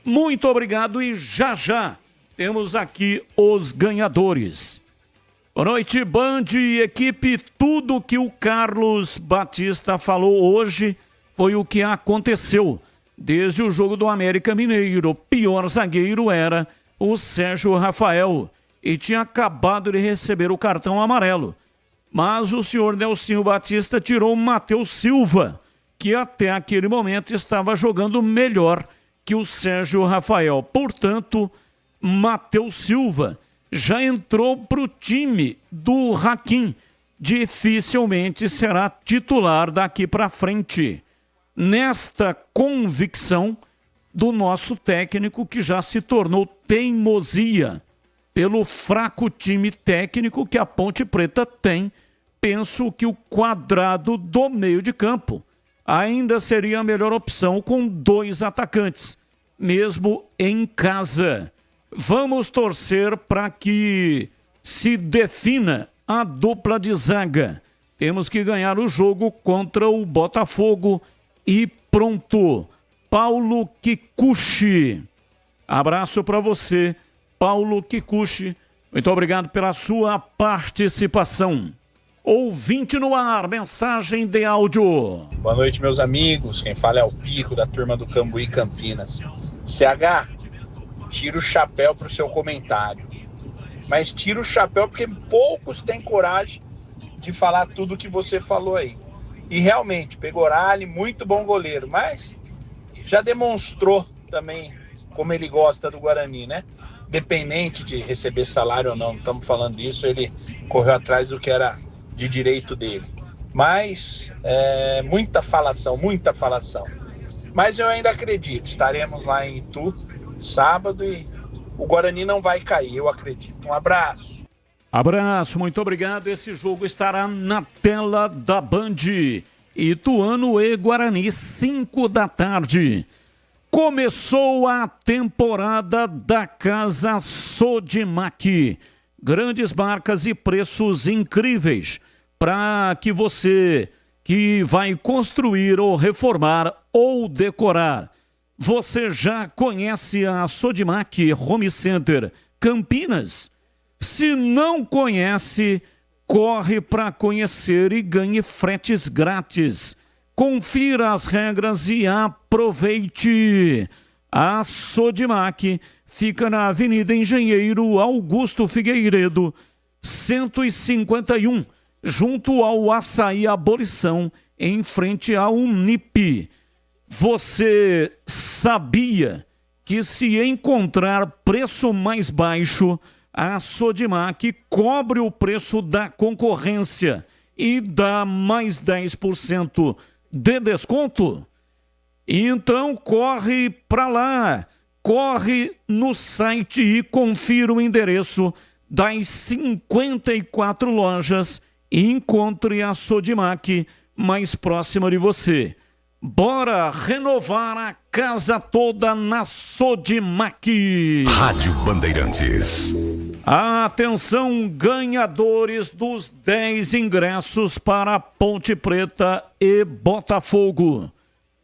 [SPEAKER 5] muito obrigado e já temos aqui os ganhadores. Boa noite, Band e equipe. Tudo que o Carlos Batista falou hoje foi o que aconteceu. Desde o jogo do América Mineiro, o pior zagueiro era o Sérgio Rafael e tinha acabado de receber o cartão amarelo. Mas o senhor Nelsinho Batista tirou o Matheus Silva, que até aquele momento estava jogando melhor que o Sérgio Rafael. Portanto, Matheus Silva já entrou para o time do Hakim. Dificilmente será titular daqui para frente. Nesta convicção do nosso técnico, que já se tornou teimosia pelo fraco time técnico que a Ponte Preta tem, penso que o quadrado do meio de campo ainda seria a melhor opção com 2 atacantes, mesmo em casa. Vamos torcer para que se defina a dupla de zaga. Temos que ganhar o jogo contra o Botafogo e pronto. Paulo Kikuchi. Abraço para você, Paulo Kikuchi. Muito obrigado pela sua participação. Ouvinte no ar, mensagem de áudio.
[SPEAKER 13] Boa noite, meus amigos. Quem fala é o Pico, da turma do Cambuí Campinas. CH, tira o chapéu pro seu comentário. Mas tira o chapéu porque poucos têm coragem de falar tudo que você falou aí. E realmente, Pegorali, muito bom goleiro, mas já demonstrou também como ele gosta do Guarani, né? Dependente de receber salário ou não estamos falando disso, ele correu atrás do que era de direito dele. Mas, muita falação. Mas eu ainda acredito, estaremos lá em Itu, sábado, e o Guarani não vai cair, eu acredito. Um abraço.
[SPEAKER 5] Abraço, muito obrigado. Esse jogo estará na tela da Band. Ituano e Guarani, 5 da tarde. Começou a temporada da Casa Sodimac. Grandes marcas e preços incríveis para que você que vai construir ou reformar ou decorar. Você já conhece a Sodimac Home Center Campinas? Se não conhece, corre para conhecer e ganhe fretes grátis. Confira as regras e aproveite. A Sodimac fica na Avenida Engenheiro Augusto Figueiredo, 151, junto ao Açaí Abolição, em frente à Unip. Você sabia que se encontrar preço mais baixo, a Sodimac cobre o preço da concorrência e dá mais 10% de desconto? Então corre para lá, corre no site e confira o endereço das 54 lojas e encontre a Sodimac mais próxima de você. Bora renovar a casa toda na Sodimac.
[SPEAKER 15] Rádio Bandeirantes.
[SPEAKER 5] Atenção, ganhadores dos 10 ingressos para Ponte Preta e Botafogo.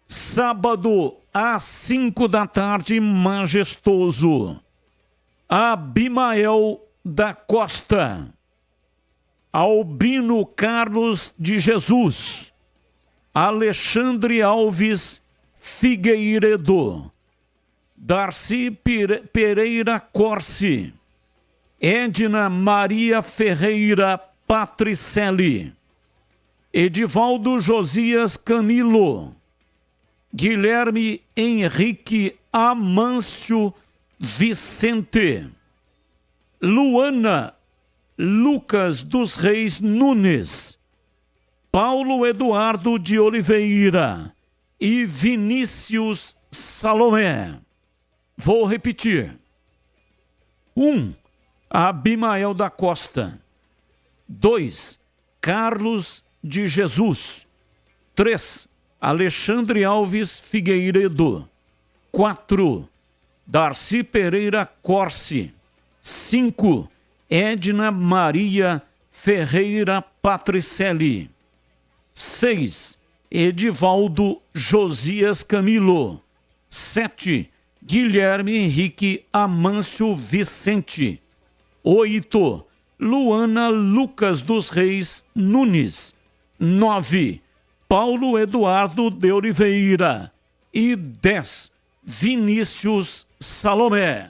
[SPEAKER 5] Sábado, às 5 da tarde, majestoso. Abimael da Costa. Albino Carlos de Jesus. Alexandre Alves Figueiredo, Darcy Pereira Corsi, Edna Maria Ferreira Patricelli, Edivaldo Josias Camilo, Guilherme Henrique Amâncio Vicente, Luana Lucas dos Reis Nunes, Paulo Eduardo de Oliveira e Vinícius Salomé. Vou repetir. 1. Abimael da Costa. 2. Carlos de Jesus. 3. Alexandre Alves Figueiredo. 4. Darcy Pereira Corsi. 5. Edna Maria Ferreira Patricelli. 6. Edivaldo Josias Camilo. 7. Guilherme Henrique Amâncio Vicente. 8. Luana Lucas dos Reis Nunes. 9. Paulo Eduardo de Oliveira. E 10. Vinícius Salomé.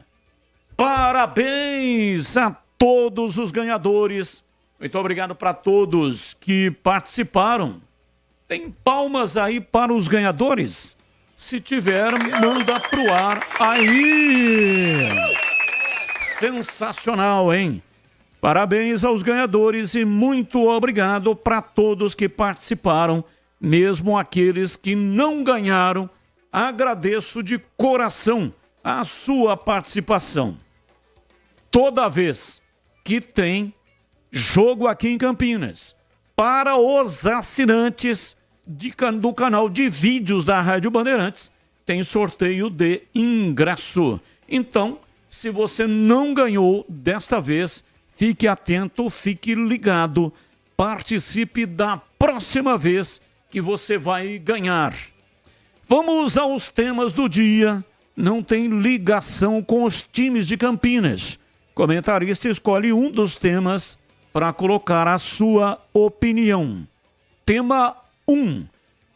[SPEAKER 5] Parabéns a todos os ganhadores. Muito obrigado para todos que participaram. Tem palmas aí para os ganhadores? Se tiver, manda pro ar aí. Sensacional, hein? Parabéns aos ganhadores e muito obrigado para todos que participaram, mesmo aqueles que não ganharam. Agradeço de coração a sua participação. Toda vez que tem jogo aqui em Campinas, para os assinantes do canal de vídeos da Rádio Bandeirantes, tem sorteio de ingresso. Então, se você não ganhou desta vez, fique atento, fique ligado, participe da próxima vez que você vai ganhar. Vamos aos temas do dia. Não tem ligação com os times de Campinas. Comentarista escolhe um dos temas para colocar a sua opinião. Tema 1.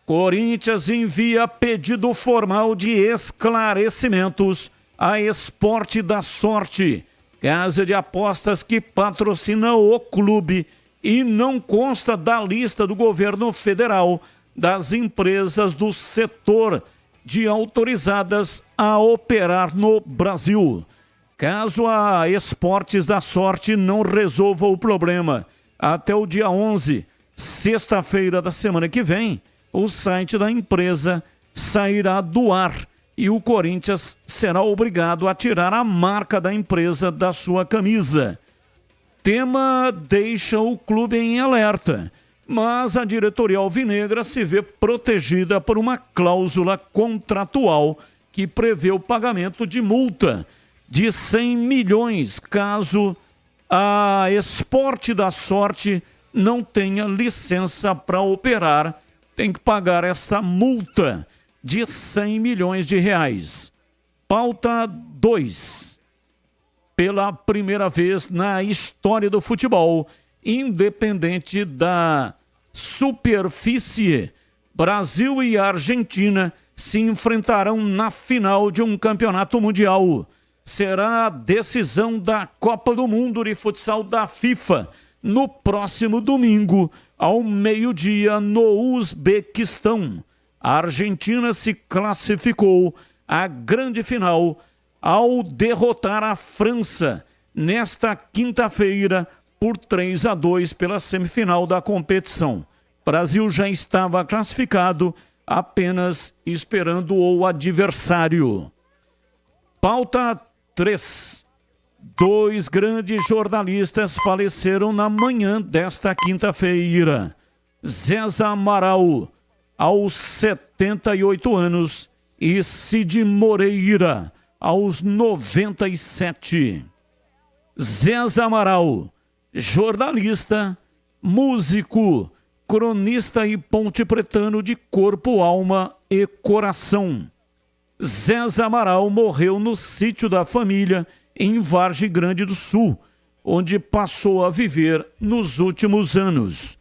[SPEAKER 5] Corinthians envia pedido formal de esclarecimentos à Esporte da Sorte, casa de apostas que patrocina o clube e não consta da lista do governo federal das empresas do setor de autorizadas a operar no Brasil. Caso a Esportes da Sorte não resolva o problema até o dia 11, sexta-feira da semana que vem, o site da empresa sairá do ar e o Corinthians será obrigado a tirar a marca da empresa da sua camisa. Tema deixa o clube em alerta, mas a diretoria alvinegra se vê protegida por uma cláusula contratual que prevê o pagamento de multa de 100 milhões caso a Esporte da Sorte não tenha licença para operar. Tem que pagar essa multa de 100 milhões de reais. Pauta 2. Pela primeira vez na história do futebol, independente da superfície, Brasil e Argentina se enfrentarão na final de um campeonato mundial. Será a decisão da Copa do Mundo de Futsal da FIFA no próximo domingo, ao meio-dia, no Uzbequistão. A Argentina se classificou à grande final ao derrotar a França nesta quinta-feira por 3-2 pela semifinal da competição. O Brasil já estava classificado, apenas esperando o adversário. Pauta 3. 2 grandes jornalistas faleceram na manhã desta quinta-feira. Zéza Amaral, aos 78 anos, e Cid Moreira, aos 97. Zéza Amaral, jornalista, músico, cronista e pontepretano de corpo, alma e coração. Zéza Amaral morreu no sítio da família em Vargem Grande do Sul, onde passou a viver nos últimos anos.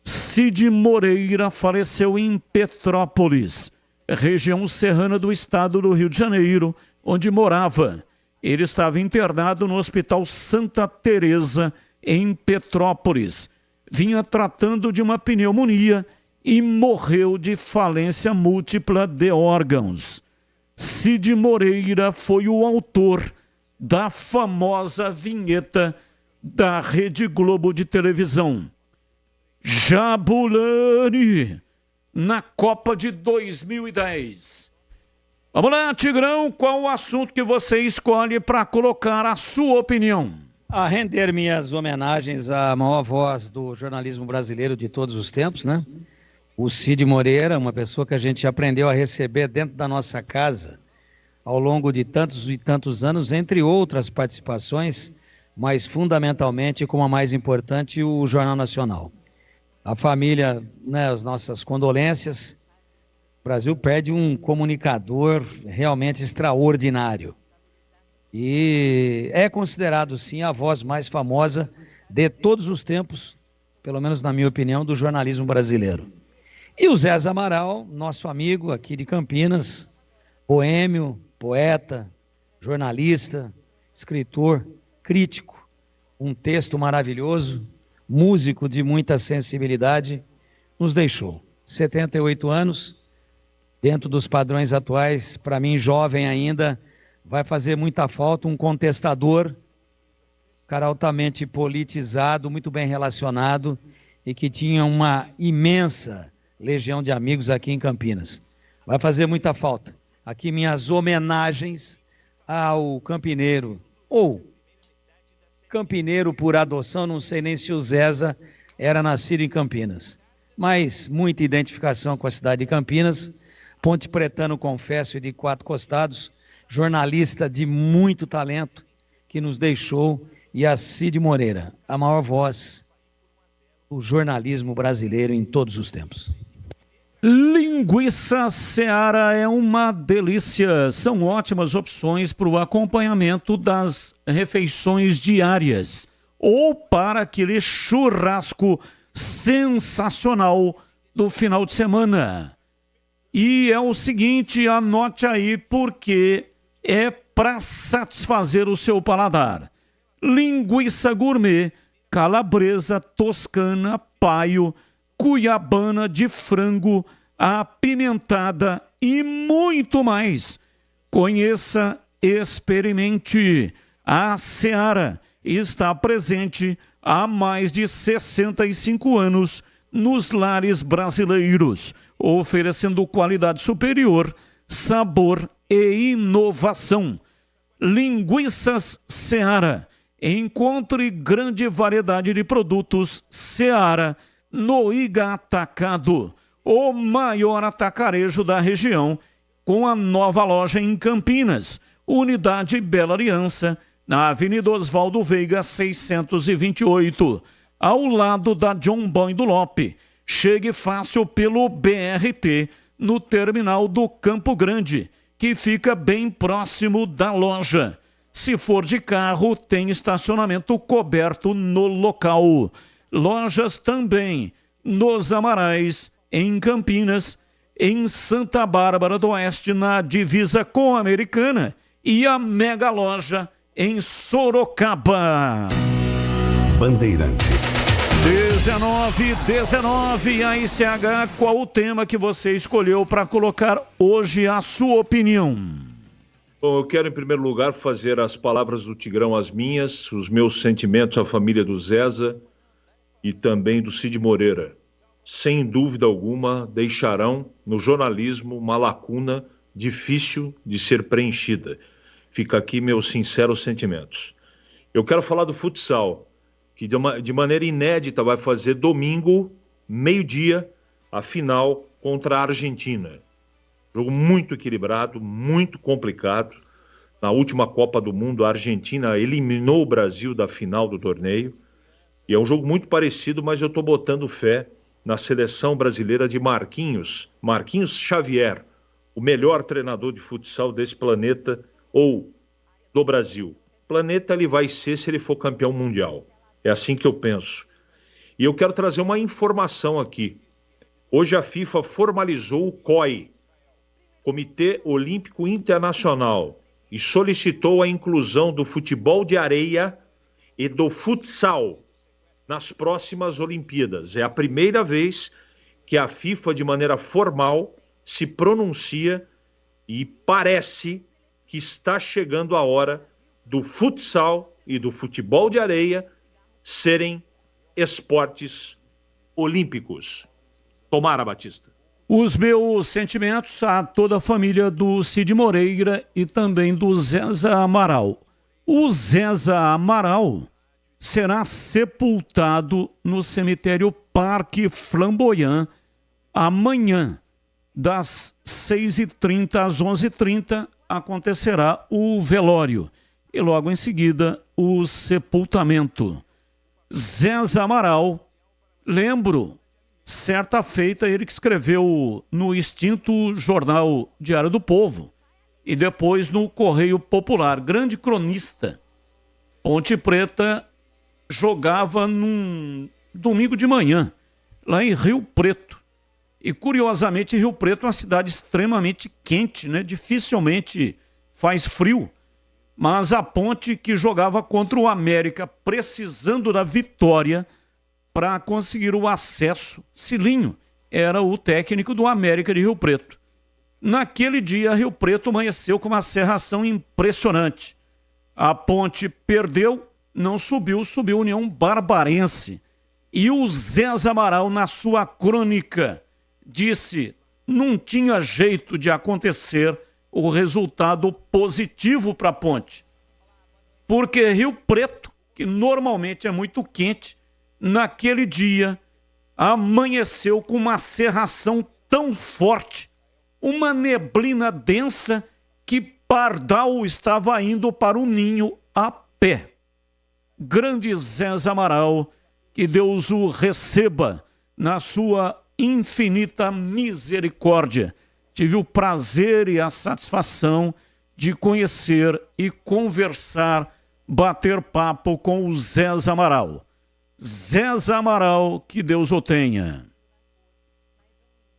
[SPEAKER 5] Cid Moreira faleceu em Petrópolis, região serrana do estado do Rio de Janeiro, onde morava. Ele estava internado no Hospital Santa Teresa, em Petrópolis. Vinha tratando de uma pneumonia e morreu de falência múltipla de órgãos. Cid Moreira foi o autor da famosa vinheta da Rede Globo de televisão. Jabulani, na Copa de 2010. Vamos lá, Tigrão, qual o assunto que você escolhe para colocar a sua opinião?
[SPEAKER 11] A render minhas homenagens à maior voz do jornalismo brasileiro de todos os tempos, né? O Cid Moreira, uma pessoa que a gente aprendeu a receber dentro da nossa casa ao longo de tantos e tantos anos, entre outras participações, mas fundamentalmente, como a mais importante, o Jornal Nacional. A família, né, as nossas condolências. O Brasil perde um comunicador realmente extraordinário. E é considerado, sim, a voz mais famosa de todos os tempos, pelo menos na minha opinião, do jornalismo brasileiro. E o Zé Amaral, nosso amigo aqui de Campinas, boêmio, poeta, jornalista, escritor, crítico, um texto maravilhoso, músico de muita sensibilidade, nos deixou. 78 anos, dentro dos padrões atuais, para mim, jovem ainda, vai fazer muita falta um contestador, cara altamente politizado, muito bem relacionado e que tinha uma imensa legião de amigos aqui em Campinas. Vai fazer muita falta. Aqui minhas homenagens ao campineiro, ou campineiro por adoção, não sei nem se o Zeza era nascido em Campinas, mas muita identificação com a cidade de Campinas, ponte pretano, confesso, e de Quatro Costados, jornalista de muito talento, que nos deixou, e a Cid Moreira, a maior voz do jornalismo brasileiro em todos os tempos.
[SPEAKER 5] Linguiça Seara é uma delícia. São ótimas opções para o acompanhamento das refeições diárias ou para aquele churrasco sensacional do final de semana. E é o seguinte, anote aí porque é para satisfazer o seu paladar. Linguiça gourmet, calabresa, toscana, paio, cuiabana de frango, apimentada e muito mais. Conheça, experimente. A Seara está presente há mais de 65 anos nos lares brasileiros, oferecendo qualidade superior, sabor e inovação. Linguiças Seara. Encontre grande variedade de produtos Seara no Iga Atacado, o maior atacarejo da região, com a nova loja em Campinas, Unidade Bela Aliança, na Avenida Oswaldo Veiga 628, ao lado da John Boy do Lope. Chegue fácil pelo BRT no terminal do Campo Grande, que fica bem próximo da loja. Se for de carro, tem estacionamento coberto no local. Lojas também nos Amarais, em Campinas, em Santa Bárbara do Oeste, na divisa com a Americana, e a mega loja em Sorocaba.
[SPEAKER 15] Bandeirantes.
[SPEAKER 5] 19, a ICH, qual o tema que você escolheu para colocar hoje a sua opinião?
[SPEAKER 19] Bom, eu quero em primeiro lugar fazer as palavras do Tigrão as minhas, os meus sentimentos à família do Zeza e também do Cid Moreira. Sem dúvida alguma, deixarão no jornalismo uma lacuna difícil de ser preenchida. Fica aqui meus sinceros sentimentos. Eu quero falar do futsal, que de maneira inédita vai fazer domingo, meio-dia, a final contra a Argentina. Jogo muito equilibrado, muito complicado. Na última Copa do Mundo, a Argentina eliminou o Brasil da final do torneio. E é um jogo muito parecido, mas eu estou botando fé na seleção brasileira de Marquinhos Xavier, o melhor treinador de futsal desse planeta ou do Brasil. Planeta ele vai ser se ele for campeão mundial. É assim que eu penso. E eu quero trazer uma informação aqui. Hoje a FIFA formalizou o COI, Comitê Olímpico Internacional, e solicitou a inclusão do futebol de areia e do futsal nas próximas Olimpíadas. É a primeira vez que a FIFA, de maneira formal, se pronuncia e parece que está chegando a hora do futsal e do futebol de areia serem esportes olímpicos. Tomara, Batista.
[SPEAKER 5] Os meus sentimentos a toda a família do Cid Moreira e também do Zeza Amaral. O Zeza Amaral será sepultado no cemitério Parque Flamboyant amanhã, das 6h30 às 11h30, acontecerá o velório e logo em seguida o sepultamento. Zeza Amaral, lembro, certa feita ele que escreveu no extinto jornal Diário do Povo e depois no Correio Popular, grande cronista. Ponte Preta jogava num domingo de manhã, lá em Rio Preto. E curiosamente Rio Preto é uma cidade extremamente quente, né? Dificilmente faz frio. Mas a Ponte, que jogava contra o América, precisando da vitória para conseguir o acesso, Cilinho era o técnico do América de Rio Preto. Naquele dia, Rio Preto amanheceu com uma cerração impressionante. A Ponte perdeu, não subiu, subiu União Barbarense. E o Zeza Amaral, na sua crônica, disse: não tinha jeito de acontecer o resultado positivo para a Ponte. Porque Rio Preto, que normalmente é muito quente, naquele dia amanheceu com uma cerração tão forte, uma neblina densa, que Pardal estava indo para o ninho a pé. Grande Zeza Amaral, que Deus o receba na sua infinita misericórdia. Tive o prazer e a satisfação de conhecer e conversar, bater papo com o Zeza Amaral. Zeza Amaral, que Deus o tenha.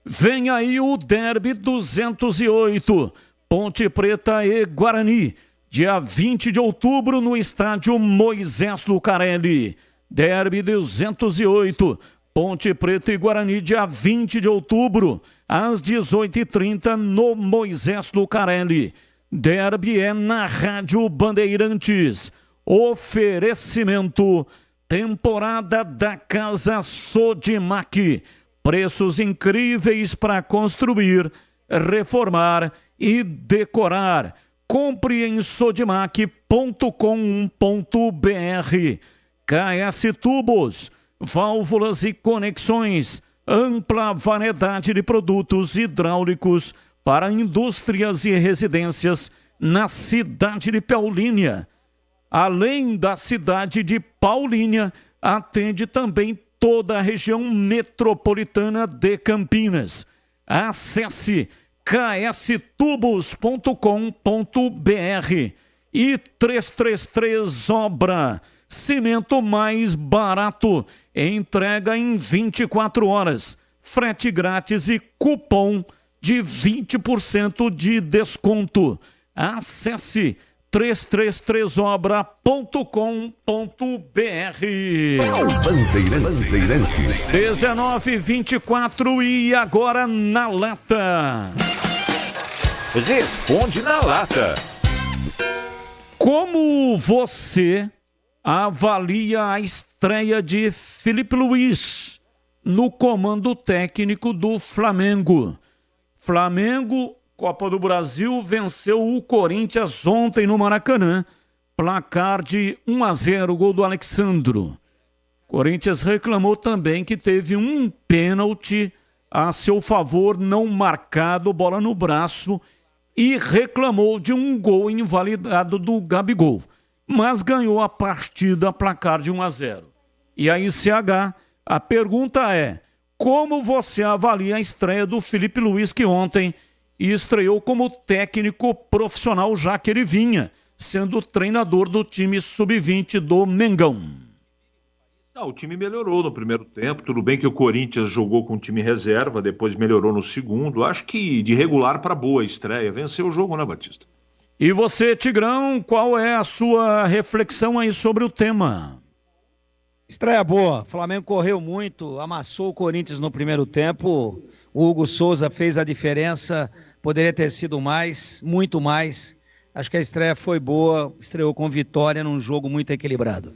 [SPEAKER 5] Vem aí o Derby 208, Ponte Preta e Guarani, dia 20 de outubro no estádio Moisés Lucarelli. Derby 208, Ponte Preta e Guarani, dia 20 de outubro, às 18h30, no Moisés Lucarelli. Derby é na Rádio Bandeirantes. Oferecimento: temporada da Casa Sodimac. Preços incríveis para construir, reformar e decorar. Compre em sodimac.com.br. KS Tubos, válvulas e conexões, ampla variedade de produtos hidráulicos para indústrias e residências na cidade de Paulínia. Além da cidade de Paulínia, atende também toda a região metropolitana de Campinas. Acesse kstubos.com.br e 333 Obra. Cimento mais barato, entrega em 24 horas, frete grátis e cupom de 20% de desconto. Acesse 333obra.com.br.
[SPEAKER 1] Bandeirantes.
[SPEAKER 5] 19h24 e agora na lata.
[SPEAKER 1] Responde na lata.
[SPEAKER 5] Como você avalia a estreia de Felipe Luiz no comando técnico do Flamengo? Flamengo, Copa do Brasil, venceu o Corinthians ontem no Maracanã, placar de 1-0, gol do Alexandro. Corinthians reclamou também que teve um pênalti a seu favor não marcado, bola no braço, e reclamou de um gol invalidado do Gabigol, mas ganhou a partida, placar de 1-0. E aí, CH, a pergunta é: como você avalia a estreia do Felipe Luiz, que ontem estreou como técnico profissional, já que ele vinha sendo treinador do time sub-20 do Mengão?
[SPEAKER 19] O time melhorou no primeiro tempo. Tudo bem que o Corinthians jogou com o time reserva, depois melhorou no segundo. Acho que de regular para boa estreia. Venceu o jogo, né, Batista?
[SPEAKER 5] E você, Tigrão, qual é a sua reflexão aí sobre o tema?
[SPEAKER 11] Estreia boa. O Flamengo correu muito, amassou o Corinthians no primeiro tempo. O Hugo Souza fez a diferença. Poderia ter sido mais, muito mais. Acho que a estreia foi boa. Estreou com vitória num jogo muito equilibrado.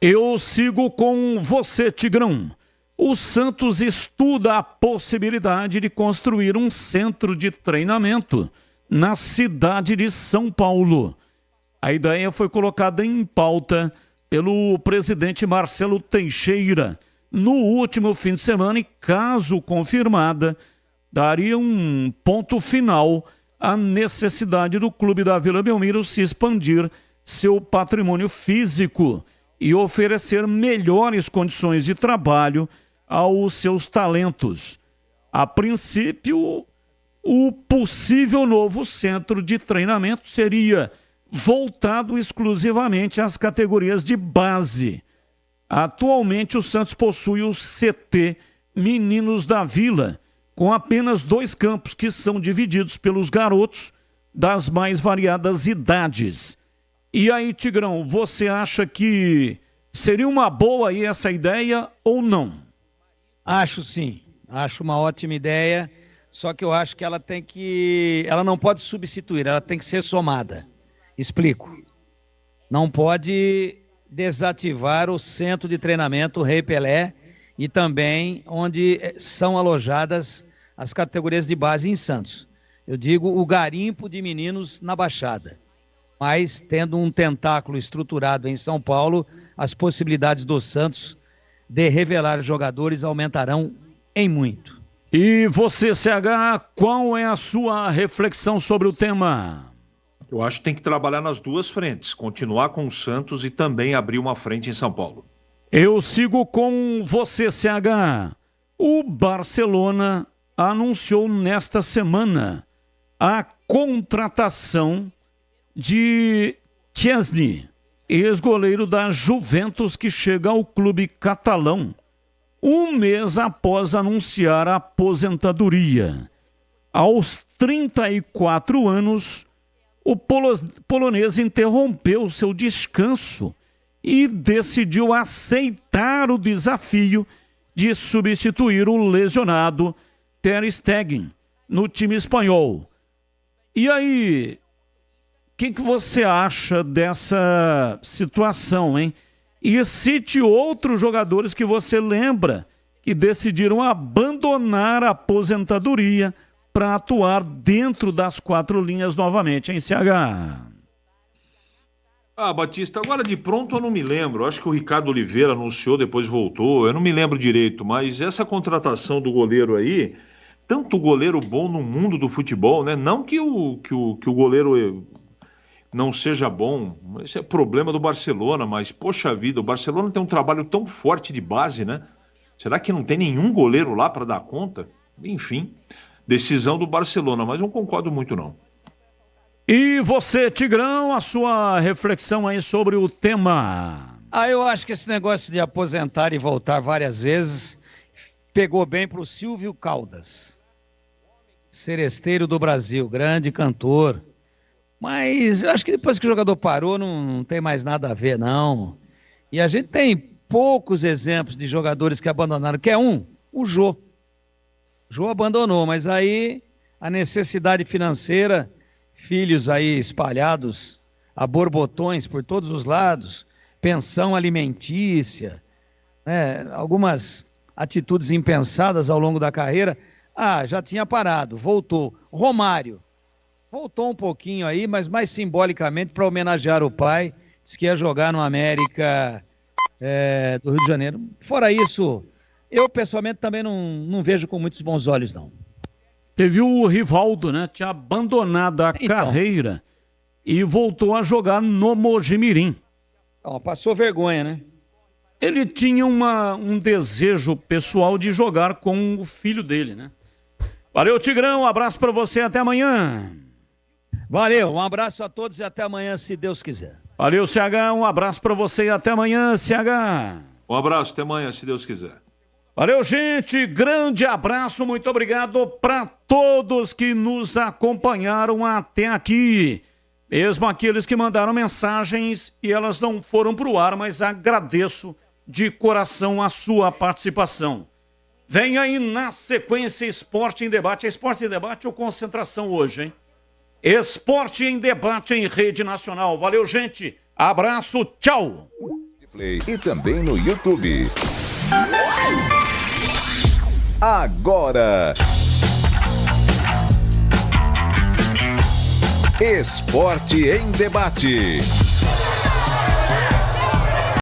[SPEAKER 5] Eu sigo com você, Tigrão. O Santos estuda a possibilidade de construir um centro de treinamento na cidade de São Paulo. A ideia foi colocada em pauta pelo presidente Marcelo Teixeira no último fim de semana e, caso confirmada, daria um ponto final à necessidade do clube da Vila Belmiro se expandir seu patrimônio físico e oferecer melhores condições de trabalho aos seus talentos. A princípio, o possível novo centro de treinamento seria voltado exclusivamente às categorias de base. Atualmente, o Santos possui o CT Meninos da Vila, com apenas 2 campos que são divididos pelos garotos das mais variadas idades. E aí, Tigrão, você acha que seria uma boa aí essa ideia ou não?
[SPEAKER 11] Acho sim, acho uma ótima ideia, só que eu acho que ela não pode substituir, ela tem que ser somada. Explico. Não pode desativar o centro de treinamento Rei Pelé e também onde são alojadas as categorias de base em Santos. Eu digo o garimpo de meninos na Baixada. Mas tendo um tentáculo estruturado em São Paulo, as possibilidades do Santos de revelar jogadores aumentarão em muito.
[SPEAKER 5] E você, CH, qual é a sua reflexão sobre o tema?
[SPEAKER 19] Eu acho que tem que trabalhar nas duas frentes, continuar com o Santos e também abrir uma frente em São Paulo.
[SPEAKER 5] Eu sigo com você, CH. O Barcelona anunciou nesta semana a contratação de Chesney, ex-goleiro da Juventus, que chega ao clube catalão um mês após anunciar a aposentadoria. Aos 34 anos, o polonês interrompeu seu descanso e decidiu aceitar o desafio de substituir o lesionado Ter Stegen no time espanhol. E aí, o que você acha dessa situação, hein? E cite outros jogadores que você lembra que decidiram abandonar a aposentadoria para atuar dentro das 4 linhas novamente, hein, CH?
[SPEAKER 19] Batista, agora de pronto eu não me lembro. Acho que o Ricardo Oliveira anunciou, depois voltou. Eu não me lembro direito, mas essa contratação do goleiro aí, tanto goleiro bom no mundo do futebol, né? Não que o goleiro não seja bom, esse é problema do Barcelona, mas, poxa vida, o Barcelona tem um trabalho tão forte de base, né? Será que não tem nenhum goleiro lá para dar conta? Enfim, decisão do Barcelona, mas não concordo muito, não.
[SPEAKER 5] E você, Tigrão, a sua reflexão aí sobre o tema?
[SPEAKER 11] Eu acho que esse negócio de aposentar e voltar várias vezes pegou bem para o Silvio Caldas, seresteiro do Brasil, grande cantor. Mas eu acho que depois que o jogador parou, não tem mais nada a ver, não. E a gente tem poucos exemplos de jogadores que abandonaram, que é o Jô. O Jô abandonou, mas aí a necessidade financeira, filhos aí espalhados a borbotões por todos os lados, pensão alimentícia, né, algumas atitudes impensadas ao longo da carreira, já tinha parado, voltou. Romário. Voltou um pouquinho aí, mas mais simbolicamente para homenagear o pai. Disse que ia jogar no América do Rio de Janeiro. Fora isso, eu pessoalmente também não vejo com muitos bons olhos, não.
[SPEAKER 5] Teve o Rivaldo, né? Tinha abandonado a carreira e voltou a jogar no Mojimirim.
[SPEAKER 11] Passou vergonha, né?
[SPEAKER 5] Ele tinha um desejo pessoal de jogar com o filho dele, né? Valeu, Tigrão. Um abraço para você. Até amanhã.
[SPEAKER 11] Valeu, um abraço a todos e até amanhã, se Deus quiser.
[SPEAKER 5] Valeu, CH, um abraço para você e até amanhã, CH.
[SPEAKER 19] Um abraço, até amanhã, se Deus quiser.
[SPEAKER 5] Valeu, gente. Grande abraço, muito obrigado para todos que nos acompanharam até aqui. Mesmo aqueles que mandaram mensagens e elas não foram para o ar, mas agradeço de coração a sua participação. Vem aí na sequência Esporte em Debate. É Esporte em Debate ou Concentração hoje, hein? Esporte em Debate em rede nacional. Valeu, gente. Abraço, tchau.
[SPEAKER 1] E também no YouTube. Agora, Esporte em Debate.